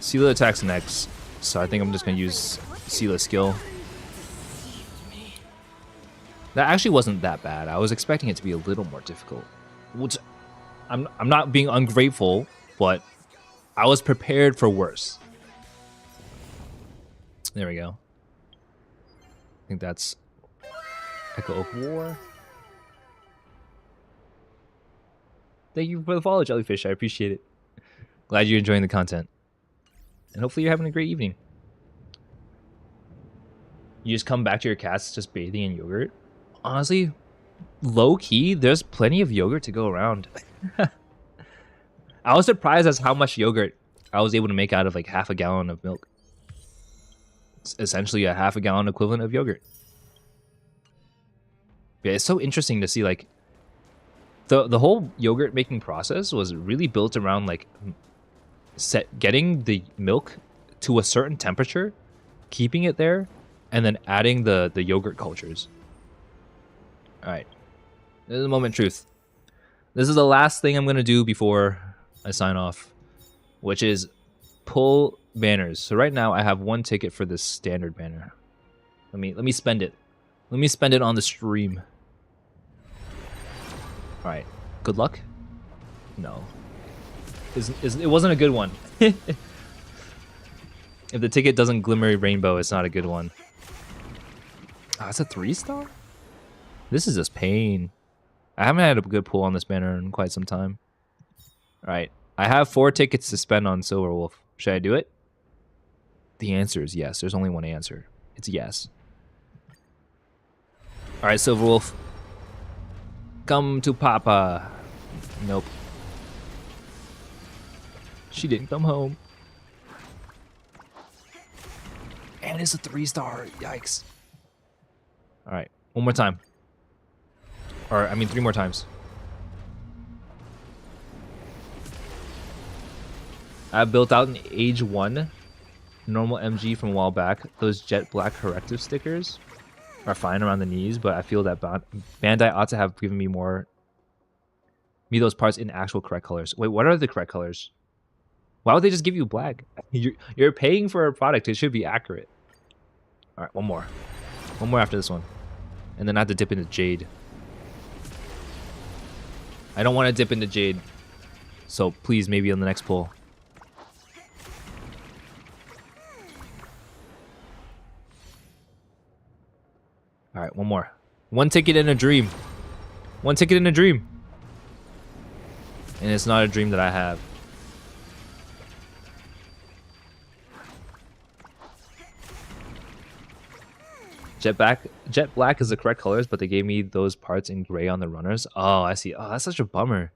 Seela attacks next, so I think I'm just gonna use Seela's skill. That actually wasn't that bad. I was expecting it to be a little more difficult. Which I'm not being ungrateful, but I was prepared for worse. There we go. I think that's Echo of War. Thank you for the follow, Jellyfish. I appreciate it. Glad you're enjoying the content. And hopefully you're having a great evening. You just come back to your cats just bathing in yogurt? Honestly, low-key, there's plenty of yogurt to go around. I was surprised as how much yogurt I was able to make out of like half a gallon of milk. It's essentially a half a gallon equivalent of yogurt. Yeah, it's so interesting to see like the whole yogurt making process was really built around like getting the milk to a certain temperature, keeping it there, and then adding the yogurt cultures. All right, this is a moment of truth. This is the last thing I'm gonna do before I sign off, which is pull banners. So right now I have one ticket for this standard banner. Let me spend it. Let me spend it on the stream. All right, good luck. No, it wasn't a good one. If the ticket doesn't glimmer rainbow, it's not a good one. Ah, it's a 3-star? This is just pain. I haven't had a good pull on this banner in quite some time. Alright, I have 4 tickets to spend on Silverwolf. Should I do it? The answer is yes. There's only one answer. It's yes. Alright, Silverwolf. Come to Papa. Nope. She didn't come home. And it's a 3-star. Yikes. Alright, one more time. Or, I mean, 3 more times. I've built out an Age 1 normal MG from a while back. Those jet black corrective stickers are fine around the knees, but I feel that Bandai ought to have given me those parts in actual correct colors. Wait, what are the correct colors? Why would they just give you black? You're paying for a product. It should be accurate. All right, one more. One more after this one. And then I have to dip into Jade. I don't want to dip into Jade. So please, maybe on the next pull. All right, one more. One ticket in a dream. One ticket in a dream. And it's not a dream that I have. Jet black is the correct colors, but they gave me those parts in gray on the runners. Oh, I see. Oh, that's such a bummer.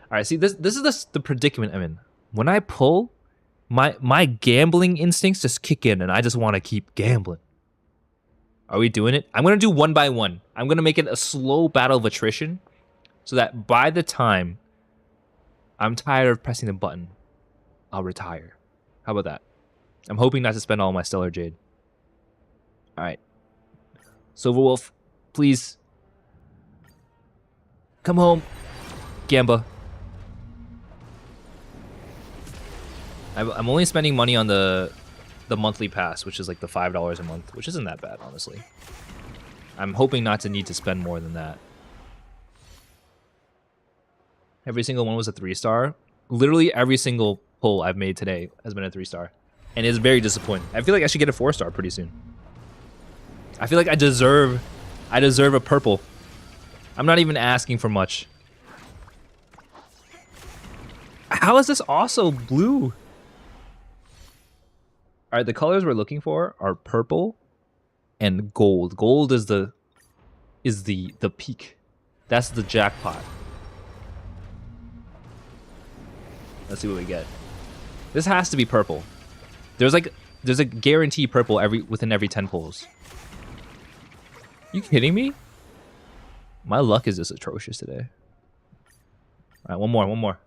All right, see, this is the predicament I'm in. When I pull, my gambling instincts just kick in, and I just want to keep gambling. Are we doing it? I'm gonna do one by one. I'm gonna make it a slow battle of attrition, so that by the time I'm tired of pressing the button, I'll retire. How about that? I'm hoping not to spend all my Stellar Jade. Alright. Silverwolf, please. Come home. Gamba. I'm only spending money on the monthly pass, which is like the $5 a month, which isn't that bad, honestly. I'm hoping not to need to spend more than that. Every single one was a 3-star. Literally every single pull I've made today has been a 3-star. And it's very disappointing. I feel like I should get a 4-star pretty soon. I feel like I deserve a purple. I'm not even asking for much. How is this also blue? All right, the colors we're looking for are purple and gold. Gold is the peak. That's the jackpot. Let's see what we get. This has to be purple. There's a guarantee purple within every 10 pulls. You kidding me? My luck is just atrocious today. All right, one more.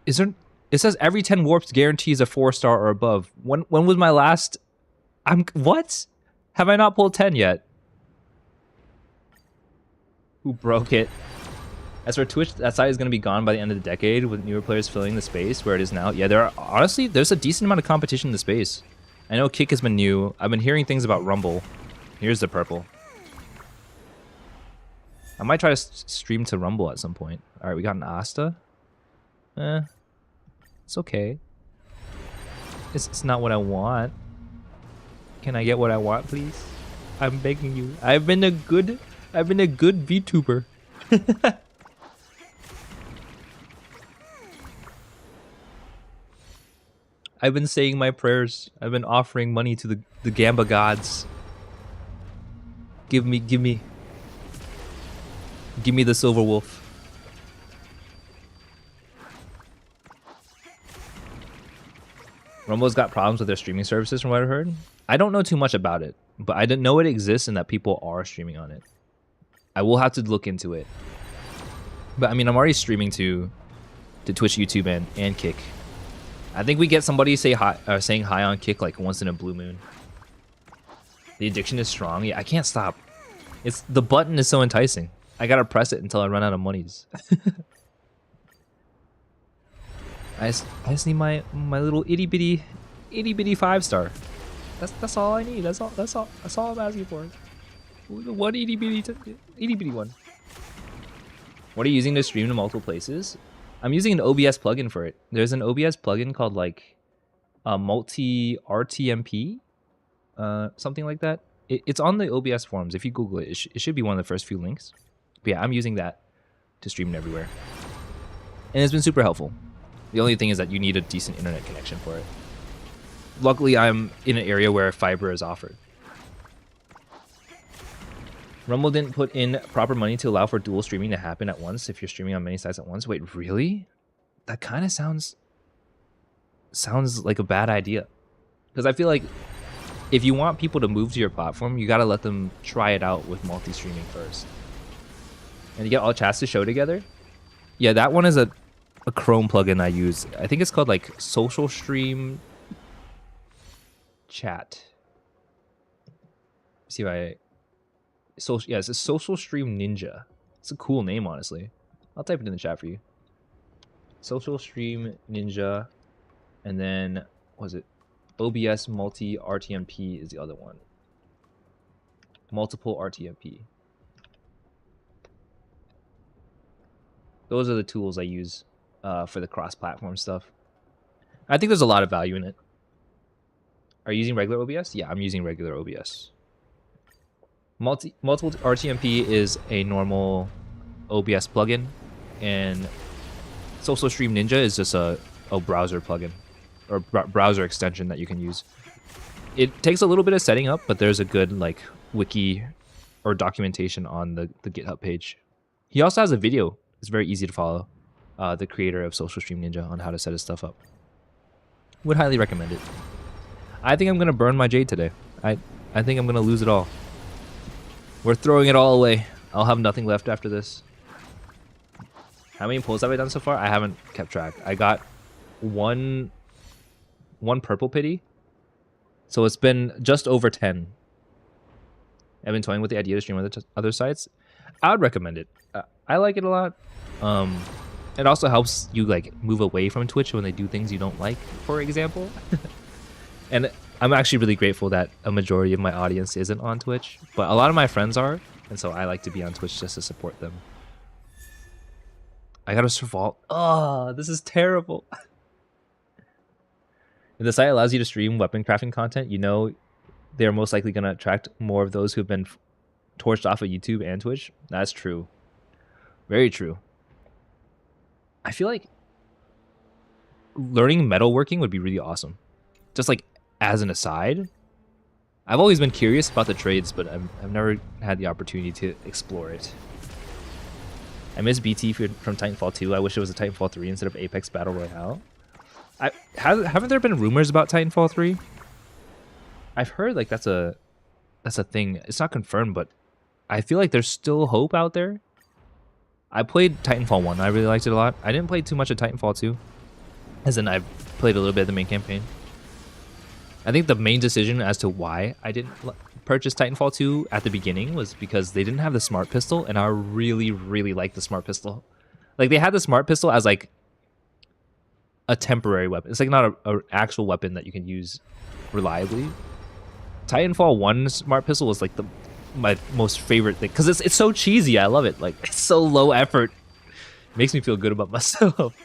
It says every 10 warps guarantees a 4-star or above. When was my last? What? Have I not pulled 10 yet? Who broke it? As for Twitch, that site is going to be gone by the end of the decade with newer players filling the space where it is now. Yeah, there's a decent amount of competition in the space. I know Kick has been new. I've been hearing things about Rumble. Here's the purple. I might try to stream to Rumble at some point. All right, we got an Asta. It's okay. It's not what I want. Can I get what I want, please? I'm begging you. I've been a good VTuber. I've been saying my prayers. I've been offering money to the Gamba gods. Give me the silver wolf. Rumble's got problems with their streaming services from what I've heard. I don't know too much about it, but I didn't know it exists and that people are streaming on it. I will have to look into it. But I mean, I'm already streaming to Twitch, YouTube, and Kick. I think we get somebody saying hi on Kick like once in a blue moon. The addiction is strong. Yeah, I can't stop. The button is so enticing. I gotta press it until I run out of monies. I just need my little itty bitty 5-star. That's all I need. That's all I'm asking for. The one itty bitty one. What are you using to stream to multiple places? I'm using an OBS plugin for it. There's an OBS plugin called like multi RTMP, something like that. It's on the OBS forums. If you Google it, it should be one of the first few links. But yeah, I'm using that to stream it everywhere, and it's been super helpful. The only thing is that you need a decent internet connection for it. Luckily, I'm in an area where fiber is offered. Rumble didn't put in proper money to allow for dual streaming to happen at once if you're streaming on many sites at once. Wait, really? That kind of sounds like a bad idea. Because I feel like if you want people to move to your platform, you got to let them try it out with multi-streaming first. And you get all chats to show together. Yeah, that one is a Chrome plugin I use. I think it's called like Social Stream Chat. See if I... yeah, it's a Social Stream Ninja. It's a cool name, honestly. I'll type it in the chat for you. Social Stream Ninja. And then, what was it? OBS Multi RTMP is the other one. Multiple RTMP. Those are the tools I use for the cross-platform stuff. I think there's a lot of value in it. Are you using regular OBS? Yeah, I'm using regular OBS. Multiple RTMP is a normal OBS plugin, and Social Stream Ninja is just a browser plugin or browser extension that you can use. It takes a little bit of setting up, but there's a good like wiki or documentation on the GitHub page. He also has a video. It's very easy to follow. The creator of Social Stream Ninja on how to set his stuff up. Would highly recommend it. I think I'm gonna burn my jade today. I think I'm gonna lose it all. We're throwing it all away. I'll have nothing left after this. How many pulls have I done so far? I haven't kept track. I got one purple pity. So it's been just over 10. I've been toying with the idea to stream on other sites. I would recommend it. I like it a lot. It also helps you like move away from Twitch when they do things you don't like, for example. And I'm actually really grateful that a majority of my audience isn't on Twitch, but a lot of my friends are, and so I like to be on Twitch just to support them. I gotta survive. Oh, this is terrible. If the site allows you to stream weapon crafting content, you know they're most likely going to attract more of those who've been torched off of YouTube and Twitch. That's true. Very true. I feel like learning metalworking would be really awesome. Just like as an aside, I've always been curious about the trades, but I've never had the opportunity to explore it. I miss BT from Titanfall 2. I wish it was a Titanfall 3 instead of Apex Battle Royale. Haven't there been rumors about Titanfall 3? I've heard like that's a thing. It's not confirmed, but I feel like there's still hope out there. I played Titanfall 1. I really liked it a lot. I didn't play too much of Titanfall 2. As in, I've played a little bit of the main campaign. I think the main decision as to why I didn't purchase Titanfall 2 at the beginning was because they didn't have the smart pistol, and I really, really liked the smart pistol. Like, they had the smart pistol as, like, a temporary weapon. It's, like, not an actual weapon that you can use reliably. Titanfall 1's smart pistol was, like, my most favorite thing. Because it's so cheesy. I love it. Like, it's so low effort. It makes me feel good about myself.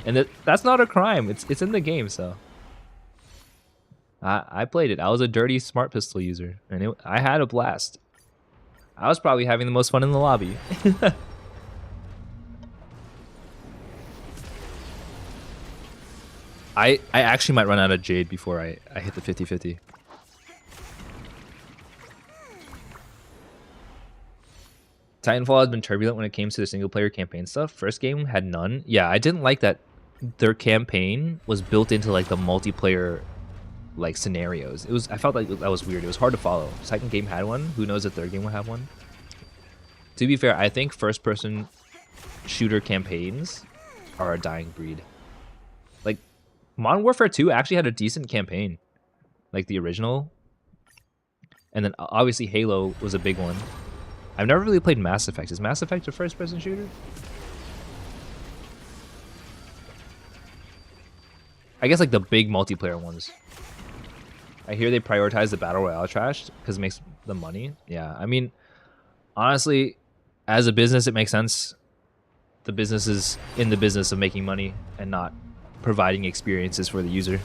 And that's not a crime. It's in the game, so... I played it. I was a dirty smart pistol user, and I had a blast. I was probably having the most fun in the lobby. I actually might run out of Jade before I hit the 50-50. Titanfall has been turbulent when it came to the single-player campaign stuff. First game had none. Yeah, I didn't like that their campaign was built into like the multiplayer like scenarios. I felt like that was weird. It was hard to follow. Second game had one. Who knows if third game will have one? To be fair, I think first-person shooter campaigns are a dying breed. Like Modern Warfare 2 actually had a decent campaign, like the original. And then obviously Halo was a big one. I've never really played Mass Effect. Is Mass Effect a first-person shooter? I guess like the big multiplayer ones. I hear they prioritize the Battle Royale trash because it makes them money. Yeah, I mean, honestly, as a business, it makes sense. The business is in the business of making money and not providing experiences for the user.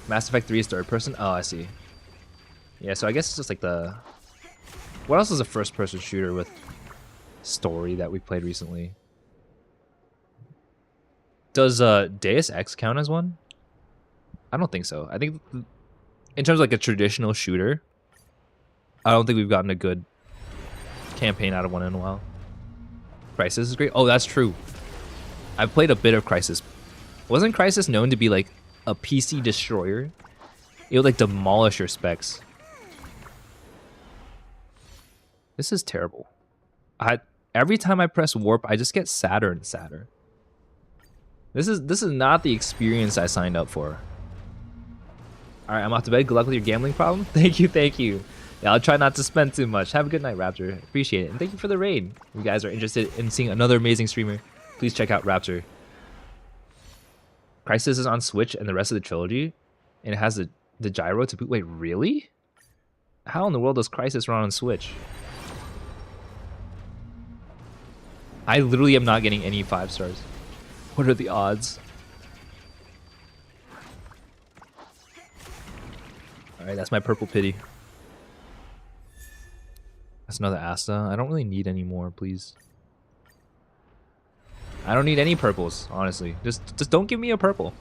Mass Effect 3 is third person? Oh, I see. Yeah, so I guess it's just like the... What else is a first-person shooter with story that we played recently? Does Deus Ex count as one? I don't think so. I think in terms of like a traditional shooter, I don't think we've gotten a good campaign out of one in a while. Crysis is great. Oh, that's true. I've played a bit of Crysis. Wasn't Crysis known to be like a PC destroyer? It would like demolish your specs. This is terrible. Every time I press warp, I just get sadder and sadder. This is not the experience I signed up for. Alright, I'm off to bed. Good luck with your gambling problem. Thank you, thank you. Yeah, I'll try not to spend too much. Have a good night, Raptor. Appreciate it. And thank you for the raid. If you guys are interested in seeing another amazing streamer, please check out Raptor. Crysis is on Switch and the rest of the trilogy. And it has the gyro to boot. Wait, really? How in the world does Crysis run on Switch? I literally am not getting any 5 stars. What are the odds? Alright, that's my purple pity. That's another Asta. I don't really need any more, please. I don't need any purples, honestly. Just don't give me a purple.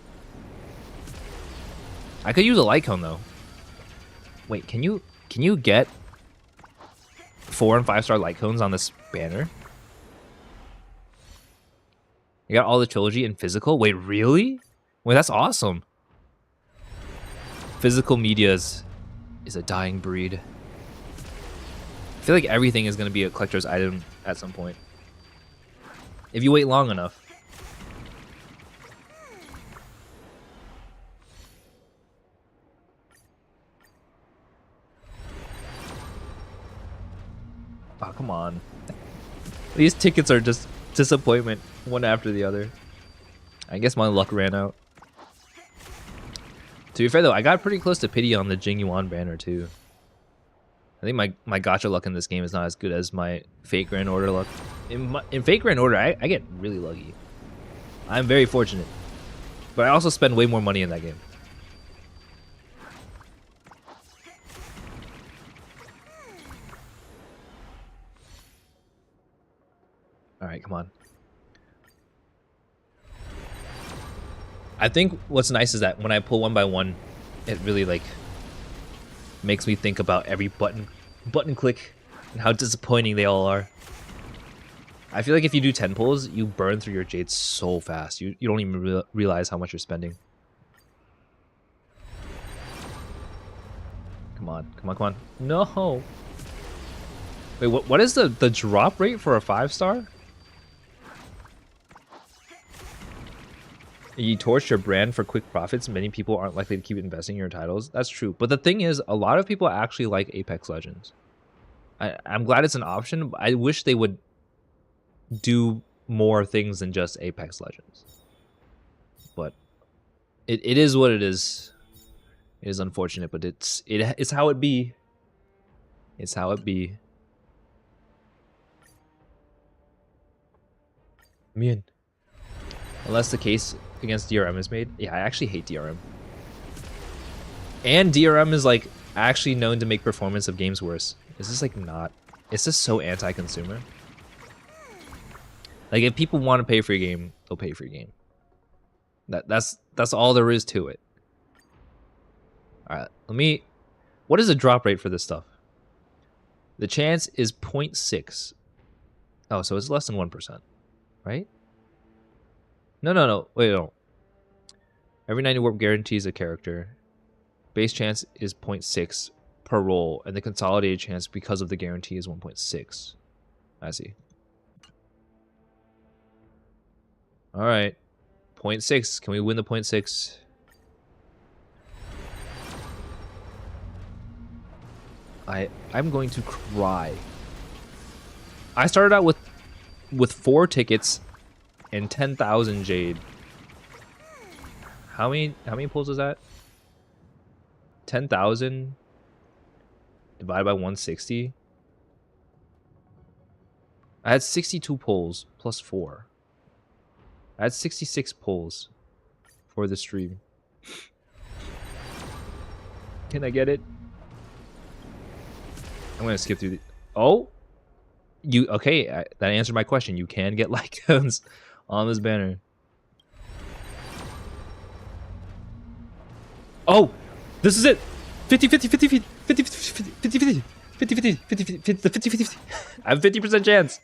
I could use a light cone though. Wait, can you get 4 and 5 star light cones on this banner? You got all the trilogy in physical? Wait, really? Wait, that's awesome. Physical media is a dying breed. I feel like everything is going to be a collector's item at some point. If you wait long enough. Oh, come on. These tickets are just disappointment, one after the other. I guess my luck ran out. To be fair though, I got pretty close to pity on the Jing Yuan banner too. I think my gacha luck in this game is not as good as my Fate Grand Order luck. In Fate Grand Order, I get really lucky. I'm very fortunate. But I also spend way more money in that game. Alright, come on. I think what's nice is that when I pull one by one, it really like Makes me think about every button click and how disappointing they all are. I feel like if you do 10 pulls, you burn through your jades so fast. You don't even realize how much you're spending. Come on, come on, come on. No. Wait, what is the drop rate for a 5-star? You torch your brand for quick profits. Many people aren't likely to keep investing in your titles. That's true. But the thing is, a lot of people actually like Apex Legends. I'm glad it's an option. But I wish they would do more things than just Apex Legends. But it is what it is. It is unfortunate, but it's how it be. It's how it be. Man. Unless the case against DRM is made. Yeah, I actually hate DRM. And DRM is like actually known to make performance of games worse. It's just like not. It's just so anti-consumer. Like if people want to pay for your game, they'll pay for your game. That's all there is to it. All right, what is the drop rate for this stuff? The chance is 0.6. Oh, so it's less than 1%, right? No. Wait, no. Every 90 warp guarantees a character. Base chance is 0.6 per roll, and the consolidated chance because of the guarantee is 1.6. I see. All right, 0.6. Can we win the 0.6? I'm going to cry. I started out with 4 tickets and 10,000 jade. How many pulls is that? 10,000 divided by 160. I had 62 pulls plus 4. I had 66 pulls for the stream. Can I get it? I'm gonna skip through the. Oh, okay? That answered my question. You can get like codes on this banner. Oh, this is it. 50, 50, 50, 50, 50, 50, 50, 50, 50, 50, 50, 50, 50, 50. I have 50% chance.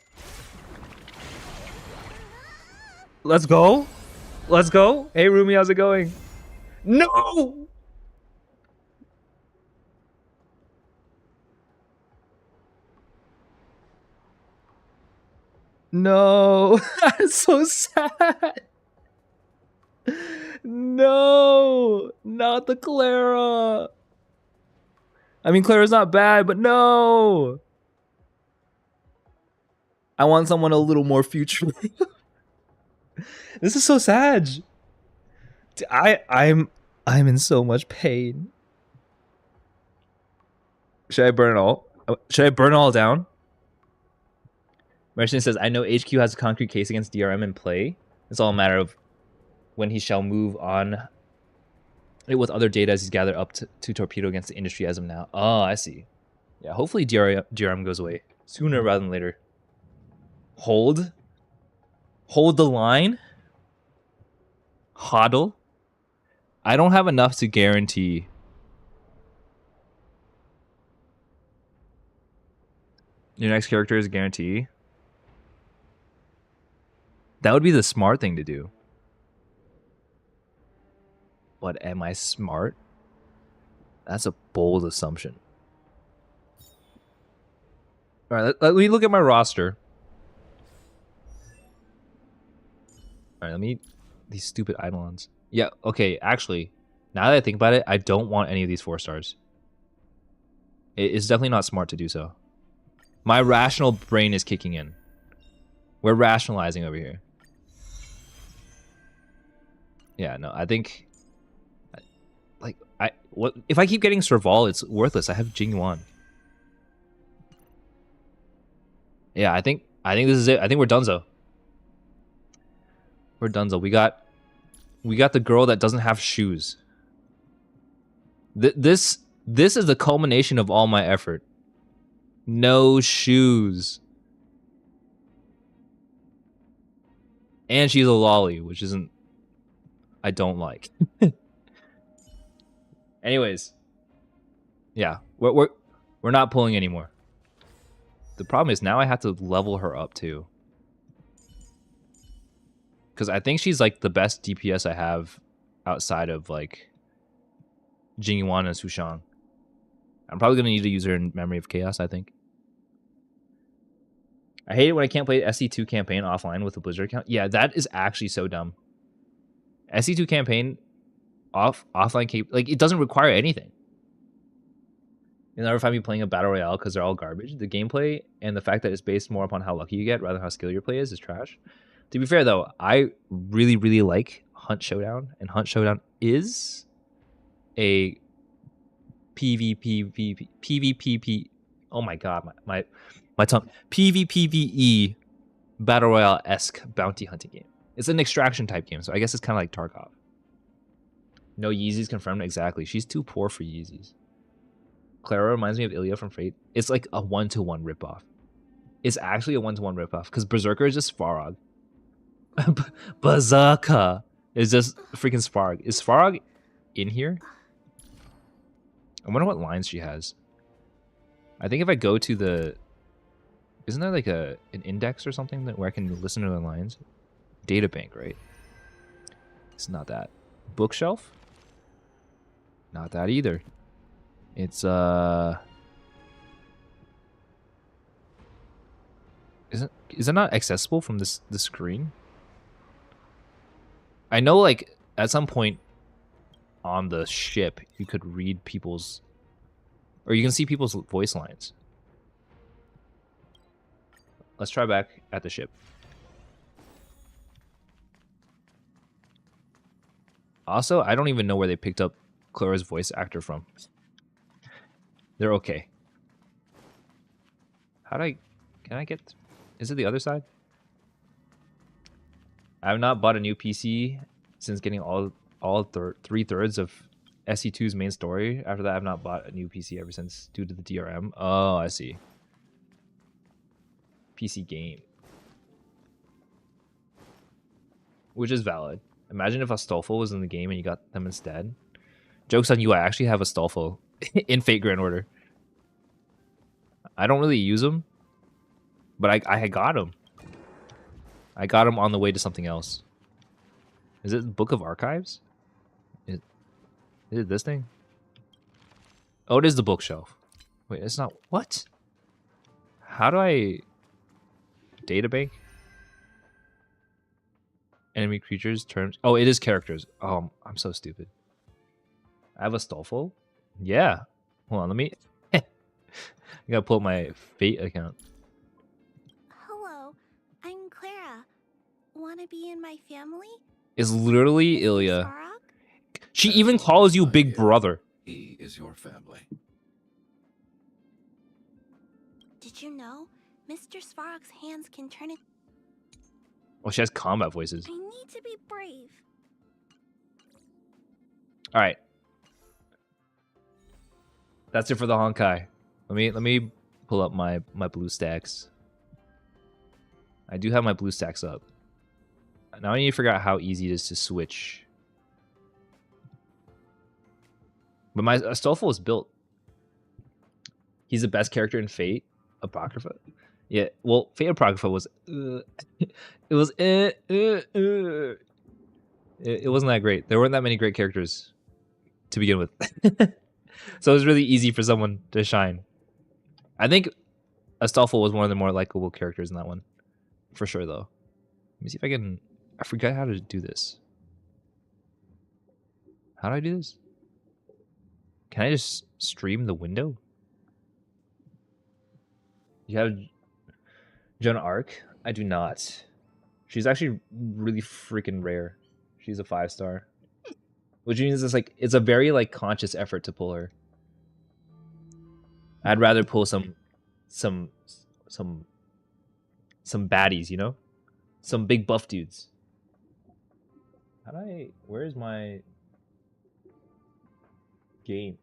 Let's go. Let's go. Hey, Rumi, how's it going? No. No, I'm so sad. No, not the Clara. I mean, Clara's not bad, but no. I want someone a little more future. This is so sad. I'm in so much pain. Should I burn it all? Should I burn it all down? Merchant says, I know HQ has a concrete case against DRM in play. It's all a matter of when he shall move on it with other data as he's gathered up to torpedo against the industry as of now. Oh, I see. Yeah, hopefully DRM goes away sooner rather than later. Hold the line. Hodl. I don't have enough to guarantee. Your next character is a guarantee. That would be the smart thing to do. But am I smart? That's a bold assumption. All right, let me look at my roster. All right, let me... These stupid eidolons. Yeah, okay, actually, now that I think about it, I don't want any of these 4 stars. It's definitely not smart to do so. My rational brain is kicking in. We're rationalizing over here. Yeah, no, I think... Like, what if I keep getting Serval, it's worthless. I have Jingyuan. Yeah, I think this is it. I think we're donezo. We're donezo. We got the girl that doesn't have shoes. This is the culmination of all my effort. No shoes. And she's a lolly, which isn't... I don't like. Anyways. Yeah, we're not pulling anymore. The problem is now I have to level her up too. Because I think she's like the best DPS I have outside of like Jingyuan and Sushang. I'm probably going to need to use her in Memory of Chaos, I think. I hate it when I can't play SC2 campaign offline with a Blizzard account. Yeah, that is actually so dumb. SC2 campaign offline, like it doesn't require anything. You'll never find me playing a battle royale because they're all garbage. The gameplay and the fact that it's based more upon how lucky you get rather than how skilled your play is trash. To be fair though, I really, really like Hunt Showdown, and Hunt Showdown is a PvP. Oh my god, my tongue. PvPvE battle royale-esque bounty hunting game. It's an extraction type game, so I guess it's kind of like Tarkov. No Yeezys confirmed, exactly. She's too poor for Yeezys. Clara reminds me of Ilya from Fate. It's like a 1-to-1 ripoff. It's actually a 1-to-1 ripoff because Berserker is just Svarog. Berserker is just freaking Svarog. Is Svarog in here? I wonder what lines she has. I think if I go to the... Isn't there like an index or something where I can listen to the lines? Data bank, right? It's not that. Bookshelf? Not that either. It's is it not accessible from the screen? I know like at some point on the ship you could read people's, or you can see people's voice lines. Let's try back at the ship. Also, I don't even know where they picked up Clara's voice actor from. They're okay. Can I get... Is it the other side? I have not bought a new PC since getting all 3/3 of SC2's main story. After that, I've not bought a new PC ever since due to the DRM. Oh, I see. PC game. Which is valid. Imagine if Astolfo was in the game and you got them instead. Joke's on you, I actually have Astolfo in Fate Grand Order. I don't really use him, but I got him. I got him on the way to something else. Is it Book of Archives? Is it this thing? Oh, it is the bookshelf. Wait, it's not... What? How do I... Databank? Enemy creatures, terms... Oh, it is characters. Oh, I'm so stupid. I have Astolfo? Yeah. Hold on, let me... I gotta pull up my Fate account. Hello, I'm Clara. Wanna be in my family? It's literally Ilya. She even calls you Big Brother. He is your family. Did you know Mr. Svarog's hands can turn it? Oh, she has combat voices. I need to be brave. All right. That's it for the Honkai. Let me pull up my blue stacks. I do have my blue stacks up. Now I need to figure out how easy it is to switch. But my Astolfo is built. He's the best character in Fate Apocrypha. Yeah, well, Fate Apocrypha was it was it wasn't that great. There weren't that many great characters to begin with. So it was really easy for someone to shine. I think Astolfo was one of the more likable characters in that one. For sure, though. Let me see if I can... I forgot how to do this. How do I do this? Can I just stream the window? You have Joan of Arc? I do not. She's actually really freaking rare. She's a 5-star. Which means it's like it's a very like conscious effort to pull her. I'd rather pull some baddies, you know? Some big buff dudes. How do I... Where's my game?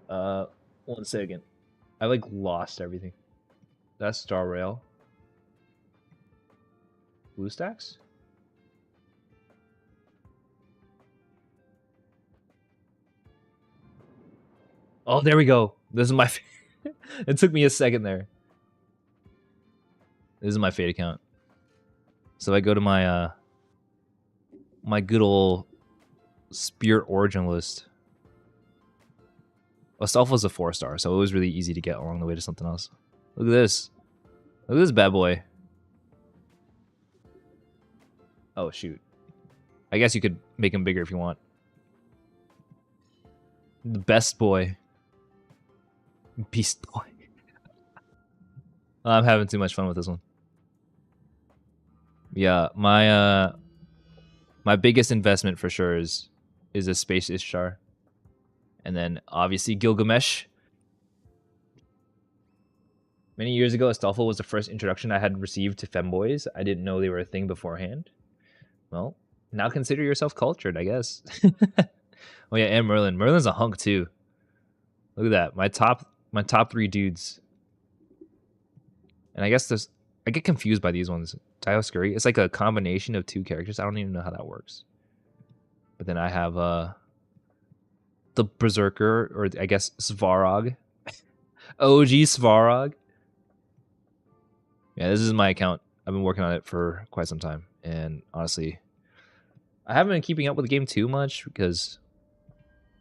One second. I like lost everything. That's Star Rail. BlueStacks? Oh, there we go. This is my. It took me a second there. This is my Fate account. So I go to my my good old Spirit Origin list. Astolfo's a 4-star, so it was really easy to get along the way to something else. Look at this. Look at this bad boy. Oh, shoot. I guess you could make him bigger if you want. The best boy. Beast boy. I'm having too much fun with this one. Yeah, my my biggest investment for sure is a Space Ishtar. And then obviously Gilgamesh. Many years ago, Astolfo was the first introduction I had received to femboys. I didn't know they were a thing beforehand. Well, now consider yourself cultured, I guess. Oh yeah, and Merlin. Merlin's a hunk too. Look at that. My top 3 dudes. And I guess I get confused by these ones. Dioscuri, it's like a combination of 2 characters. I don't even know how that works. But then I have the Berserker, or I guess Svarog. OG Svarog. Yeah, this is my account. I've been working on it for quite some time. And honestly, I haven't been keeping up with the game too much because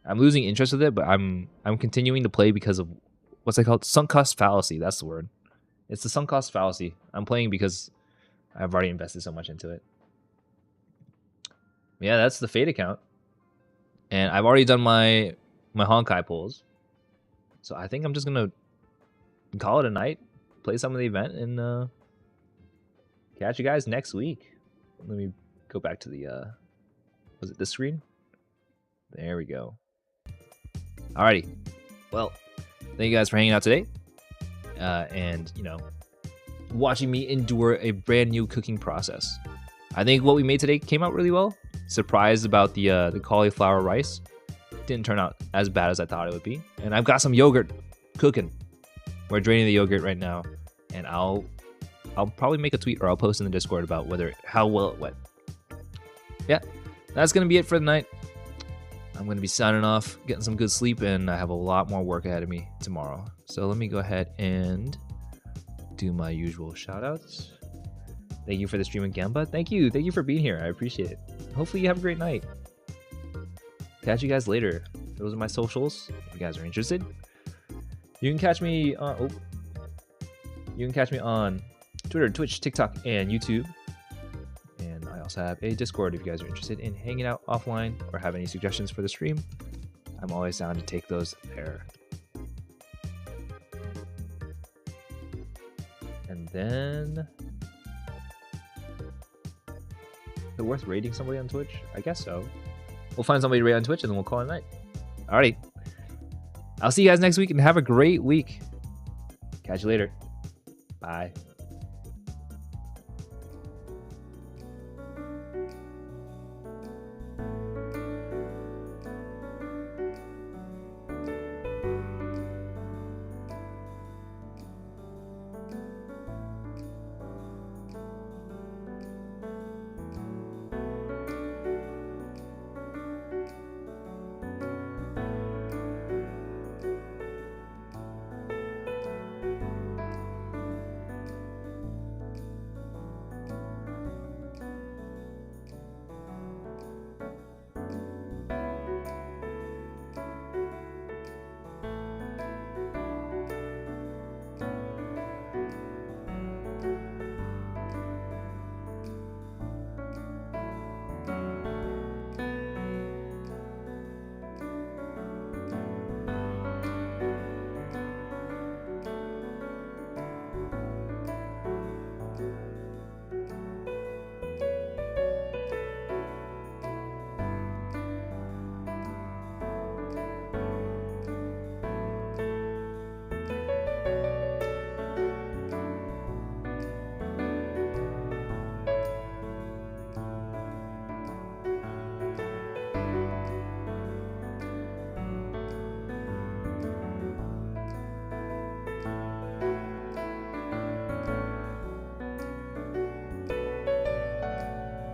I'm losing interest with it, but I'm continuing to play because of what's it called? Sunk cost fallacy. That's the word. It's the sunk cost fallacy. I'm playing because I've already invested so much into it. Yeah, that's the Fate account. And I've already done my Honkai pulls. So I think I'm just going to call it a night, play some of the event, and catch you guys next week. Let me go back to the, was it this screen? There we go. Alrighty. Well, thank you guys for hanging out today. And, you know, watching me endure a brand new cooking process. I think what we made today came out really well. Surprised about the cauliflower rice. Didn't turn out as bad as I thought it would be. And I've got some yogurt cooking. We're draining the yogurt right now, and I'll probably make a tweet or I'll post in the Discord about how well it went. Yeah, that's gonna be it for the night. I'm gonna be signing off, getting some good sleep, and I have a lot more work ahead of me tomorrow. So let me go ahead and do my usual shout outs. Thank you for the stream again, bud. Thank you for being here. I appreciate it. Hopefully you have a great night. Catch you guys later. Those are my socials if you guys are interested. You can catch me on Twitter, Twitch, TikTok, and YouTube. And I also have a Discord if you guys are interested in hanging out offline or have any suggestions for the stream. I'm always down to take those there. And then, is it worth rating somebody on Twitch? I guess so. We'll find somebody to rate on Twitch and then we'll call it a night. Alrighty. I'll see you guys next week and have a great week. Catch you later. Bye.